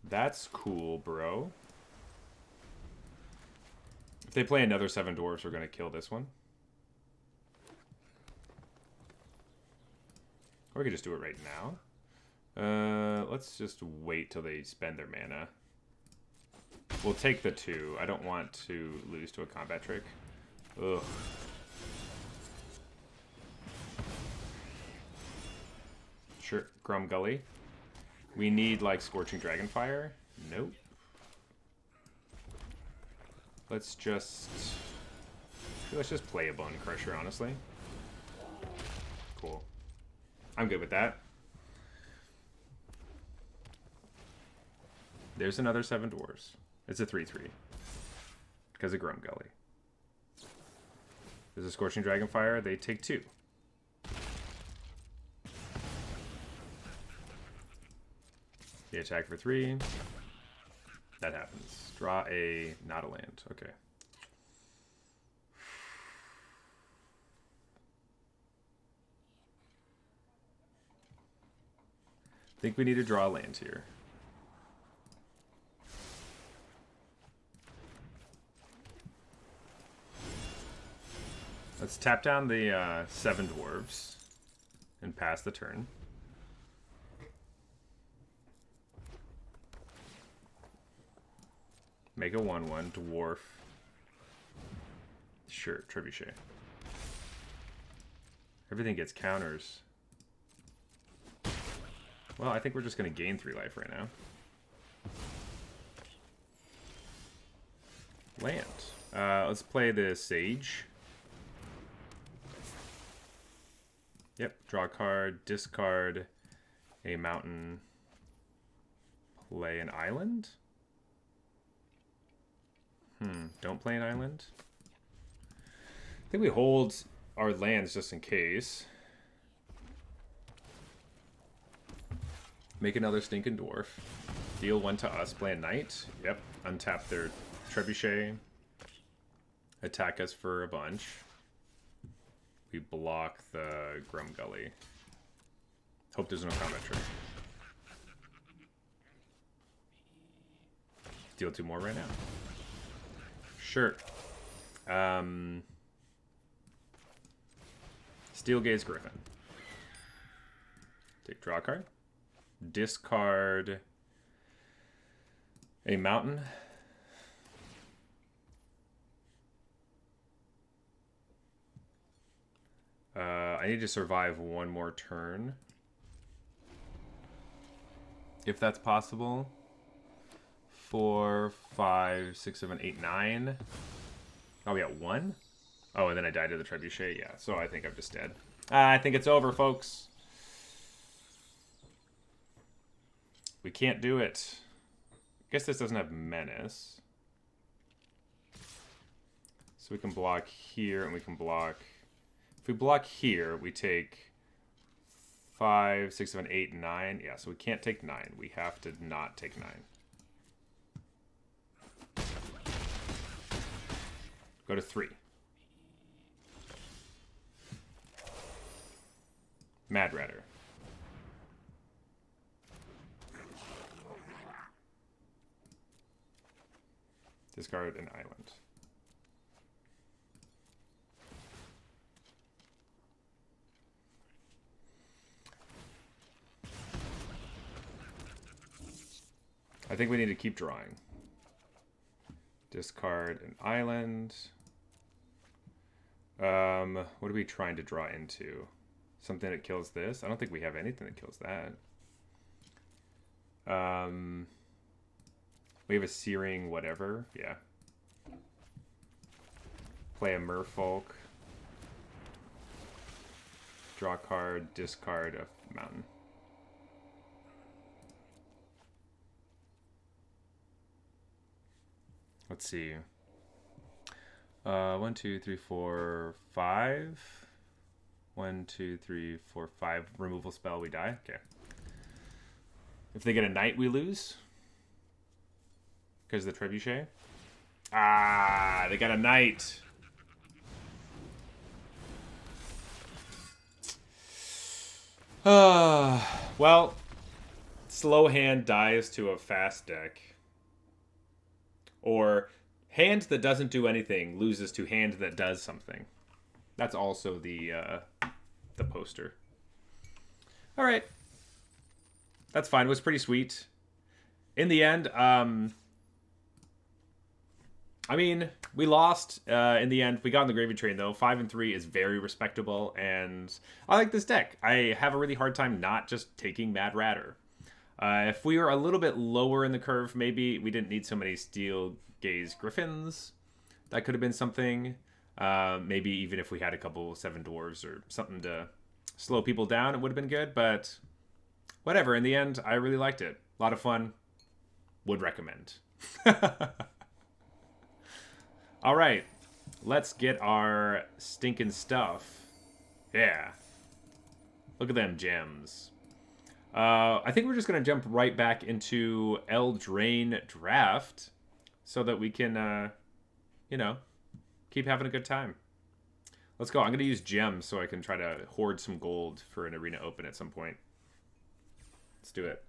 That's cool, bro. If they play another 7 dwarves, we're going to kill this one. Or we could just do it right now. Let's just wait till they spend their mana. We'll take the 2. I don't want to lose to a combat trick. Ugh. Sure, Grum Gully. We need, like, Scorching Dragonfire. Nope. Let's just play a Bone Crusher, honestly. Cool. I'm good with that. There's another 7 dwarves. It's a 3/3. Because of Grum Gully. There's a Scorching Dragonfire. They take 2. They attack for 3. That happens. Draw a... not a land. Okay. I think we need to draw a land here. Let's tap down the 7 dwarves and pass the turn. Make a 1/1 dwarf. Sure, Trebuchet. Everything gets counters. Well, I think we're just going to gain 3 life right now. Land. Let's play the Sage. Yep, draw a card, discard a mountain, play an island. Don't play an island. I think we hold our lands just in case. Make another stinking dwarf. Deal 1 to us. Play a knight. Yep. Untap their trebuchet. Attack us for a bunch. We block the Grum Gully. Hope there's no combat trick. Deal 2 more right now. Sure. Steel Gaze Griffin. Take draw card. Discard a mountain. I need to survive one more turn. If that's possible. 4, 5, 6, 7, 8, 9. Oh, we got 1? Oh, and then I died to the trebuchet. Yeah, so I think I'm just dead. I think it's over, folks. We can't do it. Guess this doesn't have menace. So we can block here, and we can block... If we block here, we take 5, 6, 7, 8, 9. Yeah, so we can't take 9. We have to not take 9. Go to 3. Mad Ratter. Discard an island. I think we need to keep drawing. Discard an island. What are we trying to draw into? Something that kills this? I don't think we have anything that kills that. We have a Searing whatever. Yeah. Play a Merfolk. Draw a card, discard a mountain. Let's see. 1, 2, 3, 4, 5. 1, 2, 3, 4, 5. Removal spell, we die. Okay. If they get a knight, we lose. Because of the trebuchet. Ah, they got a knight. Well, slow hand dies to a fast deck. Or hand that doesn't do anything loses to hand that does something. That's also the poster. All right. That's fine. It was pretty sweet. In the end, I mean, we lost in the end. We got on the gravy train, though. 5 and 3 is very respectable, and I like this deck. I have a really hard time not just taking Mad Ratter. If we were a little bit lower in the curve, maybe we didn't need so many Steel Gaze Griffins. That could have been something. Maybe even if we had a couple 7 Dwarves or something to slow people down, it would have been good. But whatever. In the end, I really liked it. A lot of fun. Would recommend. All right. Let's get our stinking stuff. Yeah. Look at them gems. I think we're just going to jump right back into Eldraine draft so that we can, you know, keep having a good time. Let's go. I'm going to use gems so I can try to hoard some gold for an arena open at some point. Let's do it.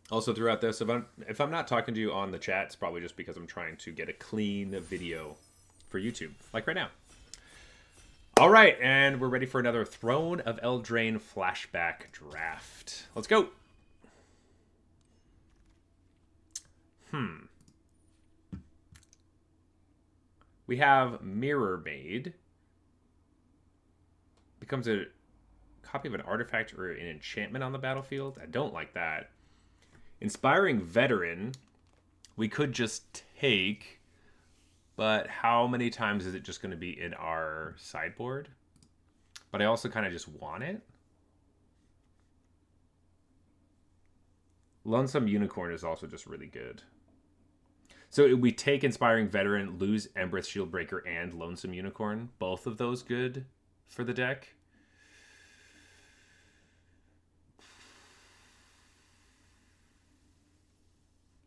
Also, throughout this, if I'm not talking to you on the chat, it's probably just because I'm trying to get a clean video for YouTube, like right now. All right, and we're ready for another Throne of Eldraine flashback draft. Let's go. We have Mirror Maid. Becomes a copy of an artifact or an enchantment on the battlefield. I don't like that. Inspiring Veteran, we could just take, but how many times is it just going to be in our sideboard? But I also kind of just want it. Lonesome Unicorn is also just really good. So we take Inspiring Veteran, lose Embereth Shieldbreaker, and Lonesome Unicorn. Both of those good for the deck.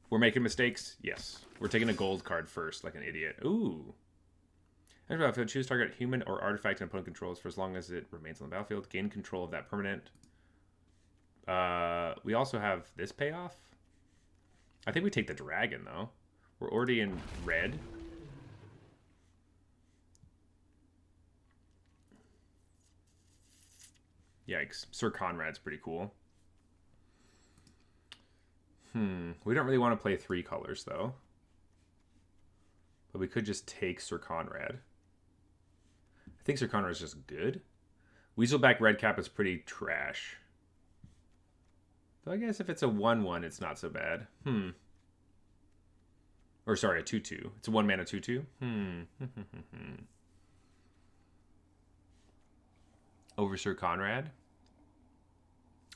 We're making mistakes? Yes. We're taking a gold card first, like an idiot. Ooh. Battlefield, choose target human or artifact and opponent controls for as long as it remains on the battlefield. Gain control of that permanent. We also have this payoff. I think we take the dragon, though. We're already in red. Yikes. Sir Conrad's pretty cool. We don't really want to play 3 colors, though. But we could just take Sir Conrad. I think Sir Conrad's just good. Weaselback Redcap is pretty trash. Though I guess if it's a 1/1, it's not so bad. Or sorry, a 2/2. It's a 1-mana 2/2. Over Sir Conrad.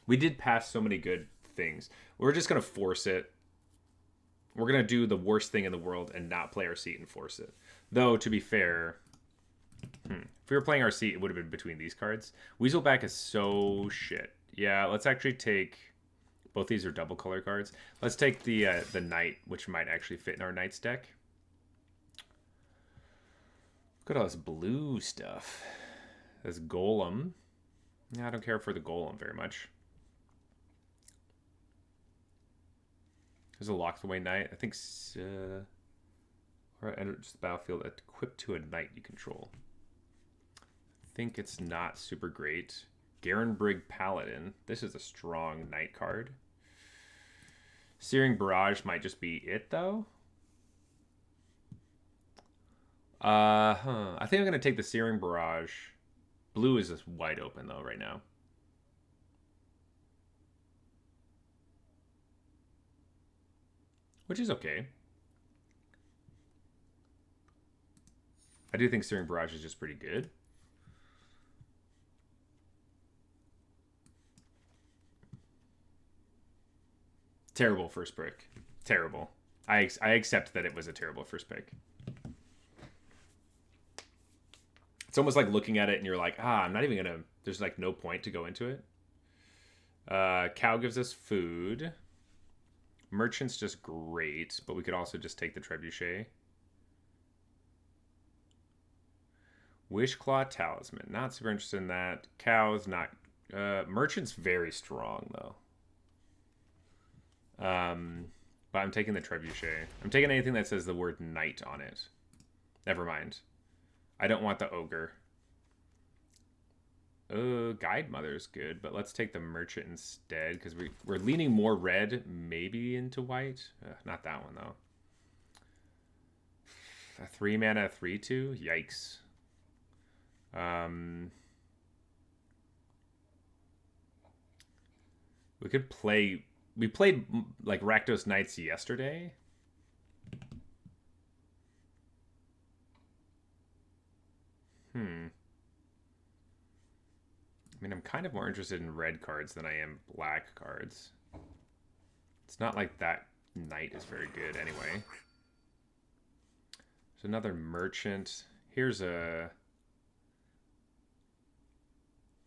We did pass so many good things. We're just going to force it. We're going to do the worst thing in the world and not play our seat and force it. Though, to be fair, if we were playing our seat, it would have been between these cards. Weaselback is so shit. Yeah, let's actually take... Both these are double color cards. Let's take the Knight, which might actually fit in our Knight's deck. Look at all this blue stuff. This Golem. I don't care for the Golem very much. There's a locked away Knight. I think or enters the battlefield equipped to a Knight you control. I think it's not super great. Garenbrig Paladin. This is a strong Knight card. Searing Barrage might just be it, though. I think I'm going to take the Searing Barrage. Blue is just wide open, though, right now. Which is okay. I do think Searing Barrage is just pretty good. Terrible first pick. Terrible. I accept that it was a terrible first pick. It's almost like looking at it and you're like, I'm not even going to... There's like no point to go into it. Cow gives us food. Merchant's just great, but we could also just take the Trebuchet. Wishclaw Talisman. Not super interested in that. Cow's not... Merchant's very strong, though. But I'm taking the Trebuchet. I'm taking anything that says the word Knight on it. Never mind. I don't want the Ogre. Guide Mother's good, but let's take the Merchant instead, because we're leaning more red, maybe into white. Not that one, though. A 3-mana 3/2? Yikes. We could play... We played, like, Rakdos Knights yesterday. I mean, I'm kind of more interested in red cards than I am black cards. It's not like that Knight is very good anyway. There's another Merchant. Here's a...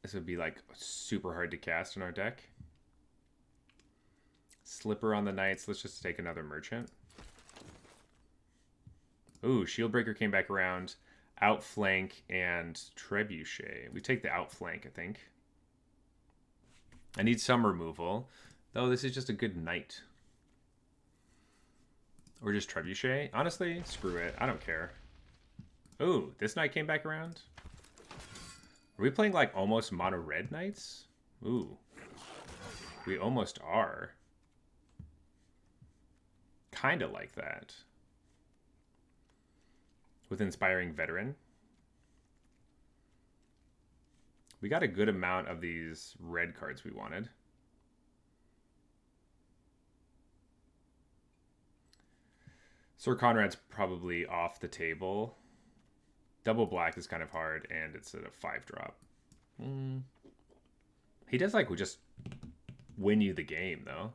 This would be, like, super hard to cast in our deck. Slipper on the Knights. Let's just take another Merchant. Ooh, Shieldbreaker came back around. Outflank and Trebuchet. We take the Outflank, I think. I need some removal. Though this is just a good Knight. Or just Trebuchet. Honestly, screw it. I don't care. Ooh, this Knight came back around. Are we playing like almost mono red Knights? Ooh. We almost are. Kind of like that. With Inspiring Veteran. We got a good amount of these red cards we wanted. Sir Conrad's probably off the table. Double black is kind of hard, and it's at a 5-drop. He does like just win you the game, though.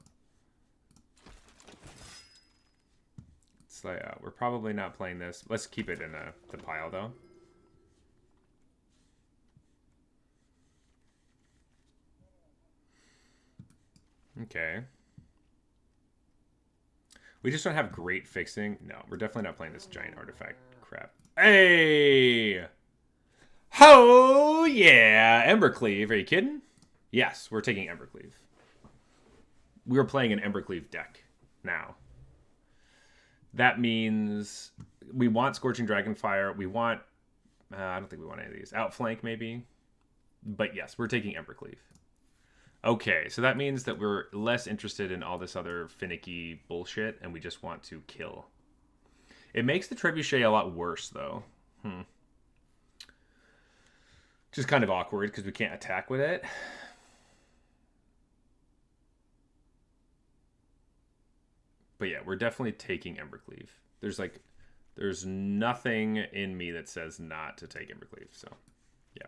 It's like, we're probably not playing this. Let's keep it in the pile, though. Okay. We just don't have great fixing. No, we're definitely not playing this giant artifact crap. Hey! Oh, yeah! Embercleave. Are you kidding? Yes, we're taking Embercleave. We were playing an Embercleave deck now. That means we want Scorching Dragonfire. We want... I don't think we want any of these. Outflank, maybe. But yes, we're taking Embercleave. Okay, so that means that we're less interested in all this other finicky bullshit, and we just want to kill. It makes the Trebuchet a lot worse, though. Just kind of awkward, because we can't attack with it. But yeah, we're definitely taking Embercleave. There's nothing in me that says not to take Embercleave, so yeah.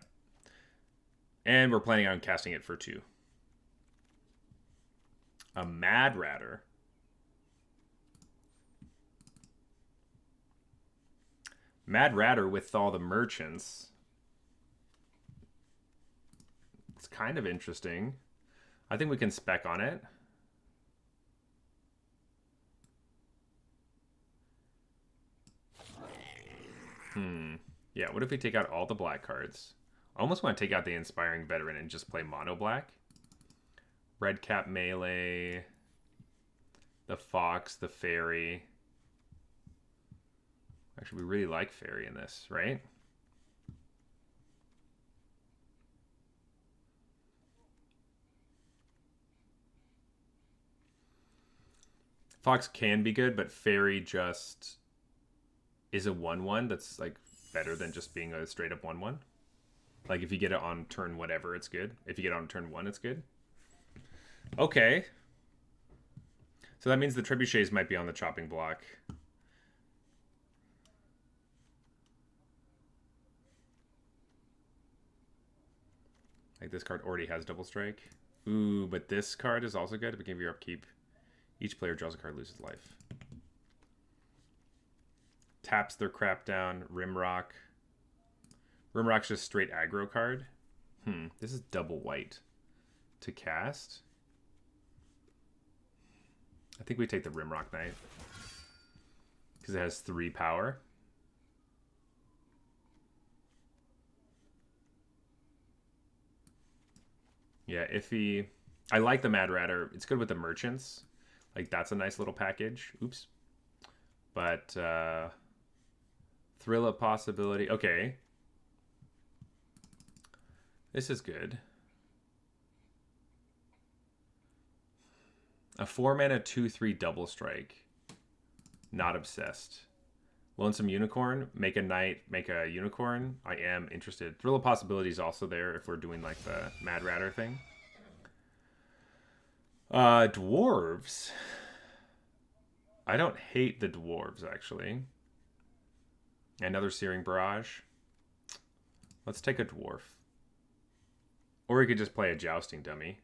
And we're planning on casting it for 2. A Mad Ratter. Mad Ratter with all the merchants. It's kind of interesting. I think we can spec on it. Yeah, what if we take out all the black cards? I almost want to take out the Inspiring Veteran and just play mono black. Red cap melee. The Fox, the Fairy. Actually, we really like Fairy in this, right? Fox can be good, but Fairy just is a 1/1 that's like better than just being a straight up 1/1. Like if you get it on turn whatever, it's good. If you get it on turn 1, it's good. Okay. So that means the Trebuchets might be on the chopping block. Like this card already has double strike. Ooh, but this card is also good. At the beginning of your upkeep, each player draws a card, loses life. Taps their crap down. Rimrock. Rimrock's just straight aggro card. This is double white to cast. I think we take the Rimrock Knight because it has 3 power. Yeah, iffy. I like the Mad Ratter. It's good with the merchants. Like, that's a nice little package. Oops. But, Thrill of Possibility. Okay. This is good. A 4-mana 2/3 double strike. Not obsessed. Lonesome Unicorn. Make a knight, make a unicorn. I am interested. Thrill of Possibility is also there if we're doing like the Mad Ratter thing. Dwarves. I don't hate the dwarves, actually. Another Searing Barrage. Let's take a dwarf. Or we could just play a Jousting Dummy.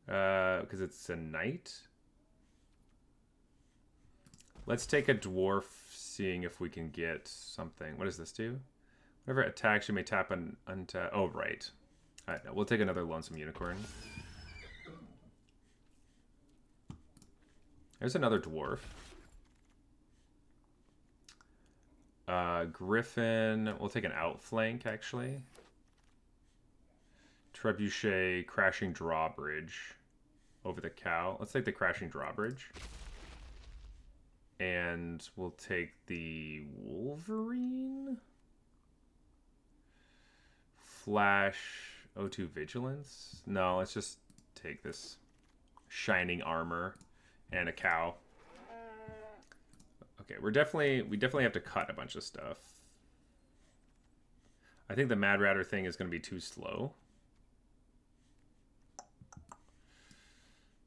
Because it's a knight. Let's take a dwarf, seeing if we can get something. What does this do? Whenever it attacks, you may tap an untap. Oh, right. Alright, no, we'll take another Lonesome Unicorn. There's another dwarf. Griffin. We'll take an outflank, actually. Trebuchet, Crashing Drawbridge over the cow. Let's take the Crashing Drawbridge. And we'll take the Wolverine. Flash, O2 Vigilance. No, let's just take this Shining Armor and a cow. Okay, we definitely have to cut a bunch of stuff. I think the Mad Ratter thing is going to be too slow.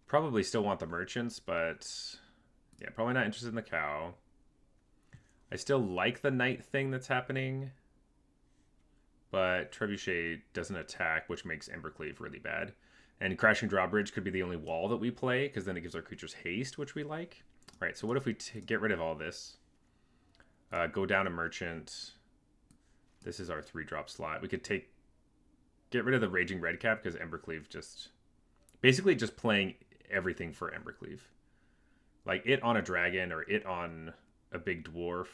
Probably still want the merchants, but yeah, probably not interested in the cow. I still like the knight thing that's happening, but Trebuchet doesn't attack, which makes Embercleave really bad. And Crashing Drawbridge could be the only wall that we play, because then it gives our creatures haste, which we like. All right, so what if we get rid of all this? Go down a merchant. This is our 3-drop slot. We could get rid of the Raging Redcap, because Embercleave just... Basically just playing everything for Embercleave. Like it on a dragon or it on a big dwarf.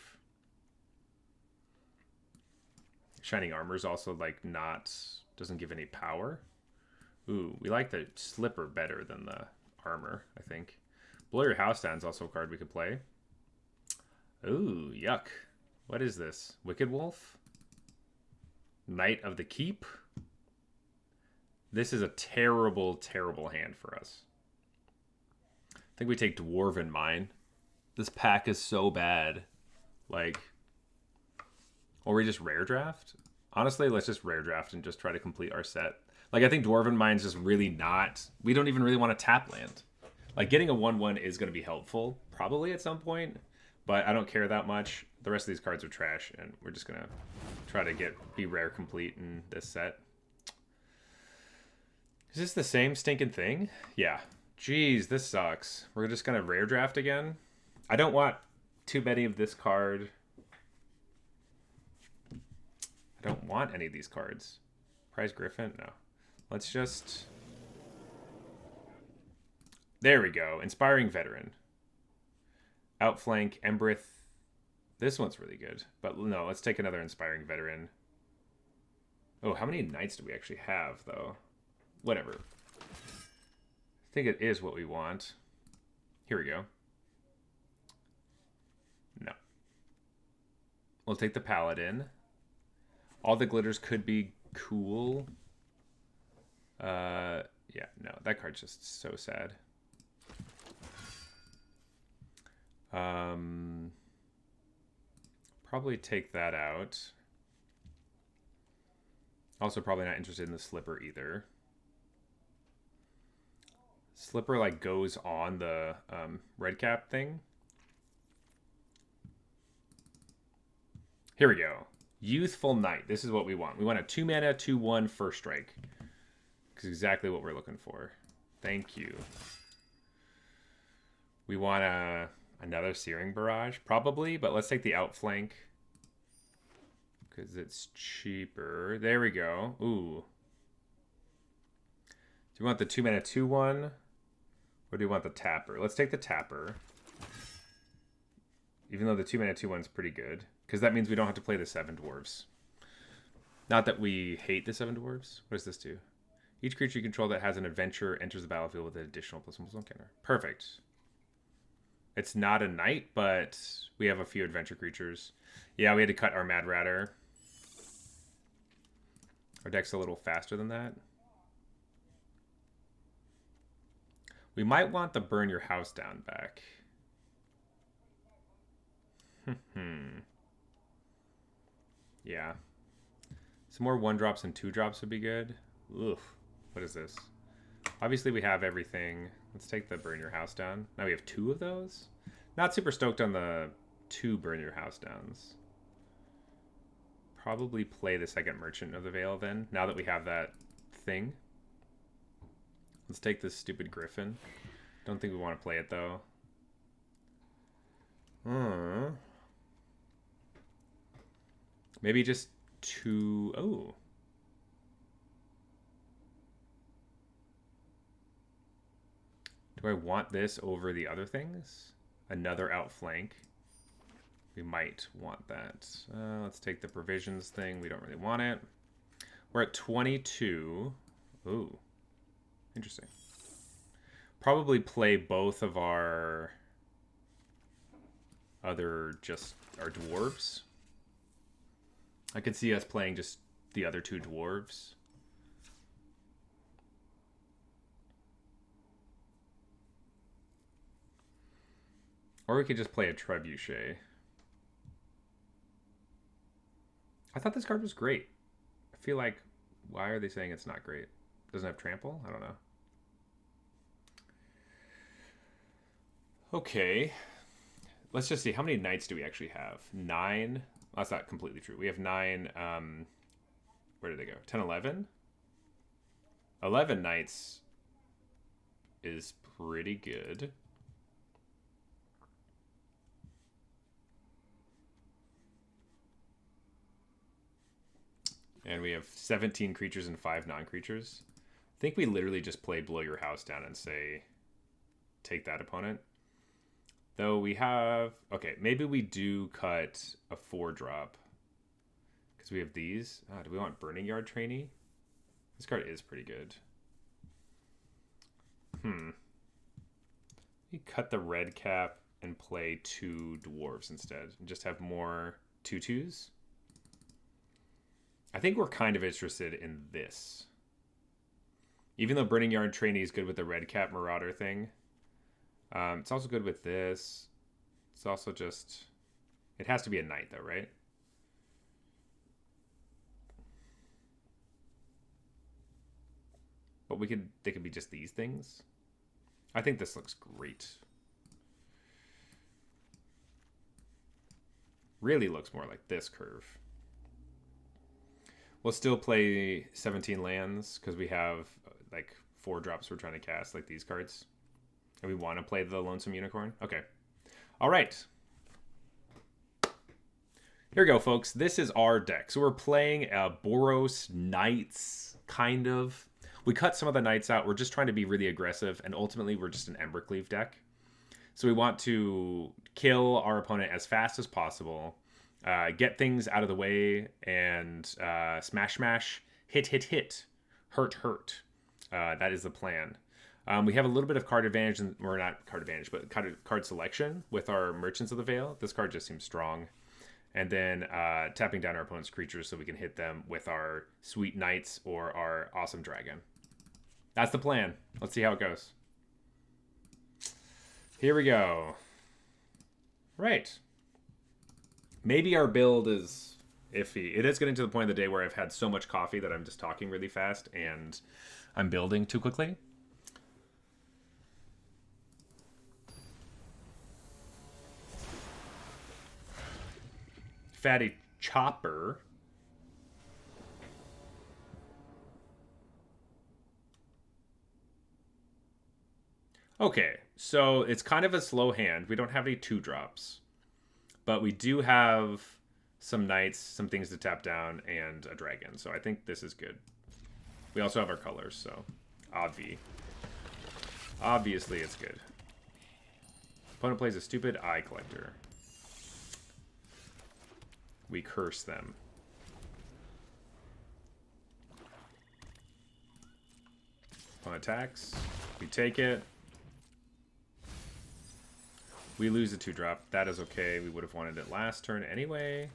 Shining Armor is also like doesn't give any power. Ooh, we like the Slipper better than the armor, I think. Blow Your House Down is also a card we could play. Ooh, yuck. What is this? Wicked Wolf? Knight of the Keep. This is a terrible, terrible hand for us. I think we take Dwarven Mine. This pack is so bad. Like, or we just rare draft? Honestly, let's just rare draft and just try to complete our set. Like, I think Dwarven Mine's just really not... We don't even really want to tap land. Like, getting a 1/1 is going to be helpful, probably at some point, but I don't care that much. The rest of these cards are trash, and we're just going to try to be rare complete in this set. Is this the same stinking thing? Yeah. Jeez, this sucks. We're just going to rare draft again? I don't want too many of this card. I don't want any of these cards. Prize Griffin? No. Let's just... There we go. Inspiring Veteran. Outflank, Embrith. This one's really good. But no, let's take another Inspiring Veteran. Oh, how many knights do we actually have, though? Whatever. I think it is what we want. Here we go. No. We'll take the Paladin. All the glitters could be cool. Yeah, no, that card's just so sad. Probably take that out. Also probably not interested in the Slipper either. Slipper like goes on the red cap thing. Here we go. Youthful Knight. This is what we want. We want a 2-mana, 2/1 first strike. That's exactly what we're looking for. Thank you. We want another Searing Barrage, probably, but let's take the Outflank because it's cheaper. There we go. Ooh. Do you want the 2-mana, 2/1, or do you want the Tapper? Let's take the Tapper. Even though the 2-mana, 2/1 is pretty good. Because that means we don't have to play the 7 dwarves. Not that we hate the 7 dwarves. What does this do? Each creature you control that has an adventure enters the battlefield with an additional +1/+1 counter. Perfect. It's not a knight, but we have a few adventure creatures. Yeah, we had to cut our Mad Ratter. Our deck's a little faster than that. We might want the Burn Your House Down back. Yeah. Some more 1-drops and 2-drops would be good. Oof. What is this? Obviously we have everything. Let's take the Burn Your House Down. Now we have 2 of those. Not super stoked on the 2 Burn Your House Downs. Probably play the second Merchant of the Veil then, now that we have that thing. Let's take this stupid Griffin. Don't think we want to play it though. Maybe just 2... Oh. Do I want this over the other things? Another Outflank. We might want that. Let's take the Provisions thing. We don't really want it. We're at 22. Ooh. Interesting. Probably play both of our our dwarves. I could see us playing just the other 2 dwarves. Or we could just play a Trebuchet. I thought this card was great. I feel like, why are they saying it's not great? Doesn't have trample? I don't know. Okay. Let's just see. How many knights do we actually have? 9? That's not completely true. We have 9. Where did they go? 10, 11? 11 knights is pretty good. And we have 17 creatures and 5 non-creatures. I think we literally just play Blow Your House Down and say, take that opponent. Though we have... Okay, maybe we do cut a 4-drop. Because we have these. Do we want Burning Yard Trainee? This card is pretty good. We cut the red cap and play 2 dwarves instead. And just have more 2/2s. I think we're kind of interested in this. Even though Burning Yard Trainee is good with the Red Cap Marauder thing. It's also good with this. It's also just... It has to be a knight though, right? But they could be just these things. I think this looks great. Really looks more like this curve. We'll still play 17 lands because we have like 4 drops we're trying to cast, like these cards. And we want to play the Lonesome Unicorn. Okay. All right. Here we go, folks. This is our deck. So we're playing Boros Knights, kind of. We cut some of the Knights out. We're just trying to be really aggressive, and ultimately we're just an Embercleave deck. So we want to kill our opponent as fast as possible, get things out of the way, and smash, smash, hit, hit, hit, hurt, hurt. That is the plan. We have a little bit of card advantage, or not card advantage, but card selection with our Merchants of the Veil. This card just seems strong. And then tapping down our opponent's creatures so we can hit them with our Sweet Knights or our Awesome Dragon. That's the plan. Let's see how it goes. Here we go. Right. Maybe our build is iffy. It is getting to the point of the day where I've had so much coffee that I'm just talking really fast and I'm building too quickly. Fatty Chopper. Okay, so it's kind of a slow hand. We don't have any 2-drops. But we do have some knights, some things to tap down, and a dragon. So I think this is good. We also have our colors, so obviously it's good. Opponent plays a stupid Eye Collector. We curse them. Opponent attacks. We take it. We lose a 2-drop. That is okay. We would have wanted it last turn anyway.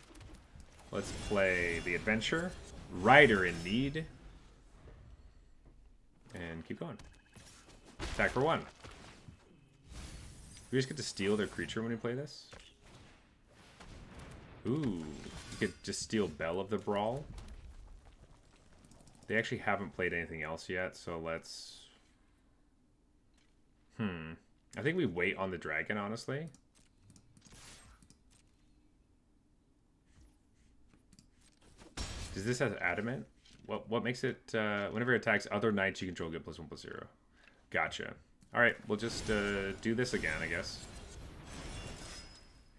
Let's play the Adventure. Rider in Need. And keep going. Attack for 1. We just get to steal their creature when we play this. Ooh. You could just steal Bell of the Brawl. They actually haven't played anything else yet, so let's... I think we wait on the dragon, honestly. Does this have adamant? What makes it... whenever it attacks other knights you control, get +1/+0. Gotcha. Alright, we'll just do this again, I guess.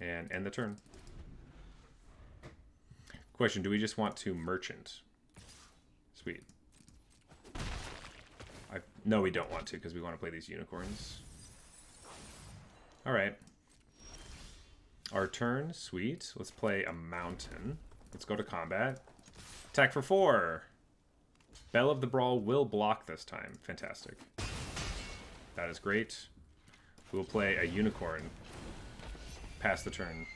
And end the turn. Question, do we just want to merchant? Sweet. No, we don't want to, because we want to play these unicorns. Alright. Our turn, sweet. Let's play a mountain. Let's go to combat. Attack for 4. Bell of the Brawl will block this time. Fantastic. That is great. We'll play a unicorn. Pass the turn.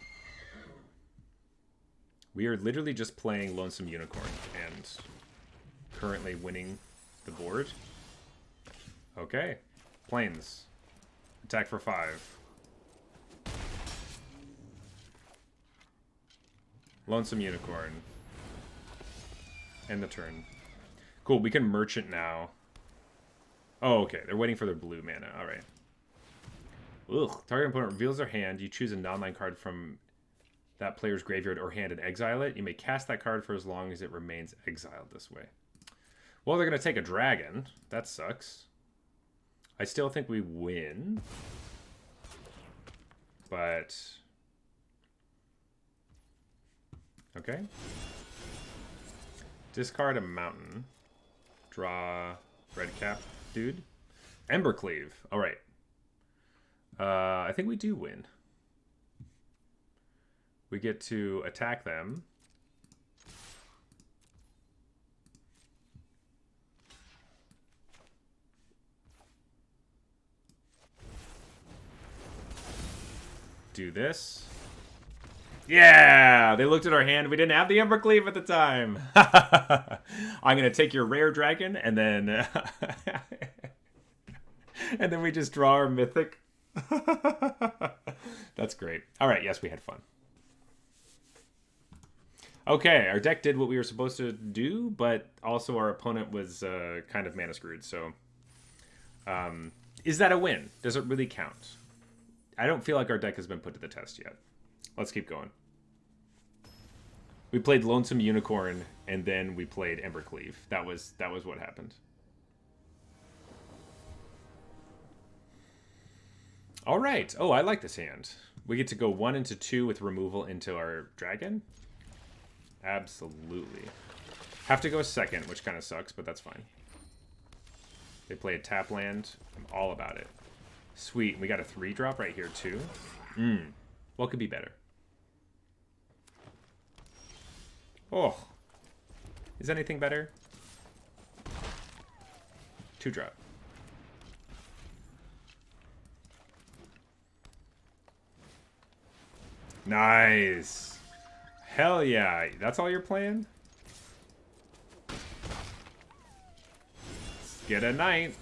We are literally just playing Lonesome Unicorn and currently winning the board. Okay. Plains. Attack for 5. Lonesome Unicorn. End the turn. Cool, we can merchant now. Oh, okay. They're waiting for their blue mana. Alright. Ugh. Target opponent reveals their hand. You choose a non-land card from that player's graveyard or hand and exile it. You may cast that card for as long as it remains exiled this way. Well, they're going to take a dragon. That sucks. I still think we win. But... okay. Discard a mountain. Draw red cap dude. Embercleave. Alright. I think we do win. We get to attack them. Do this. Yeah, they looked at our hand. We didn't have the Embercleave at the time. I'm gonna take your rare dragon, and then and then we just draw our mythic. That's great. All right, yes, we had fun. Okay, our deck did what we were supposed to do, but also our opponent was kind of mana screwed. So, is that a win? Does it really count? I don't feel like our deck has been put to the test yet. Let's keep going. We played Lonesome Unicorn, and then we played Embercleave. That was what happened. All right. Oh, I like this hand. We get to go 1 into 2 with removal into our dragon. Absolutely. Have to go second, which kind of sucks, but that's fine. They play a tap land. I'm all about it. Sweet. We got a 3-drop right here, too. What could be better? Oh. Is anything better? 2-drop. Nice. Hell yeah. That's all you're playing? Let's get a knight.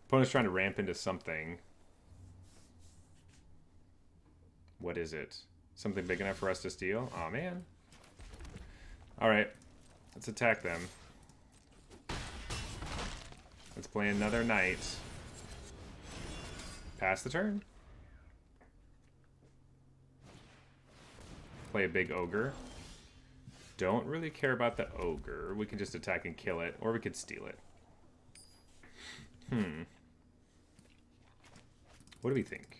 Opponent's trying to ramp into something. What is it? Something big enough for us to steal? Aw, man. Alright. Let's attack them. Let's play another knight. Pass the turn. Play a big ogre. Don't really care about the ogre. We can just attack and kill it, or we could steal it. What do we think?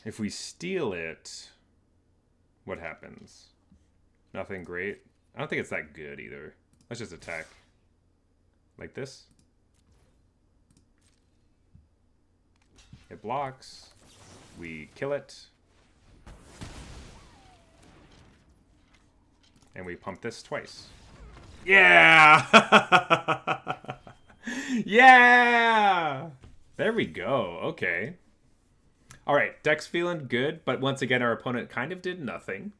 If we steal it, what happens? Nothing great. I don't think it's that good either. Let's just attack. Like this. It blocks. We kill it. And we pump this twice. Yeah! Yeah! There we go. Okay. All right. Deck's feeling good, but once again, our opponent kind of did nothing.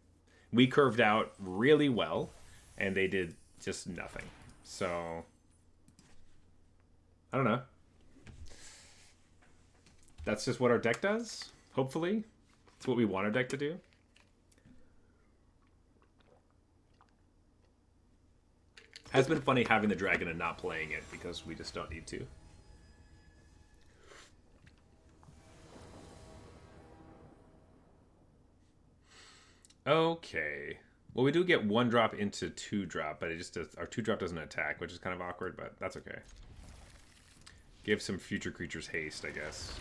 We curved out really well, and they did just nothing. So, I don't know. That's just what our deck does, hopefully. It's what we want our deck to do. Has been funny having the dragon and not playing it because we just don't need to. Okay. Well, we do get 1-drop into 2-drop, but it just does, our 2-drop doesn't attack, which is kind of awkward, but that's okay. Give some future creatures haste, I guess.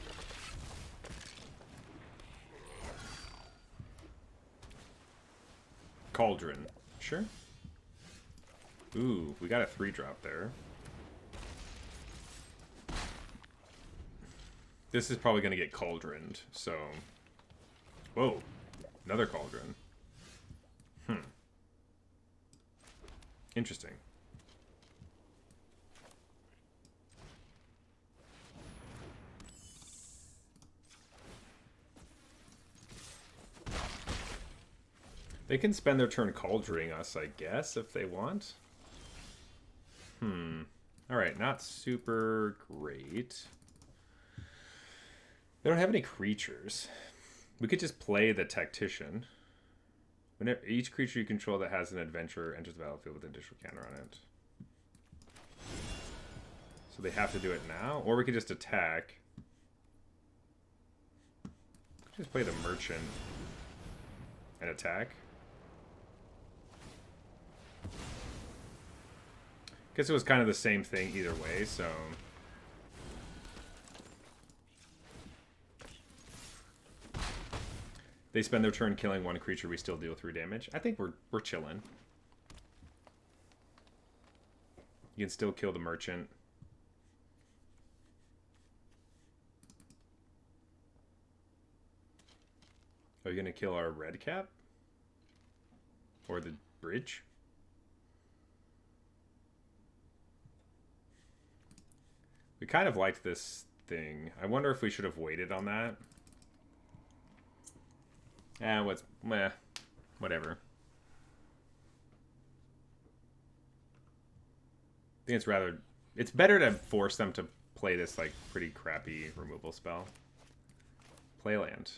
Cauldron. Sure. Ooh, we got a 3-drop there. This is probably going to get cauldroned, so... Whoa. Another cauldron. Interesting. They can spend their turn cauldroning us, I guess, if they want. Alright, not super great. They don't have any creatures. We could just play the Tactician. Whenever each creature you control that has an adventure enters the battlefield with an additional counter on it. So they have to do it now? Or we could just attack. Just play the Merchant and attack. Guess it was kind of the same thing either way, so... They spend their turn killing one creature, we still deal 3 damage. I think we're chilling. You can still kill the Merchant. Are you going to kill our red cap? Or the bridge? We kind of liked this thing. I wonder if we should have waited on that. Whatever. I think it's better to force them to play this like pretty crappy removal spell. Play land.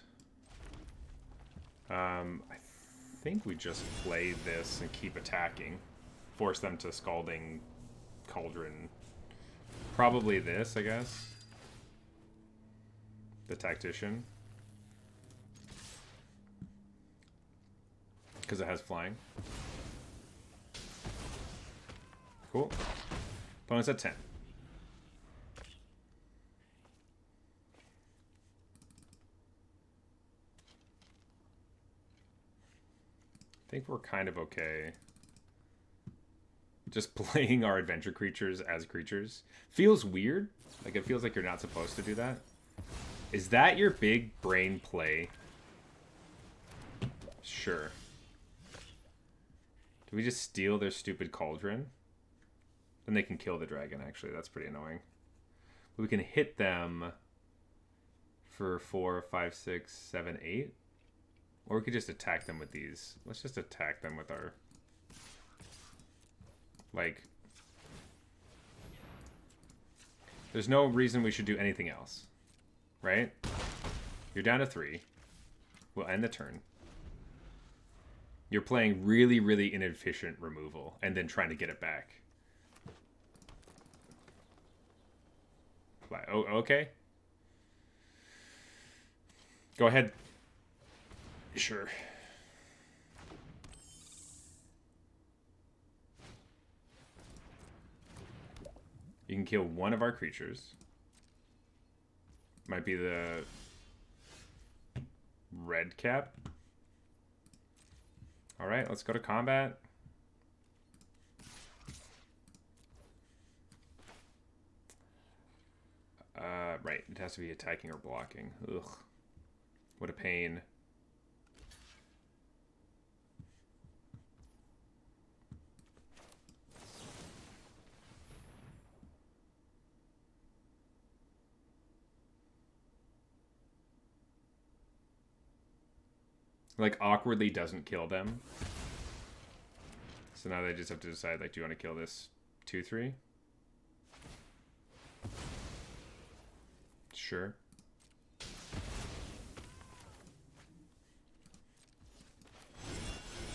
I think we just play this and keep attacking. Force them to Scalding Cauldron. Probably this, I guess. The Tactician. Because it has flying. Cool. Opponent's at 10. I think we're kind of okay. Just playing our adventure creatures as creatures. Feels weird. Like, it feels like you're not supposed to do that. Is that your big brain play? Sure. Do we just steal their stupid cauldron? Then they can kill the dragon, actually. That's pretty annoying. But we can hit them for 4, 5, 6, 7, 8. Or we could just attack them with these. Let's just attack them with our... Like... There's no reason we should do anything else. Right? You're down to 3. We'll end the turn. You're playing really, really inefficient removal and then trying to get it back. Oh, okay. Go ahead. Sure. You can kill one of our creatures. Might be the red cap. All right, let's go to combat. Right, it has to be attacking or blocking. Ugh. What a pain. Like, awkwardly doesn't kill them. So now they just have to decide, like, do you want to kill this 2/3? Sure.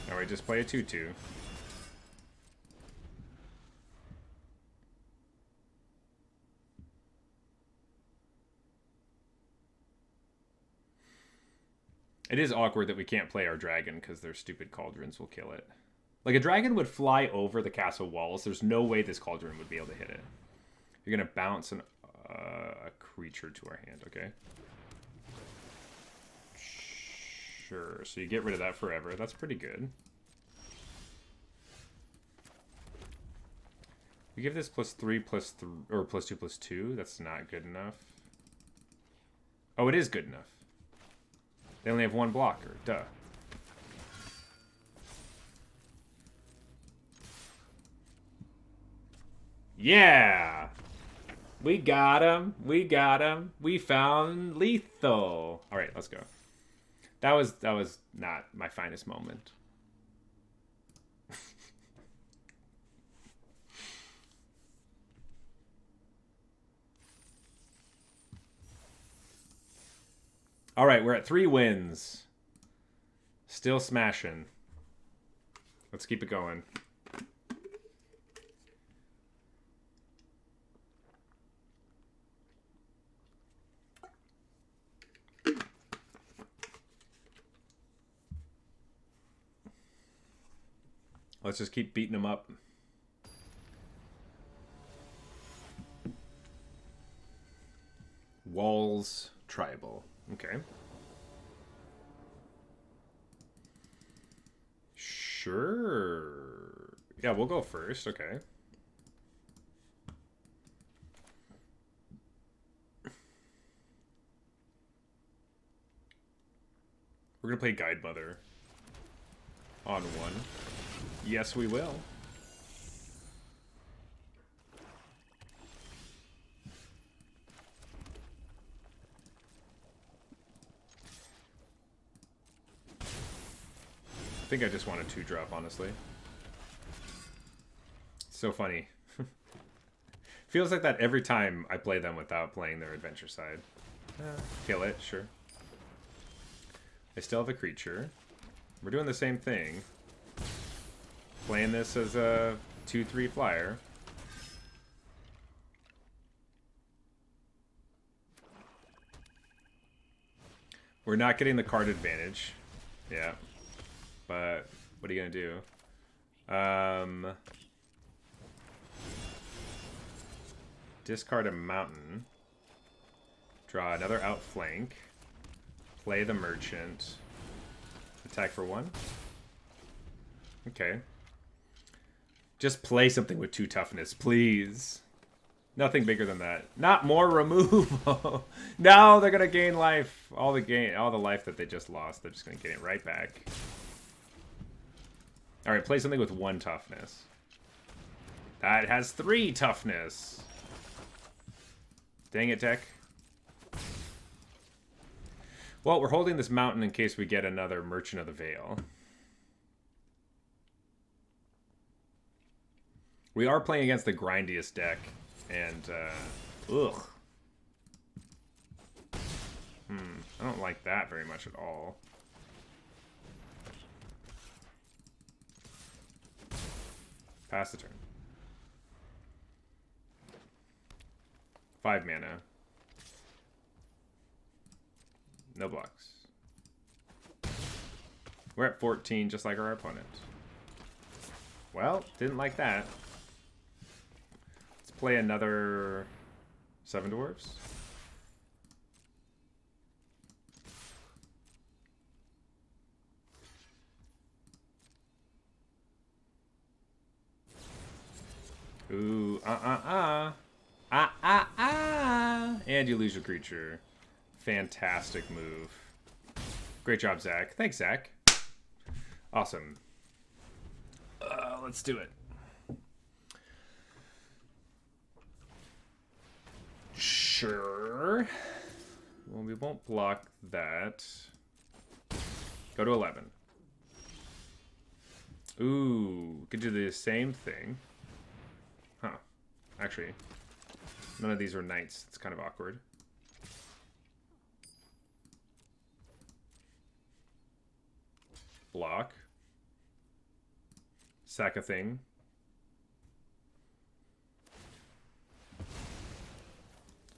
Now we just play a 2/2. It is awkward that we can't play our dragon because their stupid cauldrons will kill it. Like, a dragon would fly over the castle walls. There's no way this cauldron would be able to hit it. You're going to bounce a creature to our hand, okay? Sure, so you get rid of that forever. That's pretty good. We give this +3 or +2 +2. That's not good enough. Oh, it is good enough. They only have one blocker. Duh. Yeah! We got him. We got him. We found lethal. All right, let's go. That was not my finest moment. All right, we're at 3 wins. Still smashing. Let's keep it going. Let's just keep beating them up. Walls Tribal. Okay. Sure. Yeah, we'll go first. Okay. We're going to play Guide Mother on 1. Yes, we will. think I just want a 2-drop, honestly. So funny. Feels like that every time I play them without playing their adventure side. Kill it, sure. I still have a creature. We're doing the same thing. Playing this as a 2/3 flyer. We're not getting the card advantage. Yeah. But what are you going to do? Discard a mountain. Draw another outflank. Play the merchant. Attack for 1. Okay. Just play something with 2 toughness, please. Nothing bigger than that. Not more removal. No, they're gonna gain life. All the life that they just lost, they're just gonna get it right back. Alright, play something with 1 toughness. That has 3 toughness. Dang it, deck. Well, we're holding this mountain in case we get another Merchant of the Veil. We are playing against the grindiest deck, and, ugh. I don't like that very much at all. Pass the turn. 5 mana. No blocks. We're at 14, just like our opponent. Well, didn't like that. Let's play another 7 dwarves. Ooh, and you lose your creature. Fantastic move. Great job, Zach. Thanks, Zach. Awesome. Let's do it. Sure. Well, we won't block that. Go to 11. Ooh, could do the same thing. Huh. Actually, none of these are knights. It's kind of awkward. Block. Sack a thing.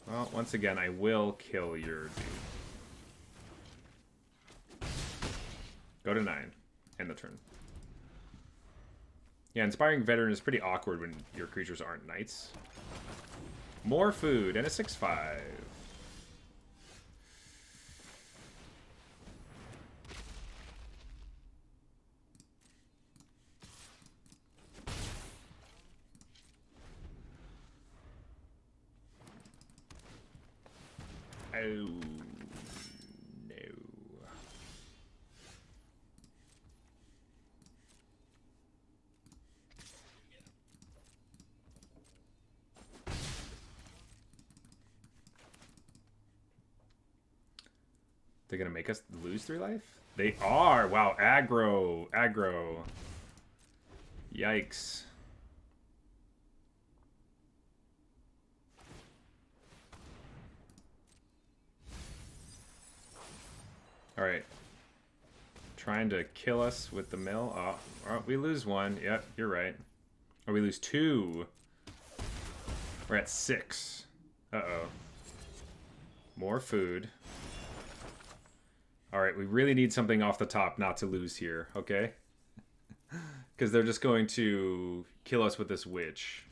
Well, once again, I will kill your dude. Go to 9. End the turn. Yeah, Inspiring Veteran is pretty awkward when your creatures aren't knights. More food and a 6/5. Oh, no. They're gonna make us lose 3 life? They are! Wow, aggro. Aggro. Yikes. Alright. Trying to kill us with the mill. Oh, we lose 1. Yep, you're right. Or we lose 2. We're at 6. Uh-oh. More food. Alright, we really need something off the top not to lose here, okay? Because they're just going to kill us with this witch.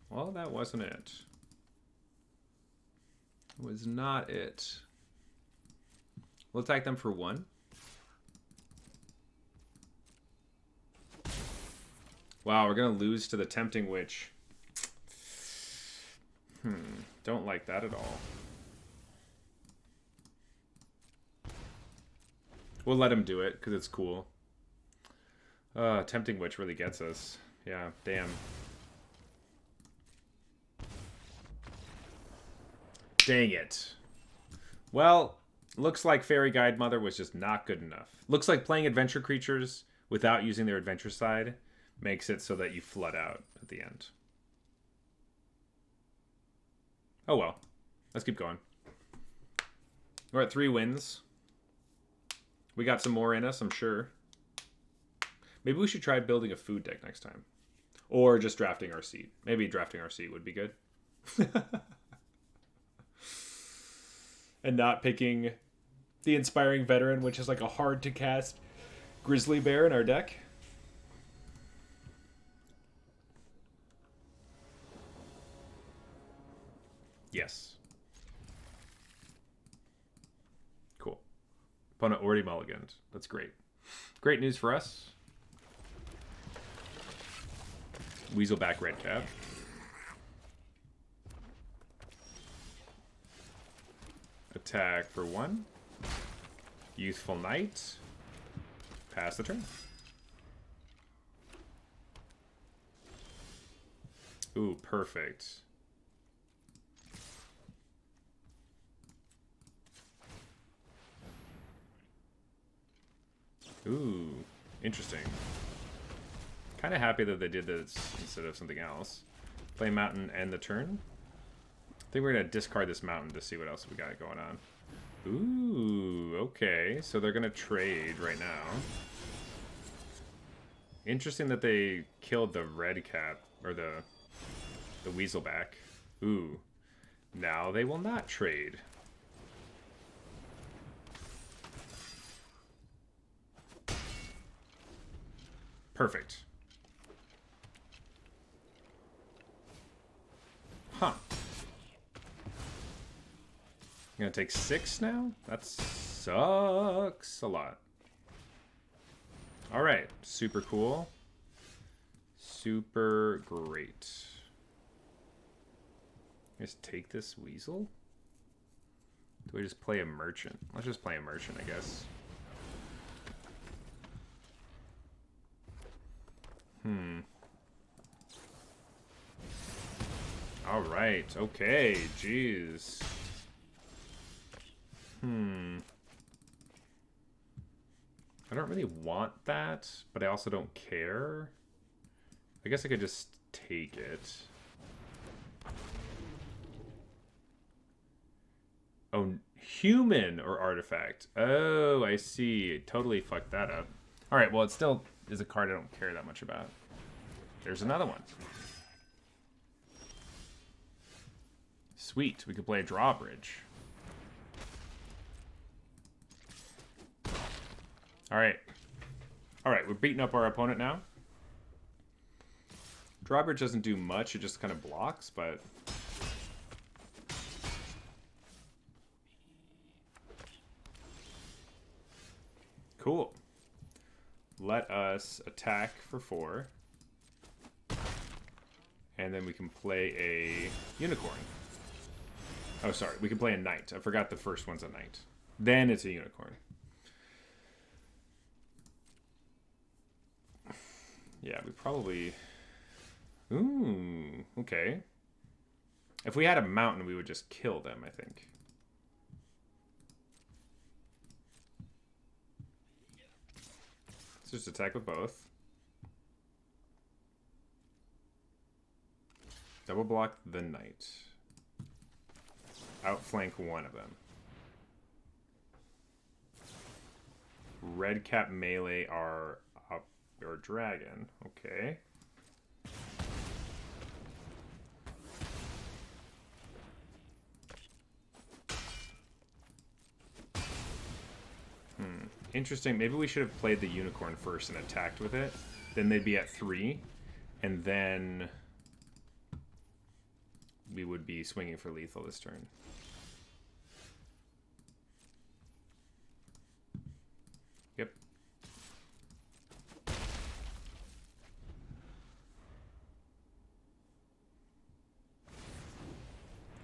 Well, that wasn't it. It was not it. We'll attack them for 1. Wow, we're going to lose to the Tempting Witch. Don't like that at all. We'll let him do it, because it's cool. Tempting Witch really gets us. Yeah, damn. Dang it. Well, Looks like Fairy Guide Mother was just not good enough. Looks like playing adventure creatures without using their adventure side makes it so that you flood out at the end. Oh well. Let's keep going. We're at 3 wins. We got some more in us, I'm sure. Maybe we should try building a food deck next time. Or just drafting our seat. Maybe drafting our seat would be good. And not picking the Inspiring Veteran, which is like a hard to cast Grizzly Bear in our deck. Yes. Cool. Opponent already mulliganed. That's great. Great news for us. Weaselback Redcap. Attack for 1. Youthful Knight. Pass the turn. Ooh, perfect. Ooh, interesting. Kind of happy that they did this instead of something else. Play Mountain, end the turn. I think we're going to discard this Mountain to see what else we got going on. Ooh, okay. So they're going to trade right now. Interesting that they killed the red cap, or the Weaselback. Ooh. Now they will not trade. Perfect. Huh. I'm gonna take 6 now? That sucks a lot. Alright, super cool. Super great. Just take this Weasel? Do we just play a Merchant? Let's just play a Merchant, I guess. Alright, okay, jeez. I don't really want that, but I also don't care. I guess I could just take it. Oh, human or artifact. Oh, I see. Totally fucked that up. Alright, well, it still is a card I don't care that much about. There's another one. Sweet, we could play a drawbridge. Alright. Alright, we're beating up our opponent now. Drawbridge doesn't do much, it just kind of blocks, but... Cool. Let us attack for 4. And then we can play a unicorn. Oh, sorry. We can play a knight. I forgot the first one's a knight. Then it's a unicorn. Yeah, we probably... Ooh, okay. If we had a mountain, we would just kill them, I think. Let's just attack with both. Double block the knight. Outflank one of them. Red cap melee are up your dragon. Okay. Interesting. Maybe we should have played the unicorn first and attacked with it. Then they'd be at 3. And then we would be swinging for lethal this turn. Yep.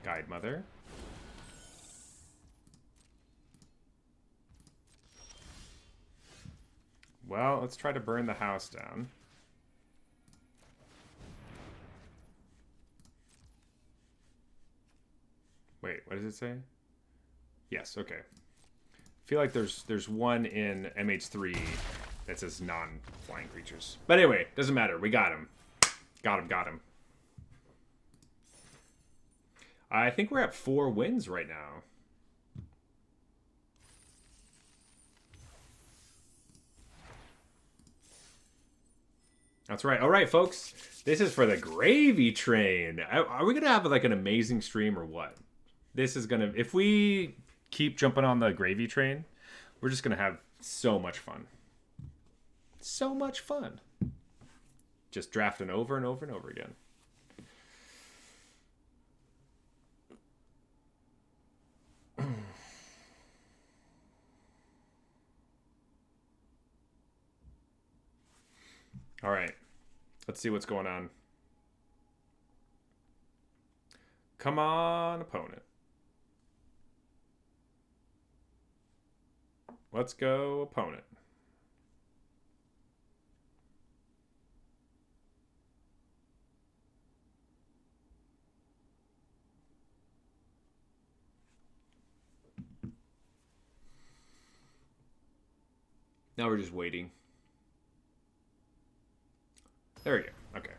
Guide Mother. Well, let's try to burn the house down. Wait, what does it say? Yes, okay. feel like there's one in MH3 that says non-flying creatures. But anyway, doesn't matter. We got him. Got him. I think we're at 4 wins right now. That's right. All right, folks. This is for the gravy train. Are we going to have like an amazing stream or what? This is going to... If we keep jumping on the gravy train, we're just going to have so much fun. So much fun. Just drafting over and over and over again. All right. Let's see what's going on. Come on, opponent. Let's go, opponent. Now we're just waiting. There we go. Okay.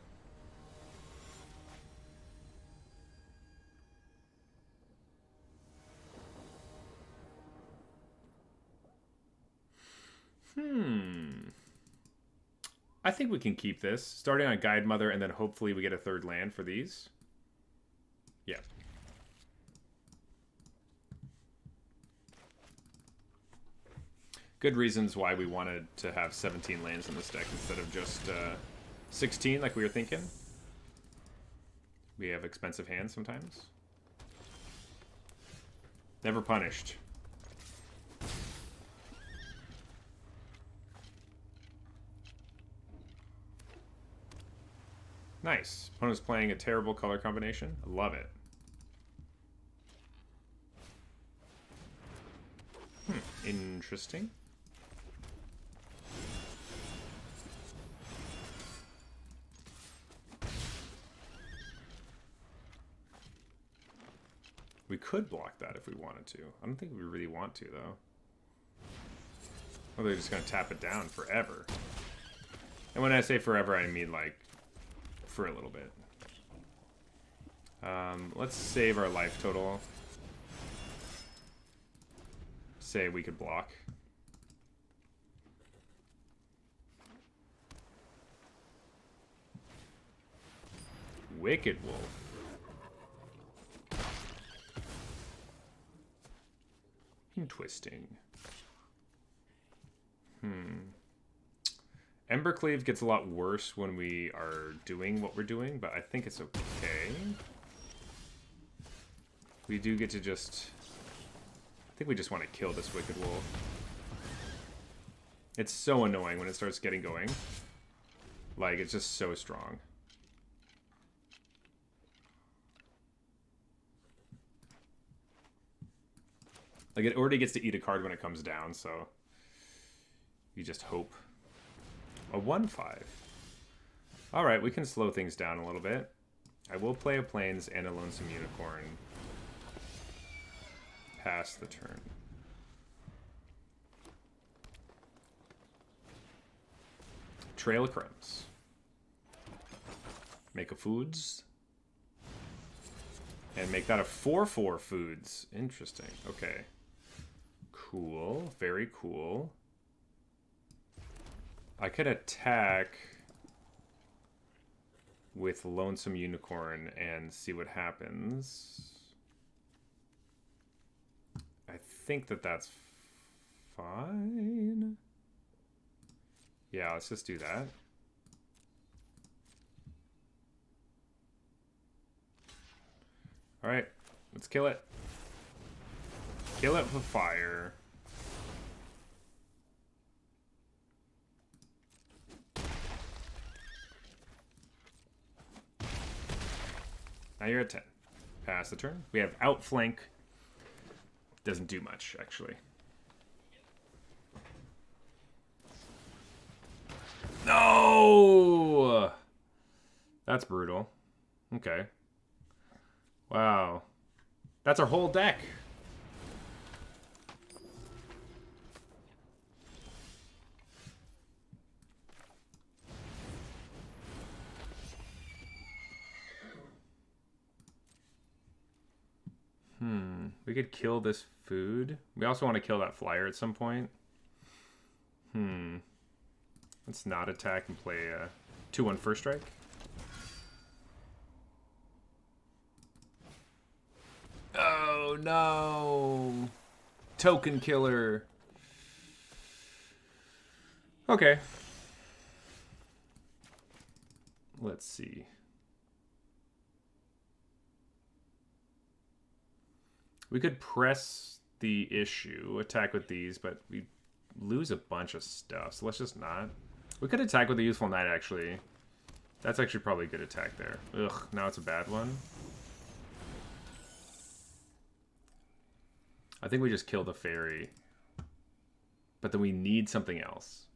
I think we can keep this. Starting on Guide Mother, and then hopefully we get a 3rd land for these. Yeah. Good reasons why we wanted to have 17 lands in this deck instead of just 16 like we were thinking. We have expensive hands sometimes. Never punished. Nice. Opponent's playing a terrible color combination. I love it. Interesting. We could block that if we wanted to. I don't think we really want to, though. Or they're just going to tap it down forever. And when I say forever, I mean, like, for a little bit. Let's save our life total. Say we could block. Wicked Wolf. Twisting. Embercleave gets a lot worse when we are doing what we're doing, but I think it's okay. We do get to just... I think we just want to kill this Wicked Wolf. It's so annoying when it starts getting going. Like, it's just so strong. Like, it already gets to eat a card when it comes down, so you just hope. A 1/5. Alright, we can slow things down a little bit. I will play a Plains and a Lonesome Unicorn. Pass the turn. Trail of Crumbs. Make a Foods. And make that a 4/4 Foods. Interesting. Okay. Cool. Very cool. I could attack with Lonesome Unicorn and see what happens. I think that that's fine. Yeah, let's just do that. All right, let's kill it. Kill it with fire. Now you're at 10. Pass the turn. We have outflank. Doesn't do much, actually. No! That's brutal. Okay. Wow. That's our whole deck. We could kill this food. We also want to kill that flyer at some point. Let's not attack and play a 2-1 first strike. Oh no! Token killer. Okay. Let's see. We could press the issue, attack with these, but we lose a bunch of stuff, so let's just not. We could attack with the Youthful Knight, actually. That's actually probably a good attack there. Ugh, now it's a bad one. I think we just kill the fairy. But then we need something else.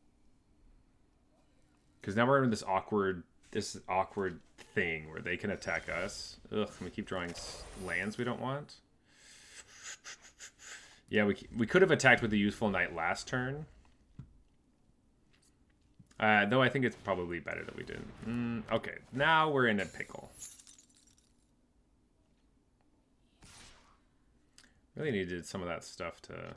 Because now we're in this awkward thing where they can attack us. Ugh, and we keep drawing lands we don't want. Yeah, we could have attacked with the Youthful Knight last turn. Though I think it's probably better that we didn't. Okay, now we're in a pickle. Really needed some of that stuff to...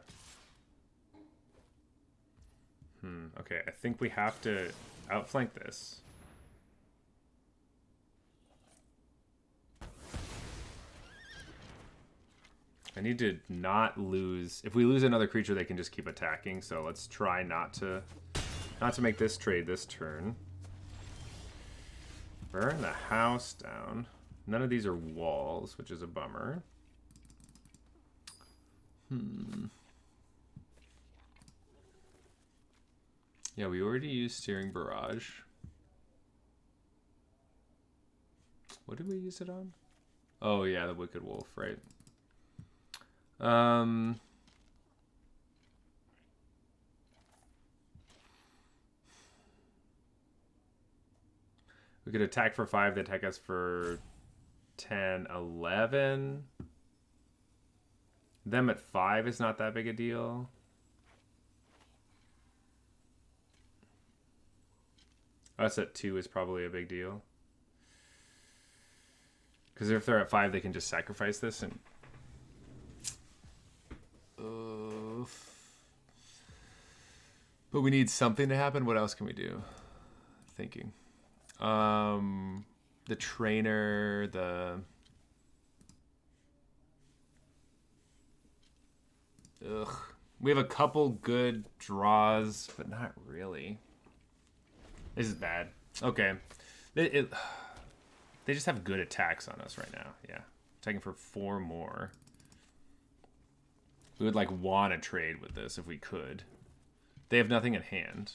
Okay, I think we have to outflank this. I need to not lose... If we lose another creature, they can just keep attacking, so let's try not to make this trade this turn. Burn the house down. None of these are walls, which is a bummer. Yeah, we already used Steering Barrage. What did we use it on? Oh yeah, the Wicked Wolf, right. We could attack for 5, they attack us for 10, 11. Them at 5 is not that big a deal. Us at 2 is probably a big deal. Because if they're at 5, they can just sacrifice this and... But we need something to happen. What else can we do? Thinking. The trainer, the... Ugh. We have a couple good draws, but not really. This is bad. Okay. They just have good attacks on us right now. Yeah. Attacking for 4 more. We would, like, want to trade with this if we could. They have nothing in hand.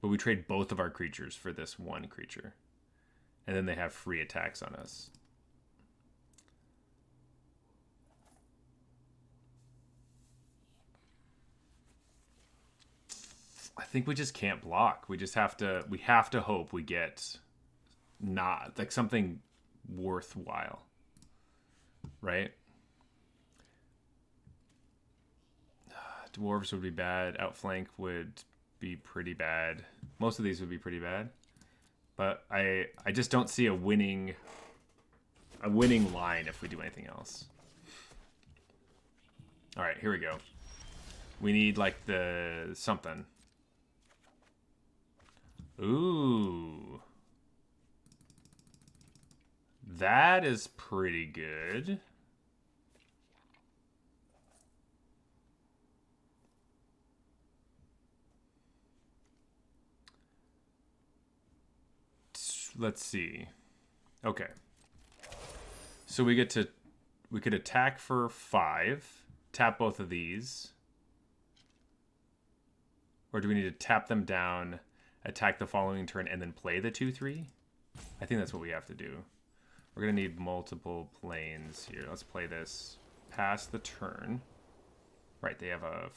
But we trade both of our creatures for this one creature. And then they have free attacks on us. I think we just can't block. We just have to... We have to hope we get... Not... Like, something worthwhile. Right? Dwarves would be bad. Outflank would be pretty bad. Most of these would be pretty bad. But I just don't see a winning line if we do anything else. All right, here we go. We need like the something. Ooh. That is pretty good. Let's see. Okay. So we could attack for 5, tap both of these. Or do we need to tap them down, attack the following turn, and then play the 2/3? I think that's what we have to do. We're going to need multiple planes here. Let's play this past the turn. Right, they have a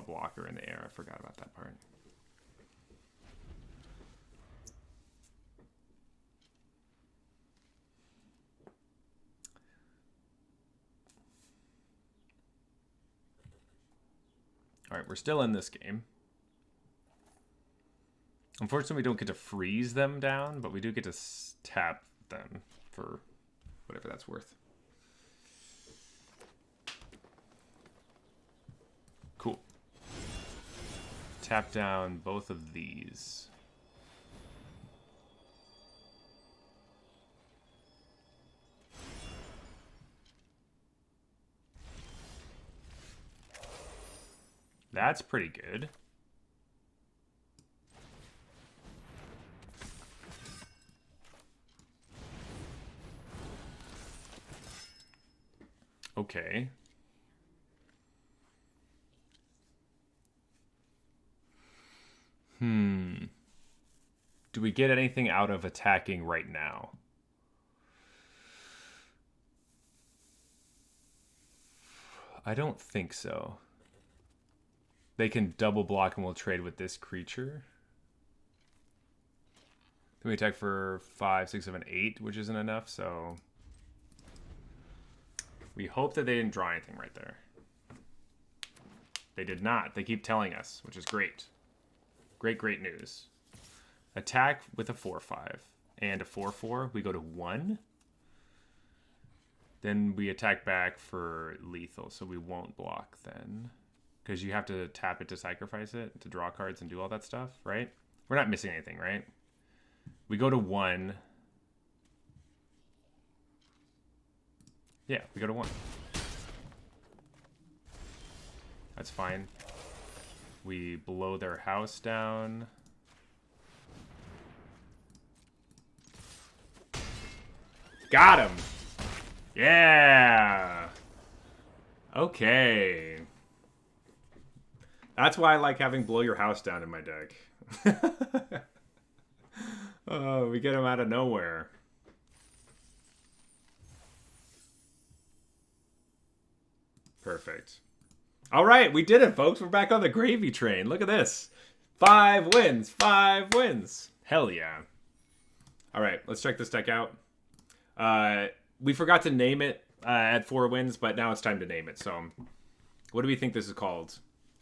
blocker in the air. I forgot about that part. All right, we're still in this game. Unfortunately, we don't get to freeze them down, but we do get to tap them for whatever that's worth. tap down both of these. That's pretty good. Okay. Do we get anything out of attacking right now? I don't think so. They can double block and we'll trade with this creature. Then we attack for 5, 6, 7, 8, which isn't enough, so... We hope that they didn't draw anything right there. They did not. They keep telling us, which is great. Great, great news. Attack with a 4/5 and a 4/4. We go to 1. Then we attack back for lethal, so we won't block then. Because you have to tap it to sacrifice it, to draw cards and do all that stuff, right? We're not missing anything, right? We go to 1. Yeah, we go to 1. That's fine. We blow their house down. Got him! Yeah! Okay. That's why I like having blow your house down in my deck. Oh, we get him out of nowhere. Perfect. All right, we did it, folks. We're back on the gravy train. Look at this. 5 wins. 5 wins. Hell yeah. All right, let's check this deck out. We forgot to name it at 4 wins, but now it's time to name it. So what do we think this is called?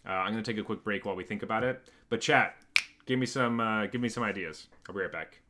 I'm going to take a quick break while we think about it. But chat, give me some ideas. I'll be right back.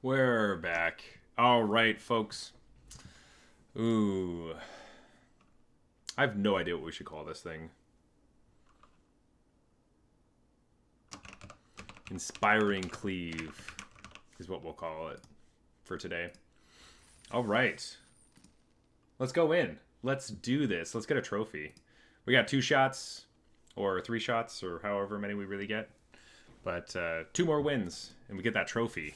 We're back. All right, folks. Ooh. I have no idea what we should call this thing. Inspiring Cleave is what we'll call it for today. All right. Let's go in. Let's do this. Let's get a trophy. We got 2 shots or 3 shots or however many we really get. But 2 more wins and we get that trophy.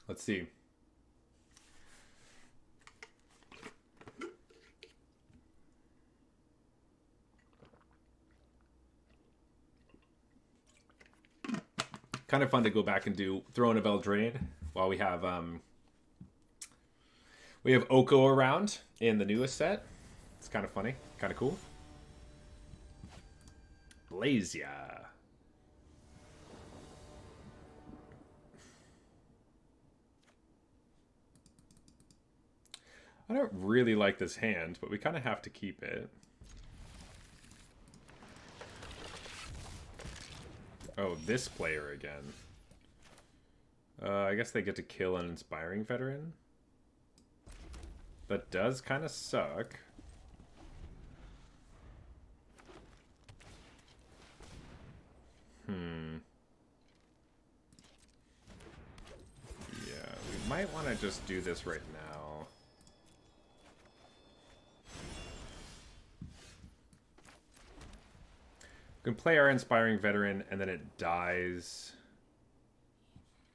Let's see. Kind of fun to go back and do Throne of Eldraine while we have Oko around in the newest set. It's kind of funny, kind of cool. Blazia. I don't really like this hand, but we kind of have to keep it. Oh, this player again. I guess they get to kill an Inspiring Veteran. That does kind of suck. Yeah, we might want to just do this right now. We can play our Inspiring Veteran, and then it dies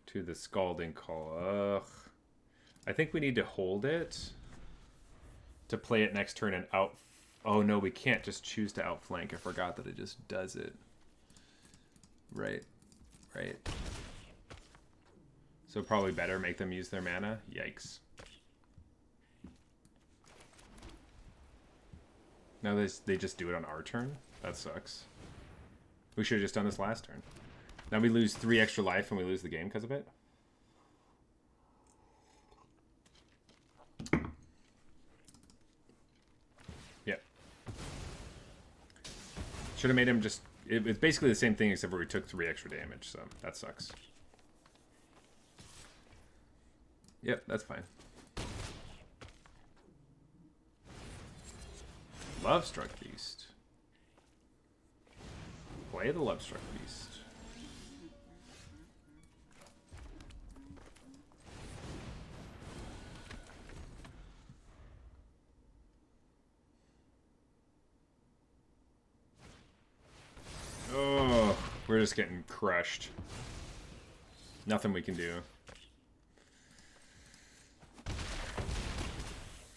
to the Scalding Call. Ugh. I think we need to hold it to play it next turn and out... Oh, no, we can't just choose to outflank. I forgot that it just does it. Right. Right. So probably better make them use their mana. Yikes. Now they just do it on our turn? That sucks. We should have just done this last turn. Now we lose 3 extra life and we lose the game because of it. Yep. Should have made him just... It's basically the same thing except for we took 3 extra damage, so that sucks. Yep, that's fine. Lovestruck Beast. Play the Lovestruck Beast. Oh, we're just getting crushed. Nothing we can do.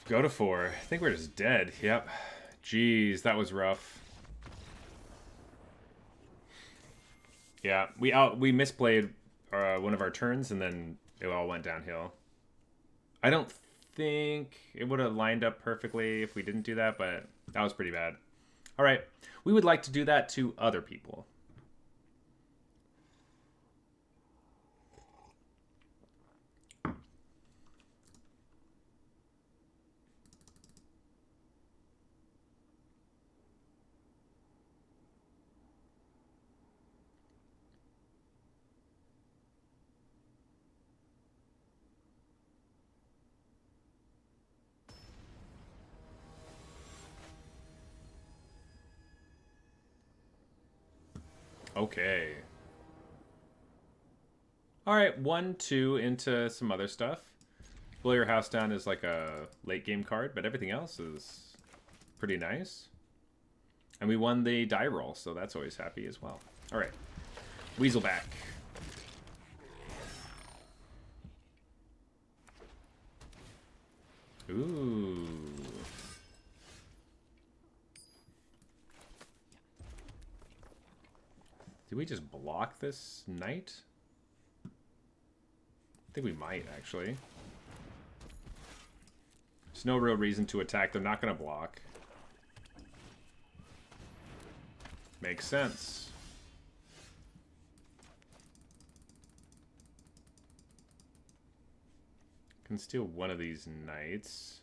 Go to 4. I think we're just dead. Yep. Jeez, that was rough. Yeah, we misplayed one of our turns, and then it all went downhill. I don't think it would have lined up perfectly if we didn't do that, but that was pretty bad. All right, we would like to do that to other people. Okay. Alright, 1-2 into some other stuff. Blow Your House Down is like a late game card, but everything else is pretty nice. And we won the die roll, so that's always happy as well. Alright. Weaselback. Ooh. Did we just block this knight? I think we might, actually. There's no real reason to attack. They're not going to block. Makes sense. Can steal one of these knights.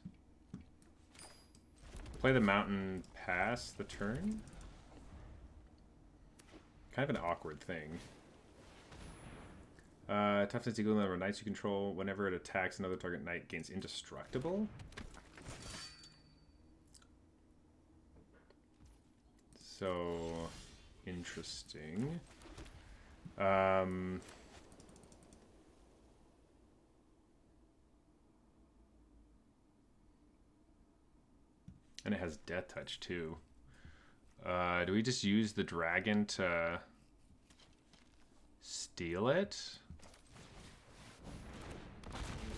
Play the mountain pass the turn? Kind of an awkward thing. Toughness equal to the number of knights you control. Whenever it attacks another target knight, gains indestructible. So interesting. And it has death touch too. Do we just use the dragon to steal it?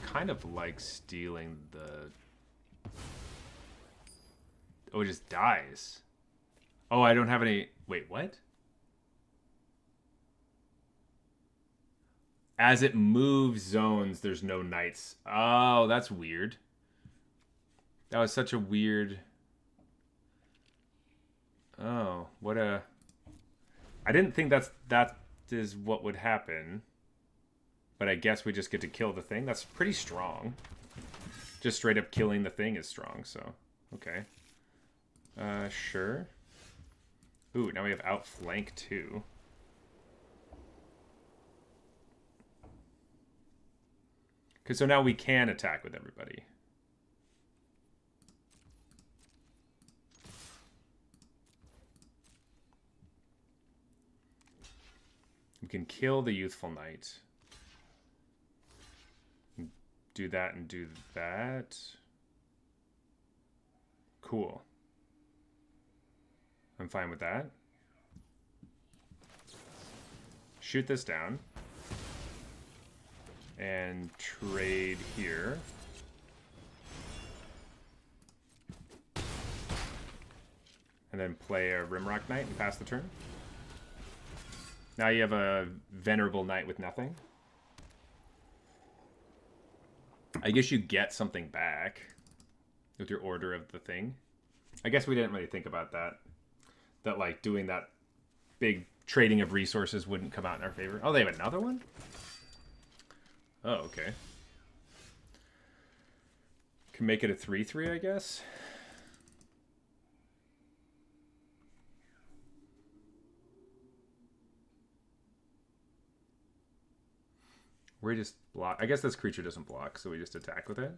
Kind of like stealing the... Oh, it just dies. Oh, I don't have any... Wait, what? As it moves zones, there's no knights. Oh, that's weird. That was such a weird... Oh, what a... I didn't think that is what would happen. But I guess we just get to kill the thing. That's pretty strong. Just straight up killing the thing is strong, so... Okay. Sure. Ooh, now we have outflank too. Okay, so now we can attack with everybody. We can kill the youthful knight. Do that and do that. Cool. I'm fine with that. Shoot this down. And trade here. And then play a Rimrock Knight and pass the turn. Now you have a Venerable Knight with nothing. I guess you get something back with your order of the thing. I guess we didn't really think about that. That, like, doing that big trading of resources wouldn't come out in our favor. Oh, they have another one? Oh, okay. Can make it a 3/3, I guess. We just block. I guess this creature doesn't block, so we just attack with it.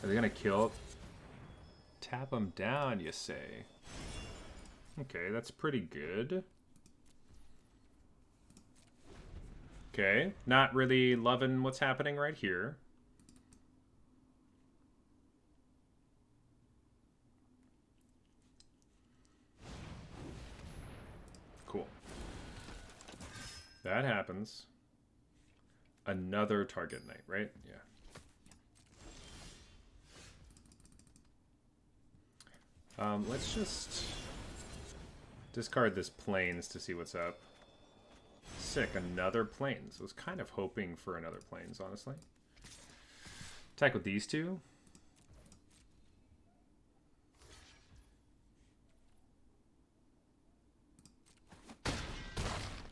Are they gonna kill? Tap them down, you say? Okay, that's pretty good. Okay, not really loving what's happening right here. Cool. That happens. Another target knight, right? Yeah. Let's just discard this plains to see what's up. Sick, another plains. I was kind of hoping for another plains, honestly. Attack with these two.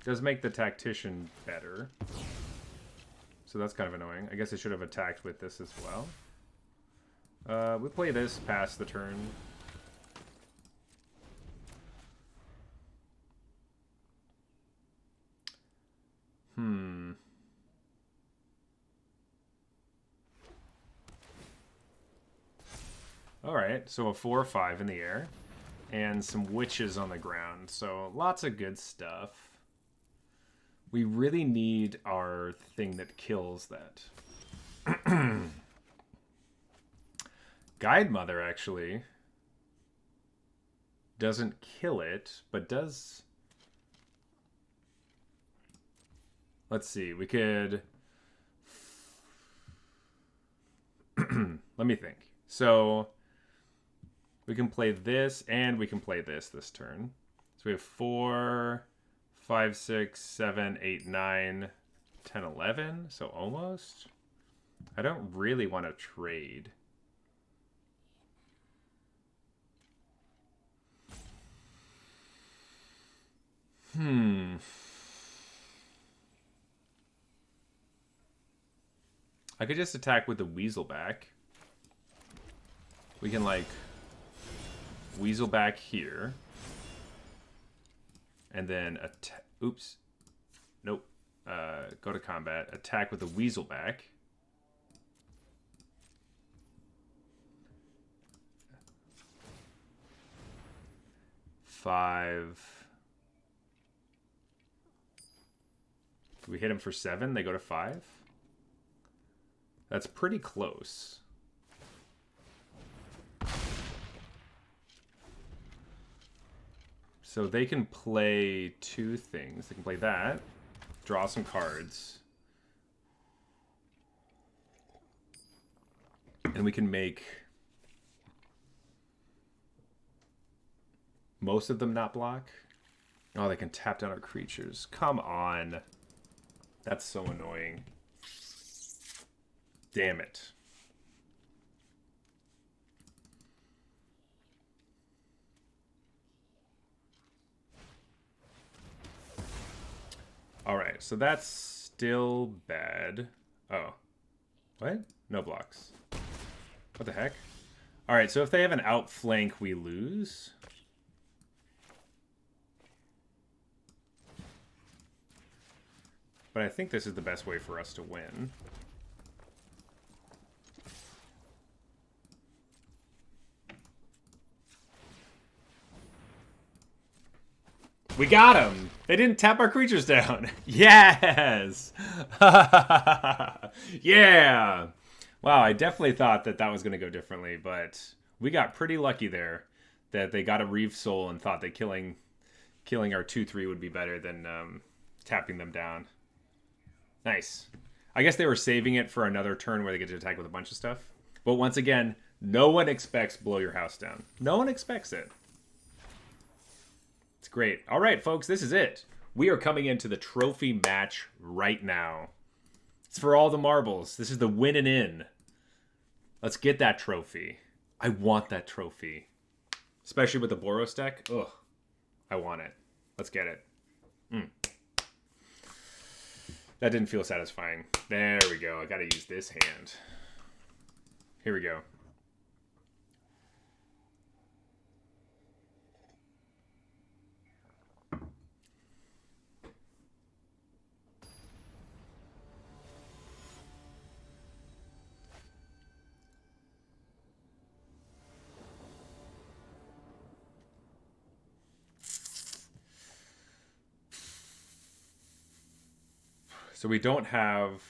Does make the tactician better. So that's kind of annoying. I guess I should have attacked with this as well. We play this, pass the turn. Alright, so a 4/5 in the air. And some witches on the ground. So lots of good stuff. We really need our thing that kills that. Guide Mother, actually, doesn't kill it, but does... Let's see, we could... Let me think. So, we can play this, and we can play this turn. So we have 4, 5, 6, 7, 8, 9, 10, 11. So almost. I don't really want to trade. Hmm. I could just attack with the weasel back. We can, like, weasel back here. And then, oops. Nope. Go to combat. Attack with the weasel back. Five. Do we hit him for 7? They go to 5? That's pretty close. So they can play 2 things. They can play that. Draw some cards. And we can make most of them not block. Oh, they can tap down our creatures. Come on. That's so annoying. Damn it. Alright, so that's still bad. Oh. What? No blocks. What the heck? Alright, so if they have an outflank, we lose. But I think this is the best way for us to win. We got him! They didn't tap our creatures down. Yes! Yeah! Wow, I definitely thought that that was going to go differently, but we got pretty lucky there that they got a Reeve Soul and thought that killing our 2/3 would be better than tapping them down. Nice. I guess they were saving it for another turn where they get to attack with a bunch of stuff. But once again, no one expects blow your house down. No one expects it. It's great. All right, folks, this is it. We are coming into the trophy match right now. It's for all the marbles. This is the win and in. Let's get that trophy. I want that trophy. Especially with the Boros deck. Ugh. I want it. Let's get it. That didn't feel satisfying. There we go. I gotta use this hand. Here we go. So we don't have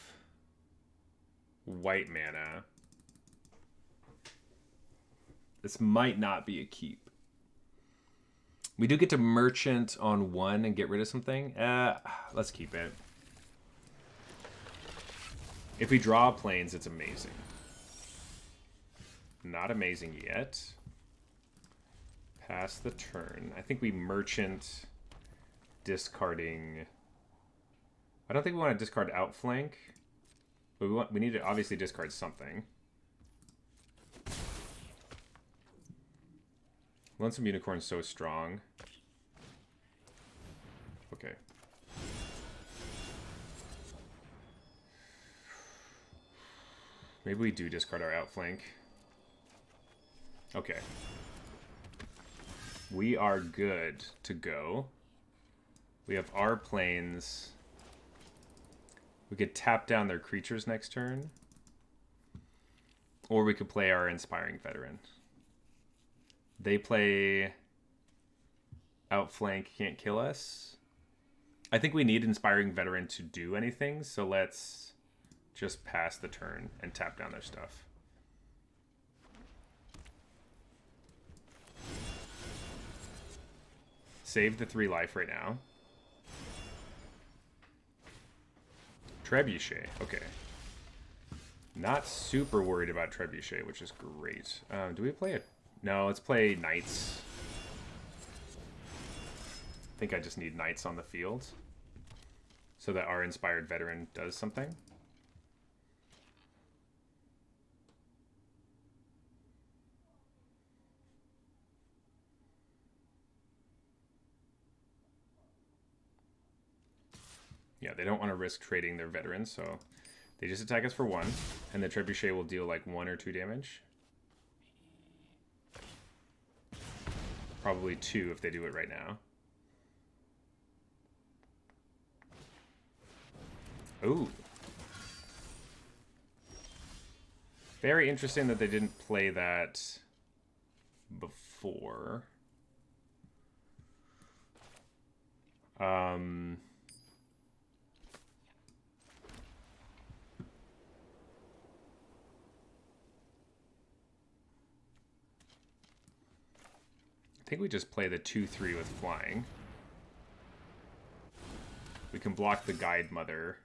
white mana. This might not be a keep. We do get to merchant on 1 and get rid of something. Let's keep it. If we draw planes, it's amazing. Not amazing yet. Pass the turn. I think we merchant discarding... I don't think we want to discard outflank, but we need to obviously discard something. Lonesome Unicorn's so strong. Okay. Maybe we do discard our outflank. Okay. We are good to go. We have our planes. We could tap down their creatures next turn. Or we could play our Inspiring Veteran. They play Outflank, can't kill us. I think we need Inspiring Veteran to do anything, so let's just pass the turn and tap down their stuff. Save the 3 life right now. Trebuchet, okay. Not super worried about Trebuchet, which is great. Do we play it? No, let's play Knights. I think I just need Knights on the field so that our Inspired Veteran does something. Yeah, they don't want to risk trading their veterans, so they just attack us for 1, and the trebuchet will deal like 1 or 2 damage. Probably 2 if they do it right now. Ooh. Very interesting that they didn't play that before. I think we just play the 2/3 with flying. We can block the Guide Mother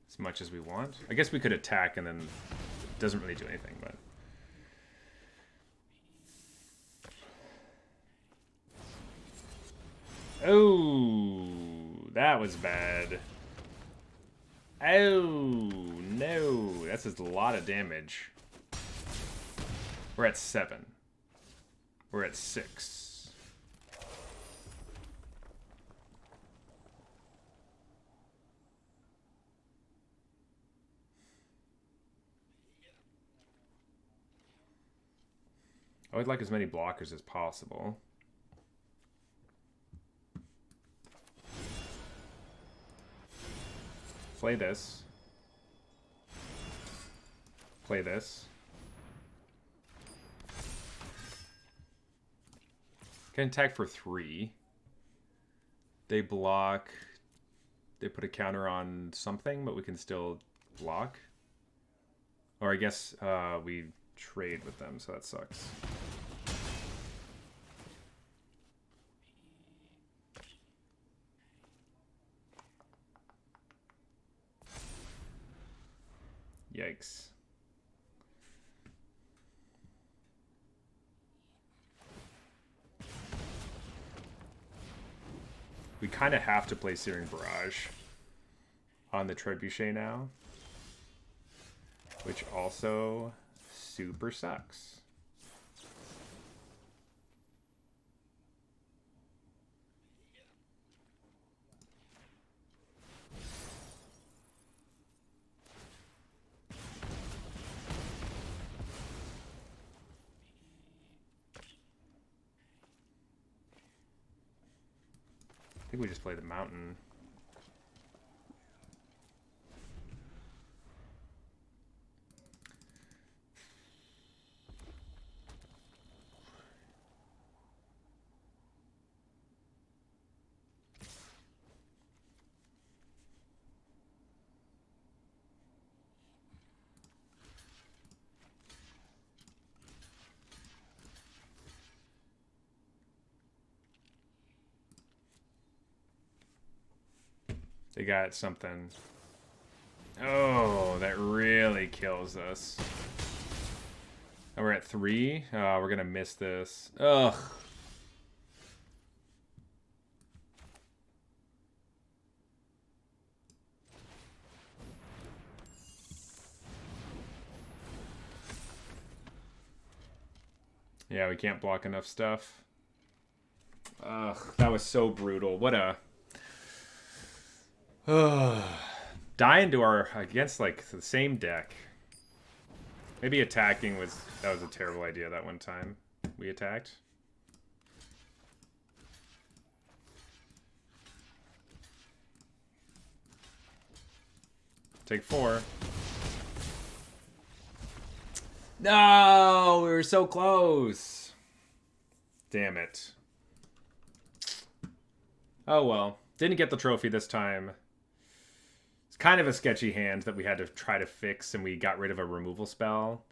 as much as we want. I guess we could attack and then it doesn't really do anything, but... Oh, that was bad. Oh, no. That's just a lot of damage. We're at 7. We're at 6. I would like as many blockers as possible. Play this. Play this. Can attack for 3. They block. They put a counter on something, but we can still block. Or I guess we trade with them, so that sucks. Yikes. We kind of have to play Searing Barrage on the Trebuchet now, which also super sucks. I think we just play the mountain. They got something. Oh, that really kills us. And we're at 3. Oh, we're gonna miss this. Ugh. Yeah, we can't block enough stuff. Ugh, that was so brutal. What a... dying to our against like the same deck. Maybe attacking was a terrible idea that one time we attacked. Take 4. No, we were so close. Damn it. Oh well, didn't get the trophy this time. Kind of a sketchy hand that we had to try to fix, and we got rid of a removal spell.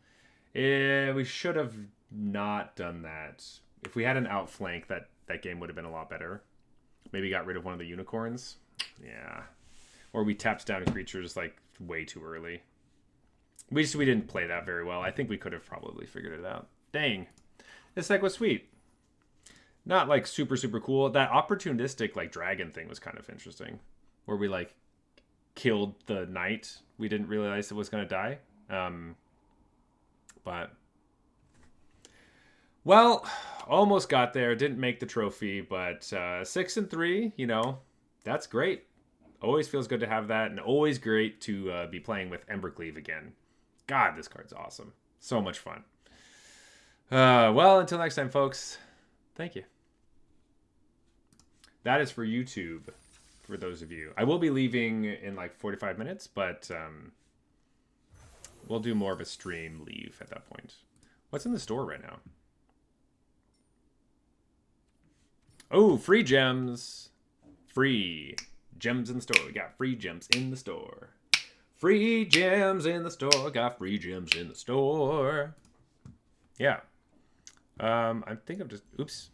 We should have not done that. If we had an outflank, that game would have been a lot better. Maybe got rid of one of the unicorns. Yeah. Or we tapped down creatures like way too early. We didn't play that very well. I think we could have probably figured it out. Dang. This deck was sweet. Not like super, super cool. That opportunistic like dragon thing was kind of interesting. Where we like killed the knight. We didn't realize it was going to die. But, well, almost got there. Didn't make the trophy, but 6-3, you know, That's great. Always feels good to have that, and always great to be playing with Embercleave again. God, this card's awesome. So much fun. Well, until next time, folks. Thank you. That is for YouTube, for those of you. I will be leaving in like 45 minutes, but we'll do more of a stream leave at that point. What's in the store right now? Oh, free gems. Free gems in the store. We got free gems in the store. Free gems in the store. Got free gems in the store. Yeah. I think I'm just... Oops.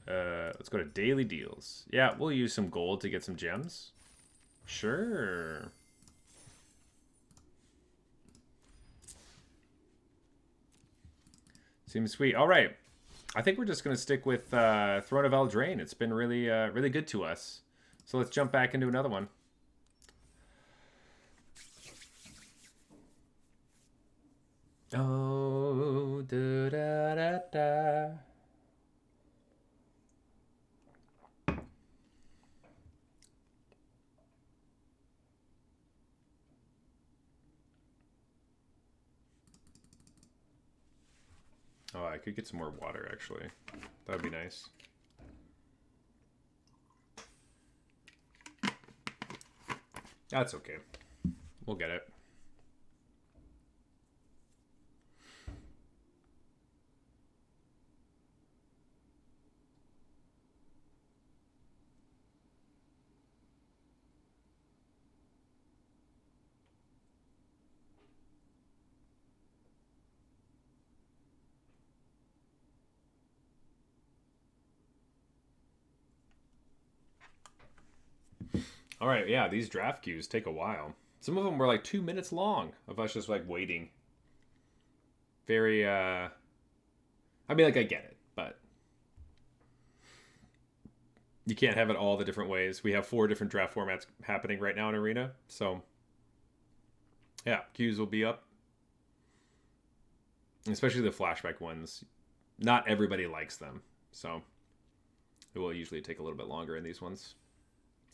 Let's go to daily deals. Yeah, we'll use some gold to get some gems. Sure. Seems sweet. All right. I think we're just going to stick with Throne of Eldraine. It's been really, really good to us. So let's jump back into another one. Oh, da da da da. Oh, I could get some more water, actually. That would be nice. That's okay. We'll get it. All right, yeah, these draft queues take a while. Some of them were like 2 minutes long of us just like waiting. Very, I mean, like, I get it, but you can't have it all the different ways. We have 4 different draft formats happening right now in Arena, so yeah, queues will be up. Especially the flashback ones. Not everybody likes them, so it will usually take a little bit longer in these ones.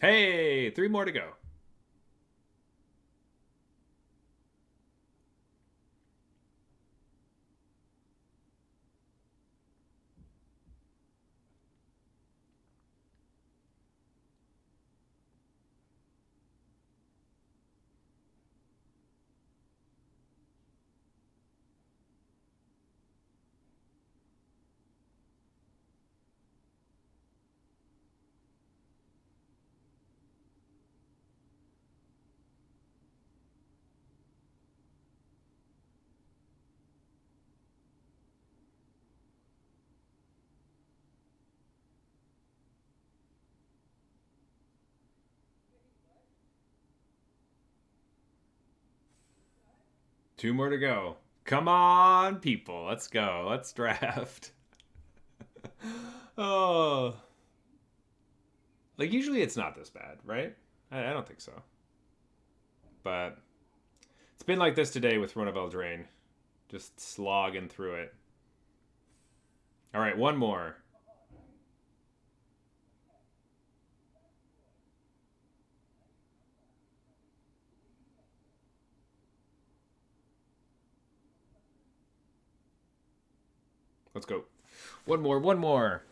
Hey, 3 more to go. Two more to go. Come on, people. Let's go. Let's draft. Oh. Like, usually it's not this bad, right? I don't think so. But it's been like this today with Throne of Eldraine. Just slogging through it. All right, one more. Let's go. One more, one more.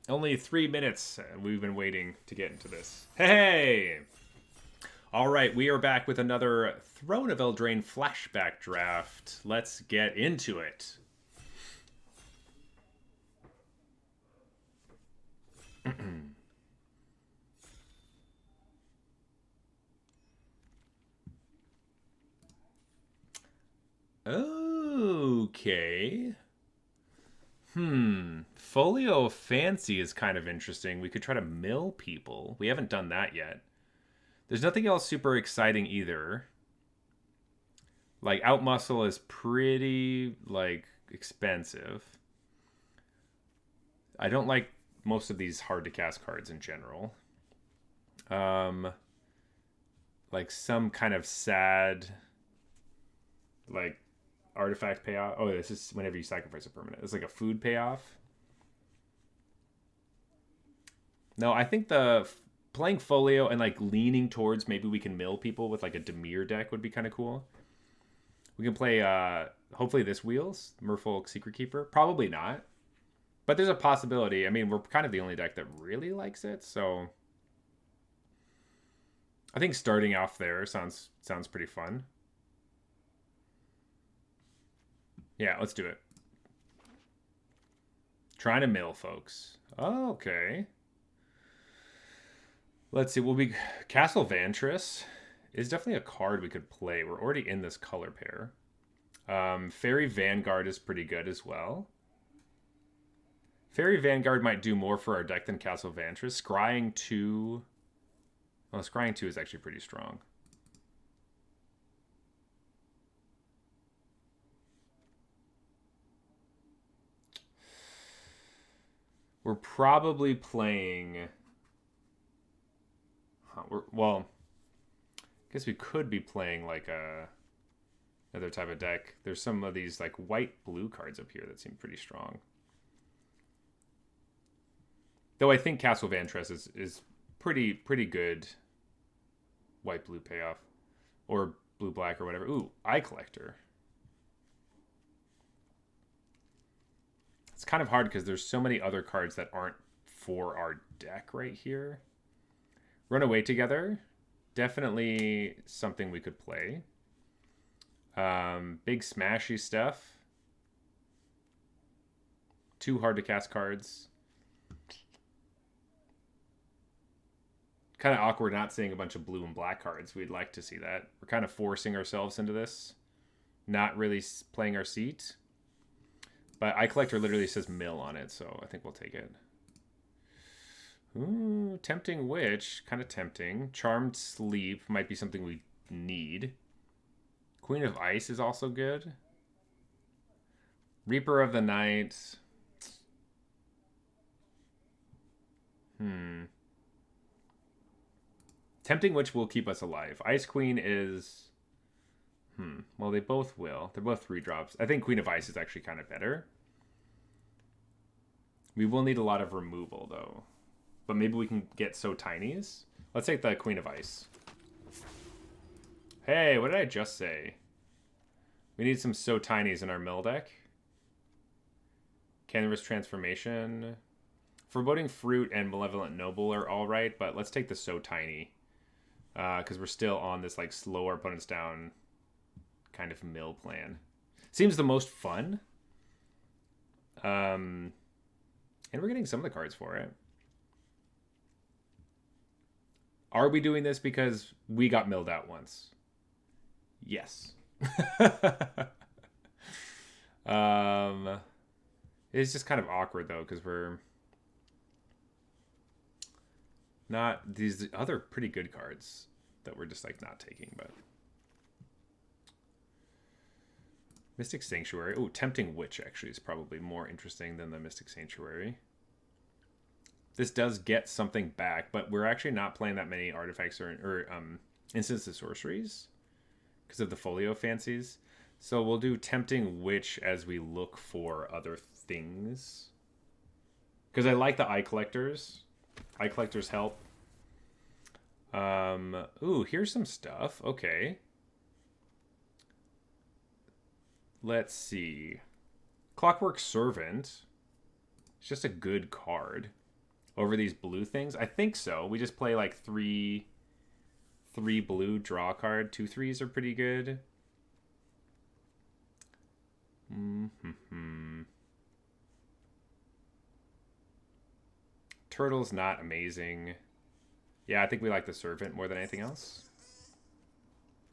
Only 3 minutes we've been waiting to get into this. Hey! All right, we are back with another Throne of Eldraine flashback draft. Let's get into it. Okay. Folio Fancy is kind of interesting. We could try to mill people. We haven't done that yet. There's nothing else super exciting either. Like, Outmuscle is pretty, like, expensive. I don't like most of these hard-to-cast cards in general. Like, some kind of sad, like, artifact payoff. Oh, this is whenever you sacrifice a permanent. It's like a food payoff. No, I think the playing Folio and like leaning towards maybe we can mill people with like a Dimir deck would be kind of cool. We can play hopefully this wheels Merfolk Secret Keeper. Probably not, but there's a possibility. I mean, we're kind of the only deck that really likes it, so I think starting off there sounds pretty fun. Yeah, let's do it. Trying to mill, folks. Oh, okay. Let's see. We'll be Castle Vantress is definitely a card we could play. We're already in this color pair. Fairy Vanguard is pretty good as well. Fairy Vanguard might do more for our deck than Castle Vantress. Scrying 2... Well, Scrying 2 is actually pretty strong. We're probably playing... well, I guess we could be playing like another type of deck. There's some of these like white-blue cards up here that seem pretty strong. Though I think Castle Vantress is pretty good white-blue payoff. Or blue-black or whatever. Ooh, Eye Collector. It's kind of hard because there's so many other cards that aren't for our deck right here. Run Away Together. Definitely something we could play. Big smashy stuff. 2 hard to cast cards. Kind of awkward not seeing a bunch of blue and black cards. We'd like to see that. We're kind of forcing ourselves into this. Not really playing our seat. But Eye Collector literally says mill on it, so I think we'll take it. Ooh, Tempting Witch. Kind of tempting. Charmed Sleep might be something we need. Queen of Ice is also good. Reaper of the Night. Tempting Witch will keep us alive. Ice Queen is... well, they both will. They're both 3-drops. I think Queen of Ice is actually kind of better. We will need a lot of removal, though. But maybe we can get So Tinies. Let's take the Queen of Ice. Hey, what did I just say? We need some So Tinies in our mill deck. Canvas Transformation. Foreboding Fruit and Malevolent Noble are all right, but let's take the So Tiny. Because we're still on this like slow our opponents down kind of mill plan. Seems the most fun. And we're getting some of the cards for it. Are we doing this because we got milled out once? Yes. It's just kind of awkward though, because we're not these other pretty good cards that we're just like not taking, but Mystic Sanctuary. Oh, Tempting Witch actually is probably more interesting than the Mystic Sanctuary. This does get something back, but we're actually not playing that many artifacts or instants of sorceries because of the folio fancies. So we'll do Tempting Witch as we look for other things. Because I like the Eye Collectors. Eye Collectors help. Ooh, here's some stuff. Okay. Let's see. Clockwork Servant. It's just a good card. Over these blue things? I think so. We just play like three blue, draw a card. 2 3s are pretty good. Turtle's not amazing. Yeah, I think we like the Servant more than anything else.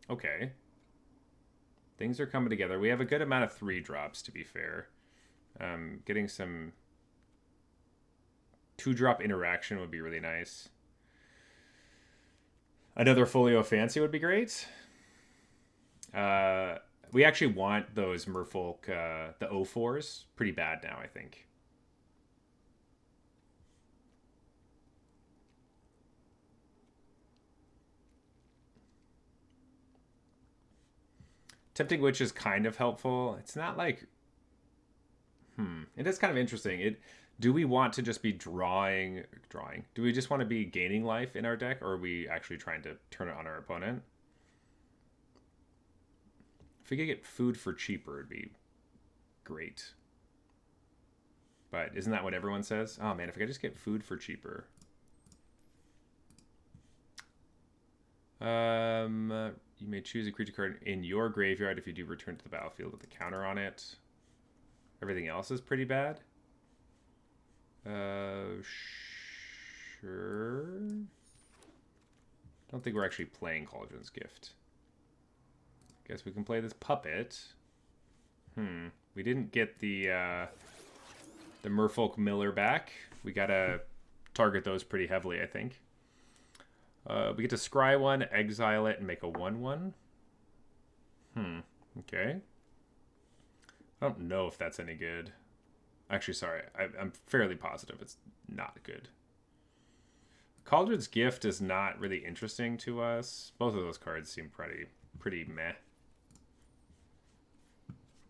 Okay. Things are coming together. We have a good amount of 3-drops, to be fair. Getting some 2-drop interaction would be really nice. Another Folio Fancy would be great. We actually want those Merfolk, the O4s, pretty bad now, I think. Tempting Witch is kind of helpful. It's not like... It is kind of interesting. Do we want to just be drawing? Do we just want to be gaining life in our deck, or are we actually trying to turn it on our opponent? If we could get food for cheaper, it'd be great. But isn't that what everyone says? Oh man, if I could just get food for cheaper. You may choose a creature card in your graveyard. If you do, return to the battlefield with a counter on it. Everything else is pretty bad. Sure. Don't think we're actually playing Cauldron's Gift. Guess we can play this puppet. We didn't get the Merfolk Miller back. We gotta target those pretty heavily, I think. We get to scry one, exile it, and make a 1/1. Okay. I don't know if that's any good. Actually, sorry. I'm fairly positive it's not good. Cauldron's Gift is not really interesting to us. Both of those cards seem pretty meh.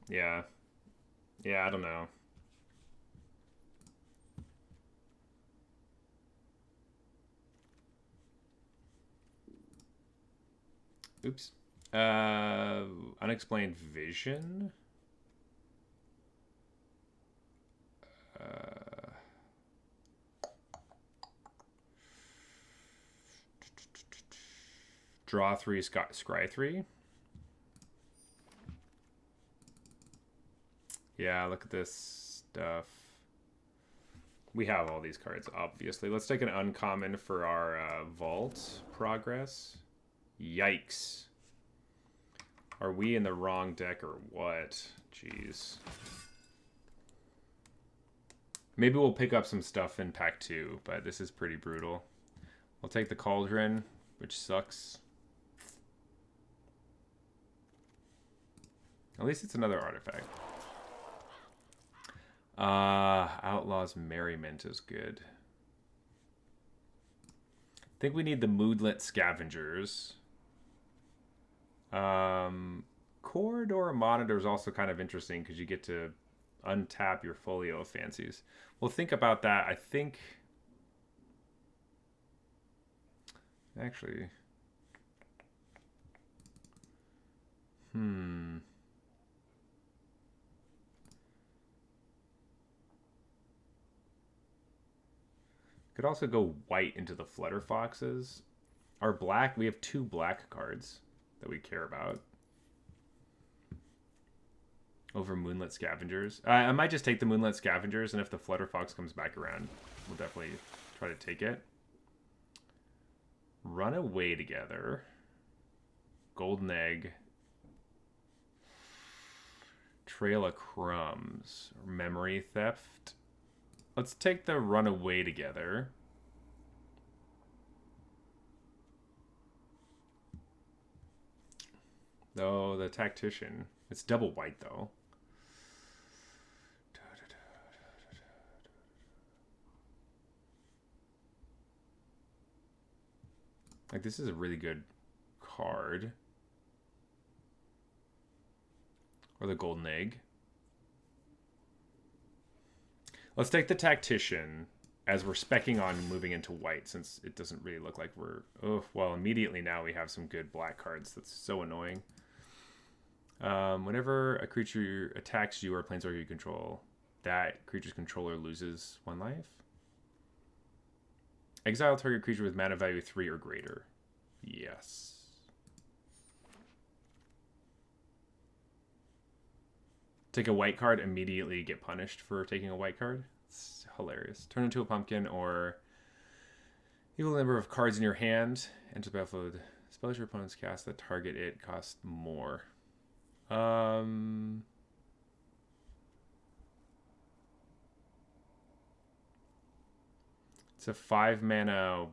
Yeah. Yeah, I don't know. Oops. Unexplained Vision. Draw 3, scry 3. Yeah, look at this stuff. We have all these cards, obviously. Let's take an uncommon for our vault progress. Yikes. Are we in the wrong deck or what? Jeez. Maybe we'll pick up some stuff in pack 2, but this is pretty brutal. We'll take the Cauldron, which sucks. At least it's another artifact. Outlaw's Merriment is good. I think we need the Moodlet Scavengers. Corridor Monitor is also kind of interesting because you get to untap your Folio of Fancies. We'll think about that. I think... Actually... Could also go white into the Flutter Foxes. Our black, we have 2 black cards that we care about. Over Moonlit Scavengers. I might just take the Moonlit Scavengers, and if the Flutter Fox comes back around, we'll definitely try to take it. Run Away Together. Golden Egg. Trail of Crumbs. Memory Theft. Let's take the Run Away Together. Oh, the Tactician. It's double white, though. Like, this is a really good card. Or the Golden Egg. Let's take the Tactician as we're specking on moving into white, since it doesn't really look like we're... Oh, well, immediately now we have some good black cards. That's so annoying. Whenever a creature attacks you or planeswalker you control, that creature's controller loses 1 life. Exile target creature with mana value 3 or greater. Yes. Take a white card, immediately get punished for taking a white card. It's hilarious. Turn into a pumpkin or equal number of cards in your hand. Enter the battlefield. Spells your opponent's cast that target it cost more. It's a 5 mana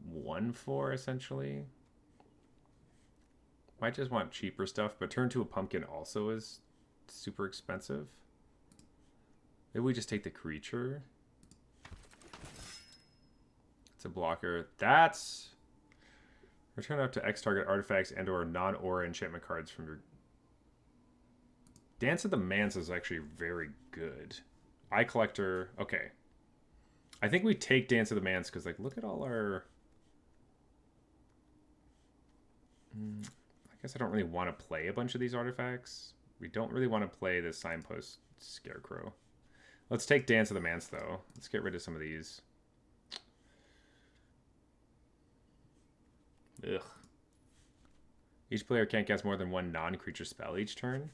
1/4 essentially. Might just want cheaper stuff, but turn to a pumpkin also is super expensive. Maybe we just take the creature. It's a blocker. That's... Return up to X target artifacts and or non-aura enchantment cards from your... Dance of the Manse is actually very good. Eye Collector. Okay. I think we take Dance of the Mans because, like, look at all our... I guess I don't really want to play a bunch of these artifacts. We don't really want to play the Signpost Scarecrow. Let's take Dance of the Mans, though. Let's get rid of some of these. Ugh. Each player can't cast more than one non-creature spell each turn.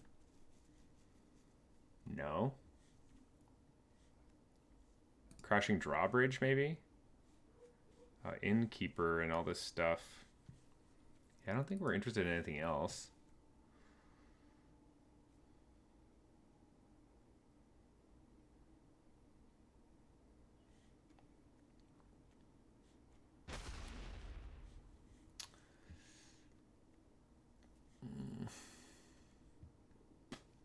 No. Crashing Drawbridge, maybe? Innkeeper and all this stuff. Yeah, I don't think we're interested in anything else.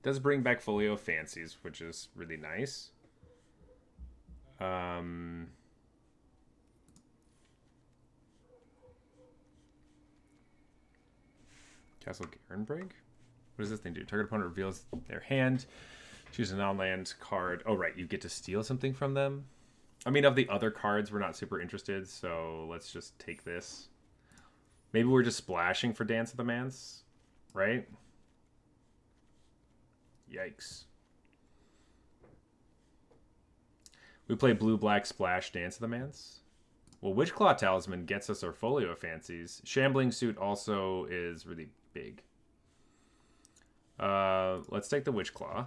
Does bring back Folio Fancies, which is really nice. Castle Garenbrig? What does this thing do? Target opponent reveals their hand. Choose a non-land card. Oh, right. You get to steal something from them. I mean, of the other cards, we're not super interested, so let's just take this. Maybe we're just splashing for Dance of the Mans, right? Yikes. We play blue-black splash Dance of the Mans. Well, Witchclaw Talisman gets us our Folio Fancies. Shambling Suit also is really big. Let's take the Witchclaw.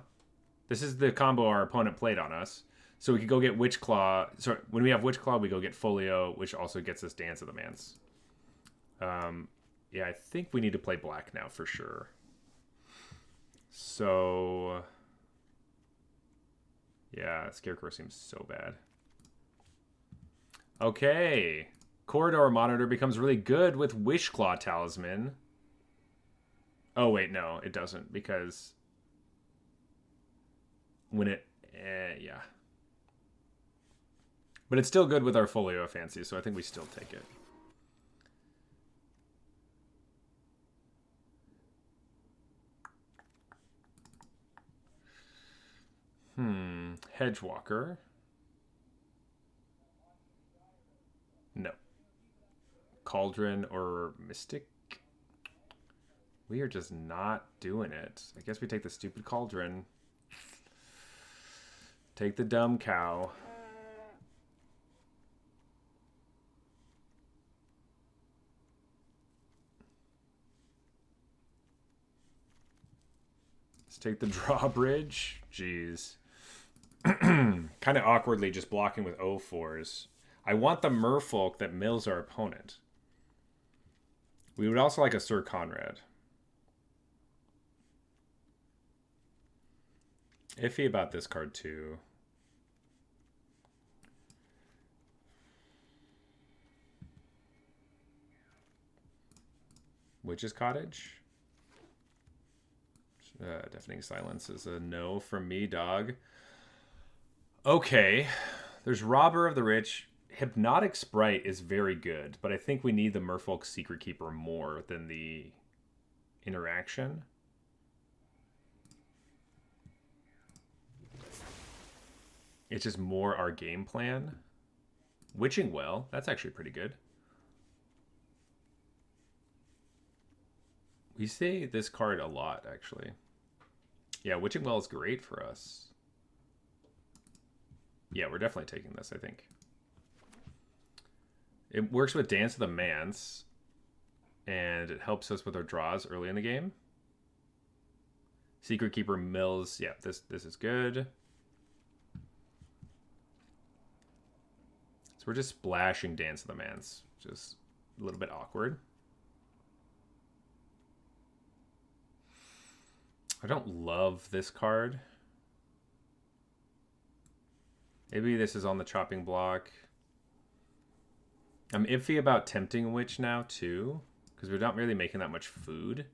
This is the combo our opponent played on us. So we could go get Witchclaw. So when we have Witchclaw, we go get Folio, which also gets us Dance of the Mans. Yeah, I think we need to play black now for sure. So... yeah, Scarecrow seems so bad. Okay. Corridor Monitor becomes really good with Wishclaw Talisman. Oh, wait, no, it doesn't, because when it... yeah. But it's still good with our Folio Fancy, so I think we still take it. Hedgewalker. No. Cauldron or Mystic? We are just not doing it. I guess we take the stupid Cauldron. Take the dumb cow. Let's take the Drawbridge. Jeez. Kind of awkwardly just blocking with O4s. I want the Merfolk that mills our opponent. We would also like a Sir Conrad. Iffy about this card too. Witch's Cottage? Deafening Silence is a no from me, dog. Okay. There's Robber of the Rich. Hypnotic Sprite is very good, but I think we need the Merfolk Secret Keeper more than the interaction. It's just more our game plan. Witching Well, that's actually pretty good. We say this card a lot, actually. Yeah, Witching Well is great for us. Yeah, we're definitely taking this, I think. It works with Dance of the Mans, and it helps us with our draws early in the game. Secret Keeper mills. Yeah, this is good. So we're just splashing Dance of the Mans. Just a little bit awkward. I don't love this card. Maybe this is on the chopping block. I'm iffy about Tempting Witch now, too, because we're not really making that much food.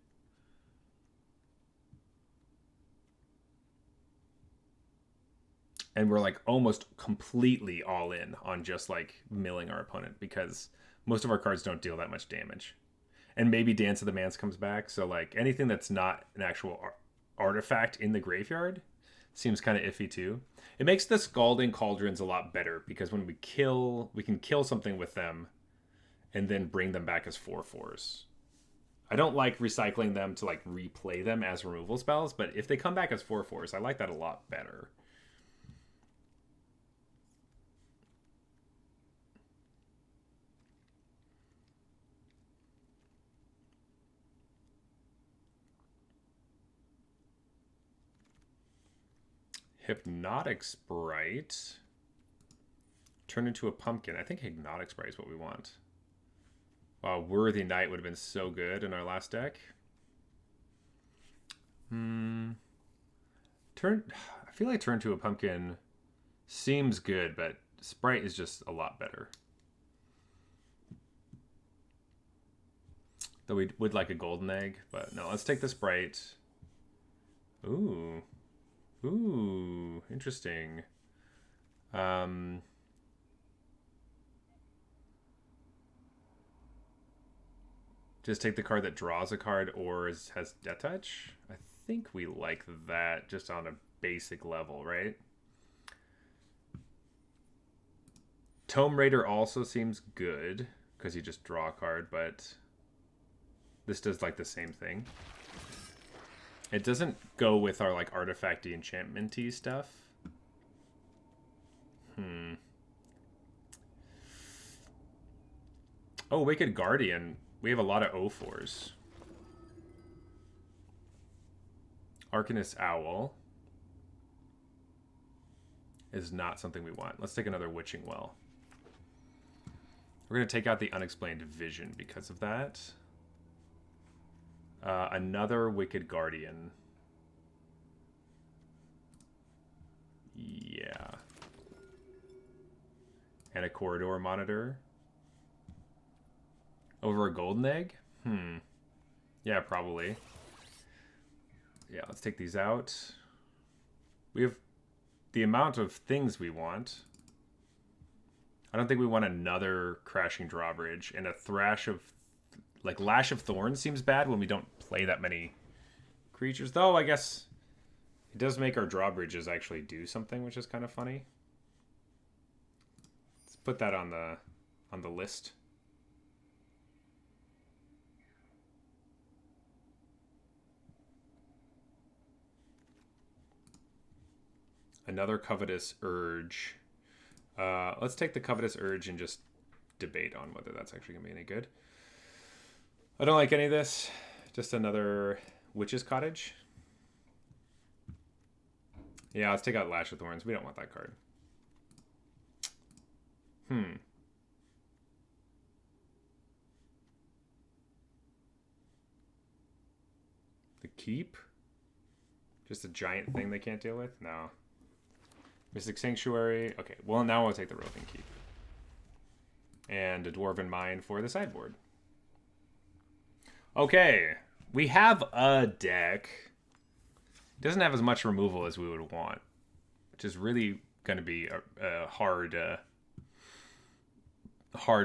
And we're like almost completely all in on just like milling our opponent because most of our cards don't deal that much damage. And maybe Dance of the Mans comes back, so like anything that's not an actual artifact in the graveyard seems kind of iffy too. It makes the Scalding Cauldrons a lot better because when we can kill something with them and then bring them back as 4/4s. I don't like recycling them to like replay them as removal spells, but if they come back as 4/4s, I like that a lot better. Hypnotic Sprite. Turn into a pumpkin. I think Hypnotic Sprite is what we want. Wow, Worthy Knight would have been so good in our last deck. I feel like Turn to a Pumpkin seems good, but Sprite is just a lot better. Though we would like a golden egg, but no, let's take the Sprite. Ooh. Ooh, interesting. Just take the card that draws a card or has Death Touch. I think we like that just on a basic level, right? Tome Raider also seems good because you just draw a card, but this does like the same thing. It doesn't go with our like artifacty enchantment-y stuff. Oh, Wicked Guardian. We have a lot of O4s. Arcanist Owl is not something we want. Let's take another Witching Well. We're going to take out the Unexplained Vision because of that. Another Wicked Guardian. Yeah. And a Corridor Monitor. Over a golden egg? Yeah, probably. Yeah, let's take these out. We have the amount of things we want. I don't think we want another Crashing Drawbridge. And a Thrash of... Like, Lash of Thorns seems bad when we don't play that many creatures. Though, I guess it does make our drawbridges actually do something, which is kind of funny. Let's put that on the list. Another Covetous Urge. Let's take the Covetous Urge and just debate on whether that's actually going to be any good. I don't like any of this. Just another Witch's Cottage. Yeah, let's take out Lash of Thorns. We don't want that card. The Keep? Just a giant thing they can't deal with? No. Mystic Sanctuary. Okay, well, now we'll take the Roving Keep. And a Dwarven Mine for the sideboard. Okay, we have a deck. It doesn't have as much removal as we would want, which is really going to be a hard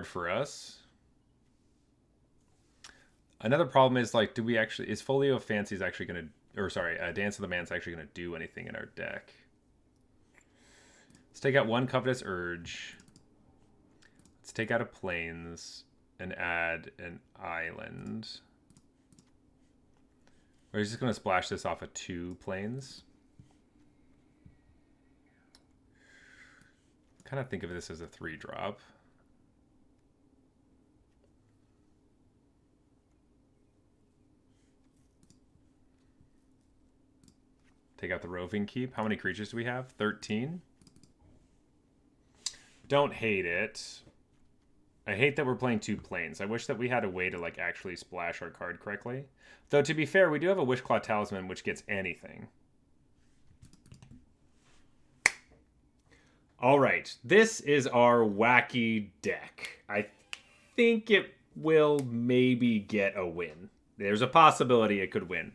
for us. Another problem is, like, is Folio of Fancies actually going to, or sorry, Dance of the Man's actually going to do anything in our deck? Let's take out one Covetous Urge. Let's take out a Plains and add an Island. Or he's just going to splash this off of 2 Plains. Kind of think of this as a 3-drop. Take out the Roving Keep. How many creatures do we have? 13? Don't hate it. I hate that we're playing 2 Plains. I wish that we had a way to like actually splash our card correctly. Though, to be fair, we do have a Wishclaw Talisman, which gets anything. All right. This is our wacky deck. I think it will maybe get a win. There's a possibility it could win.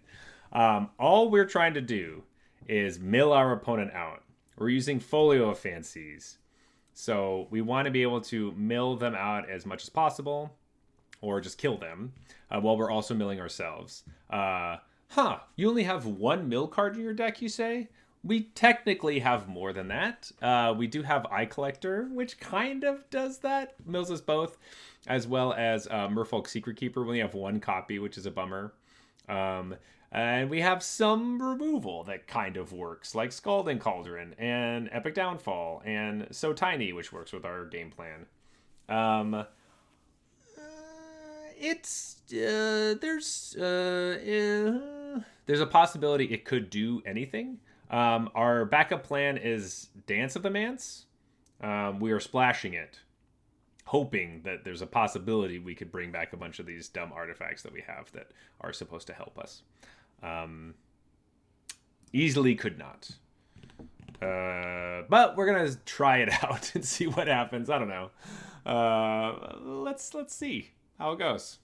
All we're trying to do is mill our opponent out. We're using Folio of Fancies. So we want to be able to mill them out as much as possible, or just kill them, while we're also milling ourselves. You only have 1 mill card in your deck, you say? We technically have more than that. We do have Eye Collector, which kind of does that. Mills us both, as well as Merfolk Secret Keeper. We only have one copy, which is a bummer. And we have some removal that kind of works, like Scalding Cauldron and Epic Downfall and So Tiny, which works with our game plan. There's a possibility it could do anything. Our backup plan is Dance of the Manse. We are splashing it, hoping that there's a possibility we could bring back a bunch of these dumb artifacts that we have that are supposed to help us. Easily could not. But we're gonna try it out and see what happens. I don't know. Let's see how it goes.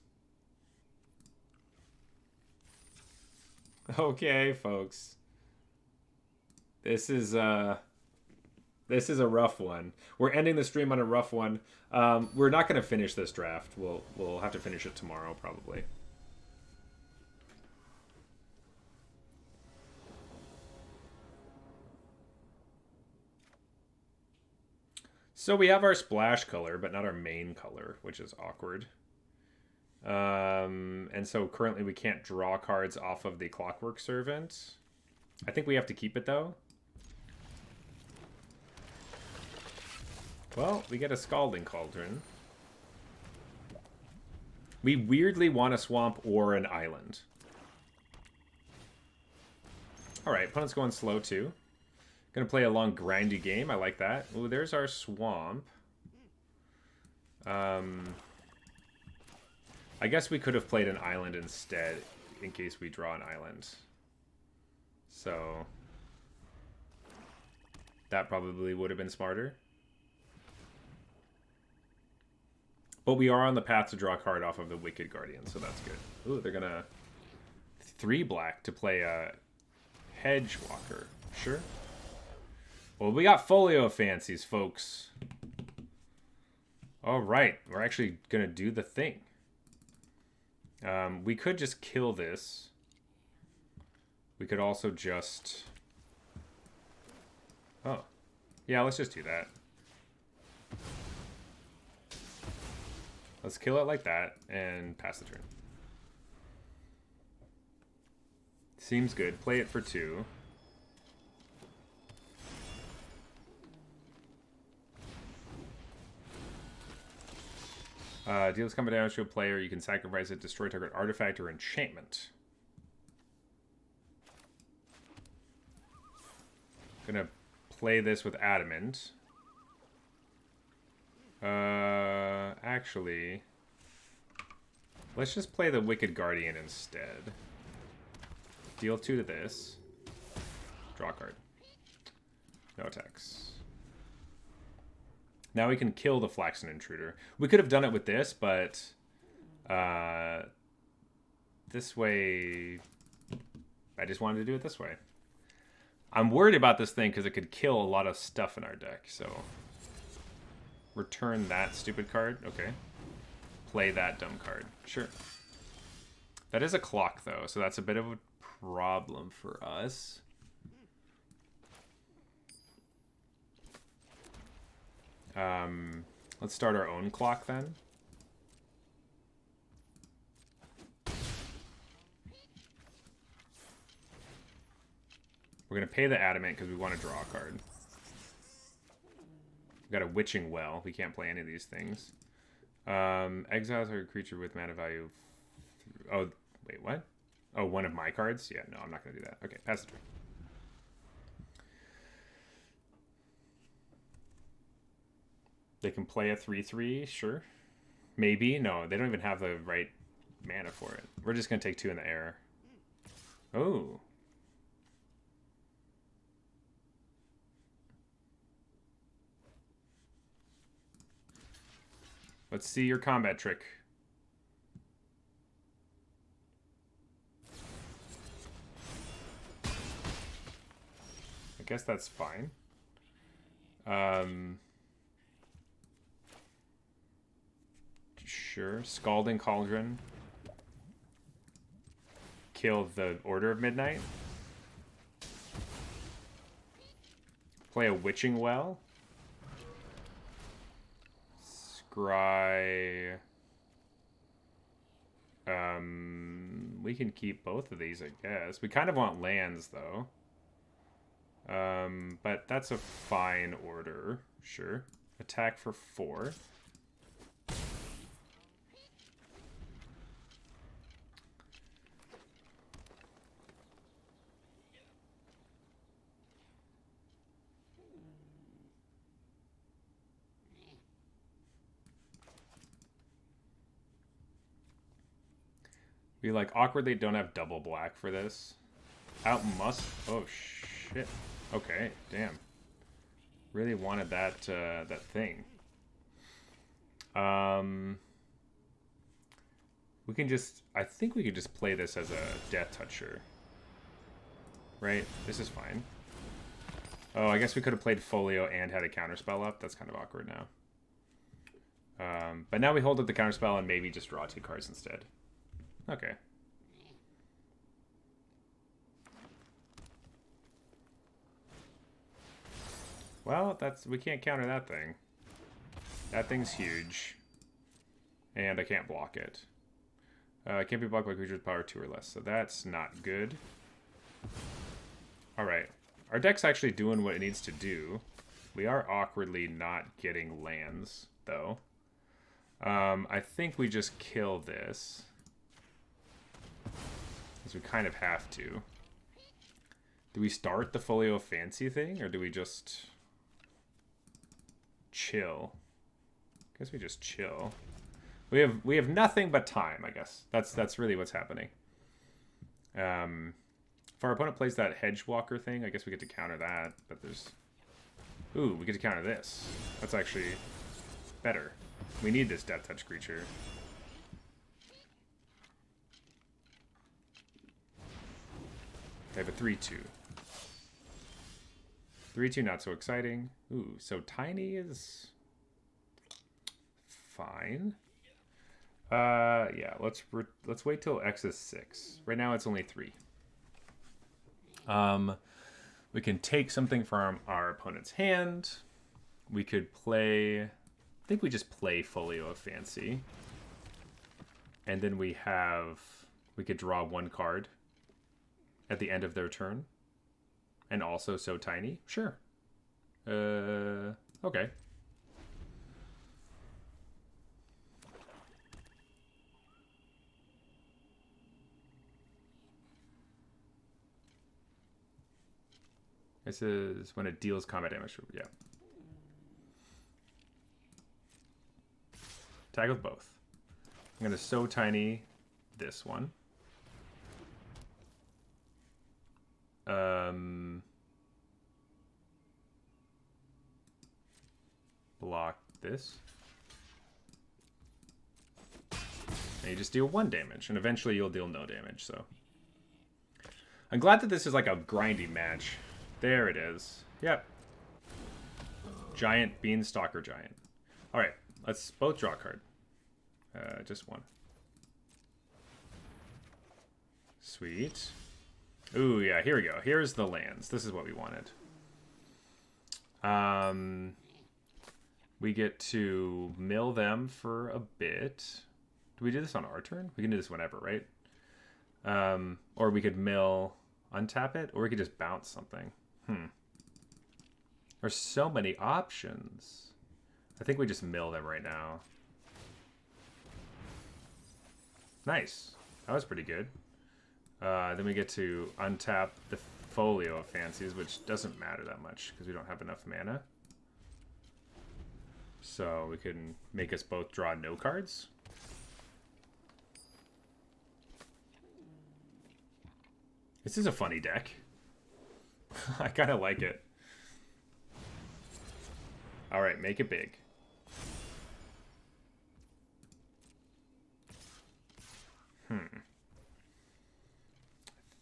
Okay, folks. This is a rough one. We're ending the stream on a rough one. We're not going to finish this draft. We'll have to finish it tomorrow, probably. So we have our splash color, but not our main color, which is awkward. And so currently we can't draw cards off of the Clockwork Servant. I think we have to keep it, though. Well, we get a Scalding Cauldron. We weirdly want a swamp or an island. Alright, opponent's going slow, too. Gonna play a long, grindy game. I like that. Ooh, there's our swamp. I guess we could have played an island instead, in case we draw an island. So that probably would have been smarter. But we are on the path to draw a card off of the Wicked Guardian, so that's good. Ooh, they're gonna 3 black to play a Hedge Walker. Sure. Well, we got Folio Fancies, folks. All right, we're actually gonna do the thing. We could just kill this. We could also just... Oh. Yeah, let's just do that. Let's kill it like that and pass the turn. Seems good. Play it for 2. Deals combat damage to a player. You can sacrifice it, destroy target artifact or enchantment. Gonna play this with Adamant. Actually, let's just play the Wicked Guardian instead. Deal 2 to this. Draw a card. No attacks. Now we can kill the Flaxen Intruder. We could have done it with this, but this way, I just wanted to do it this way. I'm worried about this thing because it could kill a lot of stuff in our deck, so... Return that stupid card. Okay. Play that dumb card. Sure. That is a clock, though, so that's a bit of a problem for us. Let's start our own clock, then. We're going to pay the Adamant because we want to draw a card. We've got a Witching Well. We can't play any of these things. Exiles are a creature with mana value. Oh, wait, what? Oh, one of my cards? Yeah, no, I'm not going to do that. Okay, pass the turn. They can play a 3/3, sure. Maybe. No, they don't even have the right mana for it. We're just going to take 2 in the air. Oh. Let's see your combat trick. I guess that's fine. Sure. Scalding Cauldron. Kill the Order of Midnight. Play a Witching Well. Scry. We can keep both of these, I guess. We kind of want lands, though. But that's a fine order. Sure. Attack for 4. We, like, awkwardly don't have double black for this. Oh, shit. Okay, damn. Really wanted that, that thing. We can just... I think we could just play this as a Death Toucher. Right? This is fine. Oh, I guess we could have played Folio and had a counterspell up. That's kind of awkward now. But now we hold up the counterspell and maybe just draw 2 cards instead. Okay. Well, we can't counter that thing. That thing's huge. And I can't block it. It can't be blocked by creatures with power 2 or less, so that's not good. Alright. Our deck's actually doing what it needs to do. We are awkwardly not getting lands, though. I think we just kill this. Because we kind of have to. Do we start the Folio Fancy thing, or do we just chill? I guess we just chill. We have nothing but time, I guess. That's really what's happening. If our opponent plays that Hedgewalker thing, I guess we get to counter that, but there's... Ooh, we get to counter this. That's actually better. We need this Death Touch creature. They have a 3/2. 3/2, not so exciting. Ooh, so tiny is fine. Yeah, let's wait till X is 6. Right now it's only 3. We can take something from our opponent's hand. We could play... I think we just play Folio of Fancy. And then we could draw 1 card at the end of their turn. And also so tiny. Sure. Okay. This is when it deals combat damage. Yeah. Tag with both. I'm going to so tiny this one. Block this. And you just deal 1 damage, and eventually you'll deal no damage, so. I'm glad that this is like a grindy match. There it is. Yep. Giant Beanstalker Giant. Alright, let's both draw a card. Just 1. Sweet. Ooh, yeah, here we go. Here's the lands. This is what we wanted. We get to mill them for a bit. Do we do this on our turn? We can do this whenever, right? Or we could mill, untap it, or we could just bounce something. There's so many options. I think we just mill them right now. Nice. That was pretty good. Then we get to untap the Folio of Fancies, which doesn't matter that much because we don't have enough mana. So we can make us both draw no cards. This is a funny deck. I kind of like it. Alright, make it big. I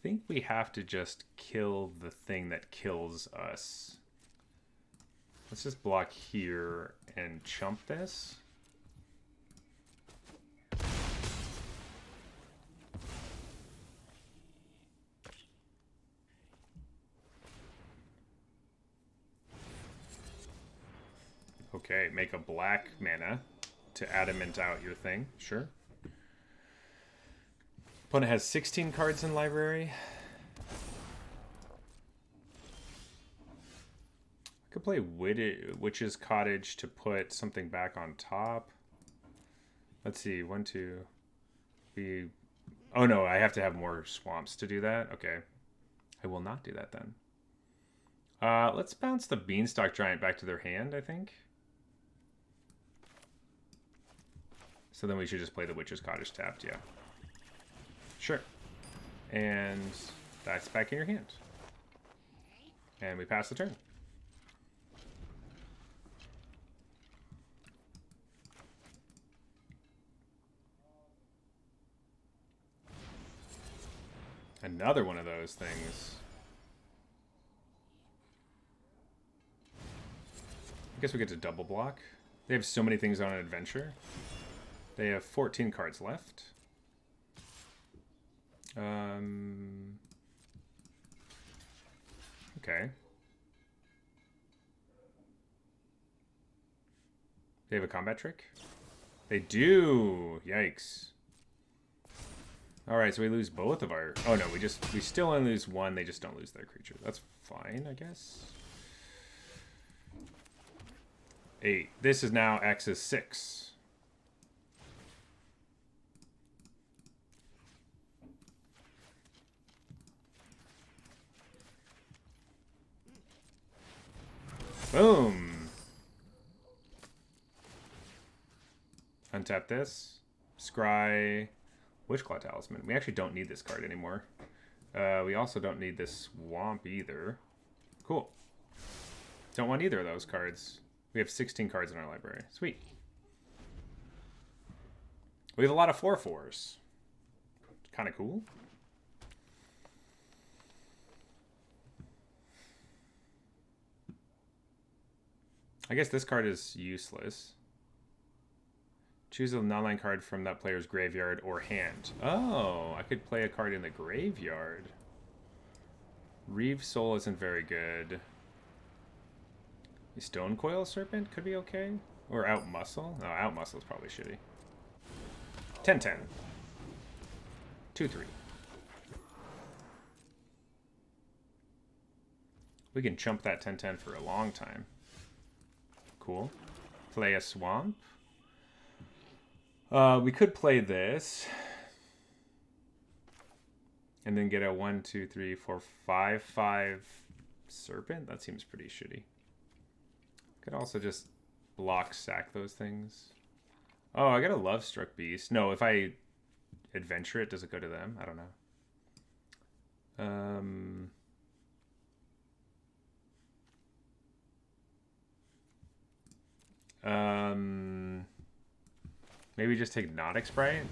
think we have to just kill the thing that kills us. Let's just block here and chump this. Okay, make a black mana to adamant out your thing. Sure. Opponent has 16 cards in library. I could play Witch's Cottage to put something back on top. Let's see. 1, 2. Oh no, I have to have more swamps to do that. Okay. I will not do that then. Let's bounce the Beanstalk Giant back to their hand, I think. So then we should just play the Witch's Cottage tapped, yeah. Sure. And that's back in your hand. And we pass the turn. Another one of those things. I guess we get to double block. They have so many things on an adventure. They have 14 cards left. Okay. They have a combat trick? They do! Yikes. Alright, so we lose both of our... Oh no, we still only lose one, they just don't lose their creature. That's fine, I guess. 8. This is now X is 6. Boom! Untap this. Scry... Witchclaw Talisman. We actually don't need this card anymore. We also don't need this Swamp either. Cool. Don't want either of those cards. We have 16 cards in our library. Sweet. We have a lot of 4/4s. Kind of cool. I guess this card is useless. Choose a non-land card from that player's graveyard or hand. Oh, I could play a card in the graveyard. Reeve Soul isn't very good. Stone Coil Serpent could be okay. Or Out Muscle. No, Out Muscle is probably shitty. 10-10. 2-3. We can chump that 10-10 for a long time. Cool. Play a Swamp. We could play this. And then get a 1, 2, 3, 4, 5, 5 Serpent. That seems pretty shitty. Could also just block sack those things. Oh, I got a Love Struck Beast. No, if I adventure it, does it go to them? I don't know. Maybe just take Hypnotic Sprite.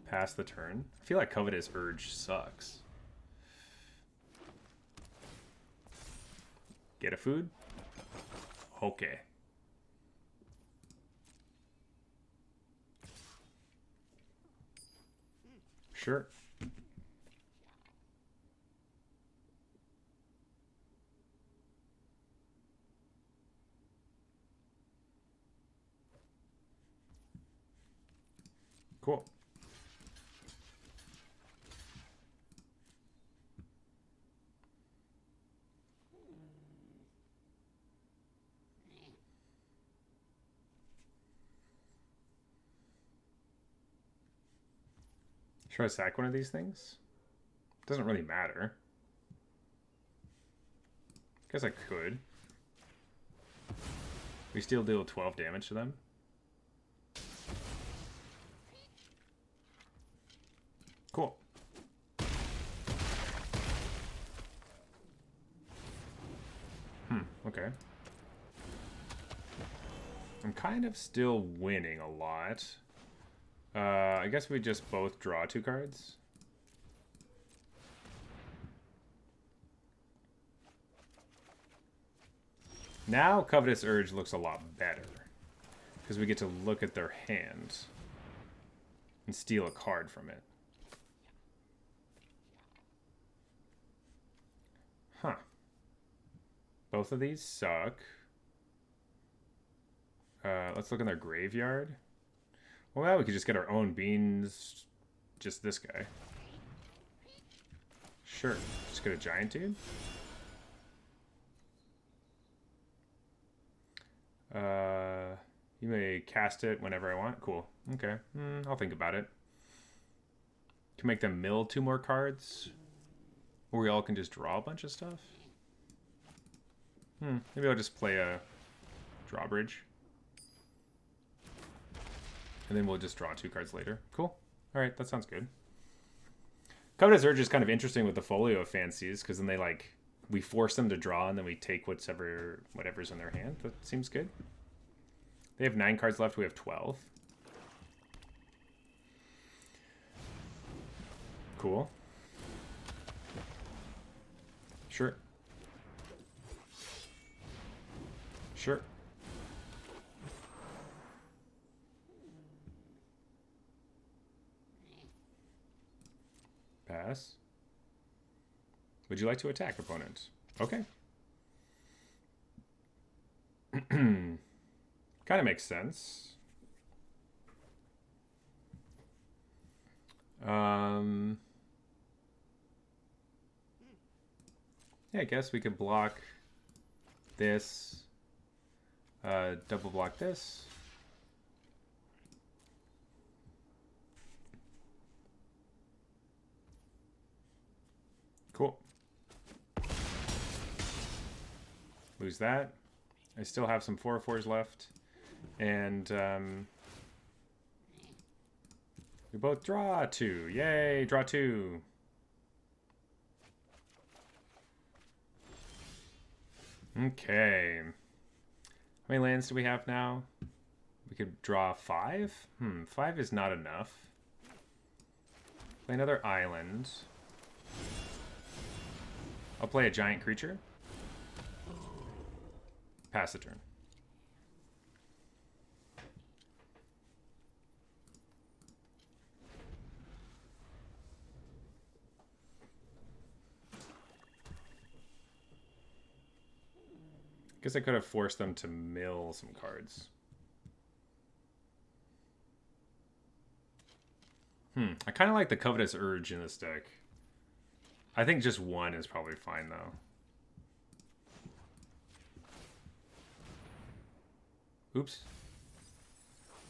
Pass the turn. I feel like Covetous Urge sucks. Get a food? Okay. Sure. Cool. Should I sack one of these things? Doesn't really matter. Guess I could. We still deal 12 damage to them. Cool. Okay. I'm kind of still winning a lot. I guess we just both draw 2 cards. Now Covetous Urge looks a lot better. Because we get to look at their hand. And steal a card from it. Huh. Both of these suck. Let's look in their graveyard. Well, now we could just get our own beans. Just this guy. Sure. Just get a giant dude. You may cast it whenever I want. Cool. Okay. I'll think about it. Can make them mill 2 more cards. Or we all can just draw a bunch of stuff. Maybe I'll just play a drawbridge. And then we'll just draw 2 cards later. Cool. Alright, that sounds good. Covetous Urge is kind of interesting with the Folio of Fancies, because then they like, we force them to draw and then we take whatever's in their hand. That seems good. They have 9 cards left, we have 12. Cool. Sure. Sure. Pass. Would you like to attack, opponent? Okay. Kind of makes sense. Yeah, I guess we could block this. Double block this. Cool. Lose that. I still have some 4/4s left. And we both draw 2. Yay, draw 2. Okay. How many lands do we have now? We could draw 5? 5 is not enough. Play another island. I'll play a giant creature. Pass the turn. Guess I could have forced them to mill some cards. I kind of like the Covetous Urge in this deck. I think just 1 is probably fine, though. Oops.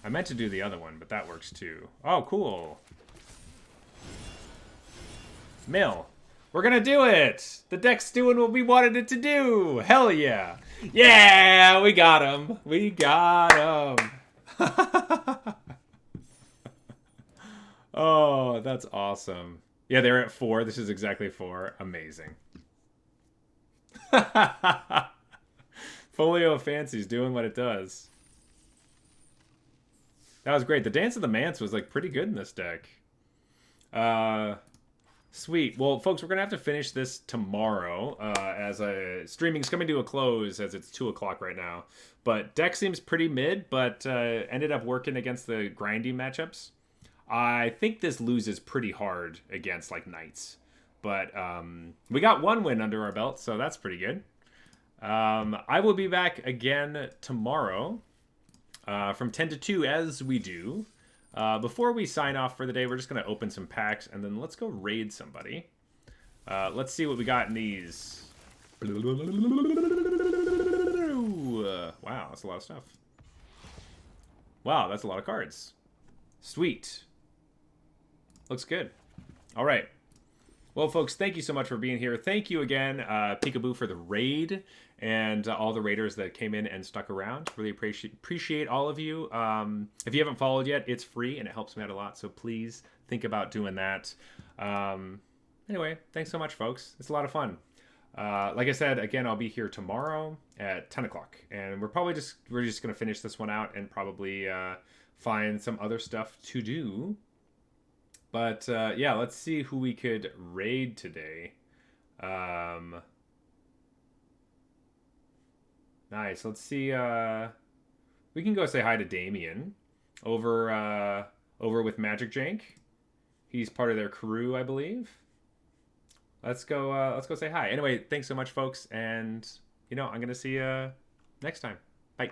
I meant to do the other one, but that works too. Oh, cool. Mill. We're gonna do it! The deck's doing what we wanted it to do! Hell yeah! Yeah! We got him! We got him! Oh, that's awesome. Yeah, they're at 4. This is exactly 4. Amazing. Folio of Fancies doing what it does. That was great. The Dance of the Manse was like pretty good in this deck. Sweet. Well, folks, we're going to have to finish this tomorrow as streaming's coming to a close as it's 2 o'clock right now. But deck seems pretty mid, but ended up working against the grindy matchups. I think this loses pretty hard against like Knights. But we got 1 win under our belt, so that's pretty good. I will be back again tomorrow from 10 to 2 as we do. Before we sign off for the day, we're just going to open some packs, and then let's go raid somebody. Let's see what we got in these. Wow, that's a lot of stuff. Wow, that's a lot of cards. Sweet. Looks good. All right. Well, folks, thank you so much for being here. Thank you again, Peekaboo, for the raid and all the raiders that came in and stuck around. Really appreciate all of you. If you haven't followed yet, it's free and it helps me out a lot. So please think about doing that. Anyway, thanks so much, folks. It's a lot of fun. Like I said, again, I'll be here tomorrow at 10 o'clock. And we're just going to finish this one out and probably find some other stuff to do. But yeah, let's see who we could raid today. Nice. Let's see. We can go say hi to Damien over with Magic Jank. He's part of their crew, I believe. Let's go say hi. Anyway, thanks so much, folks, and I'm gonna see you next time. Bye.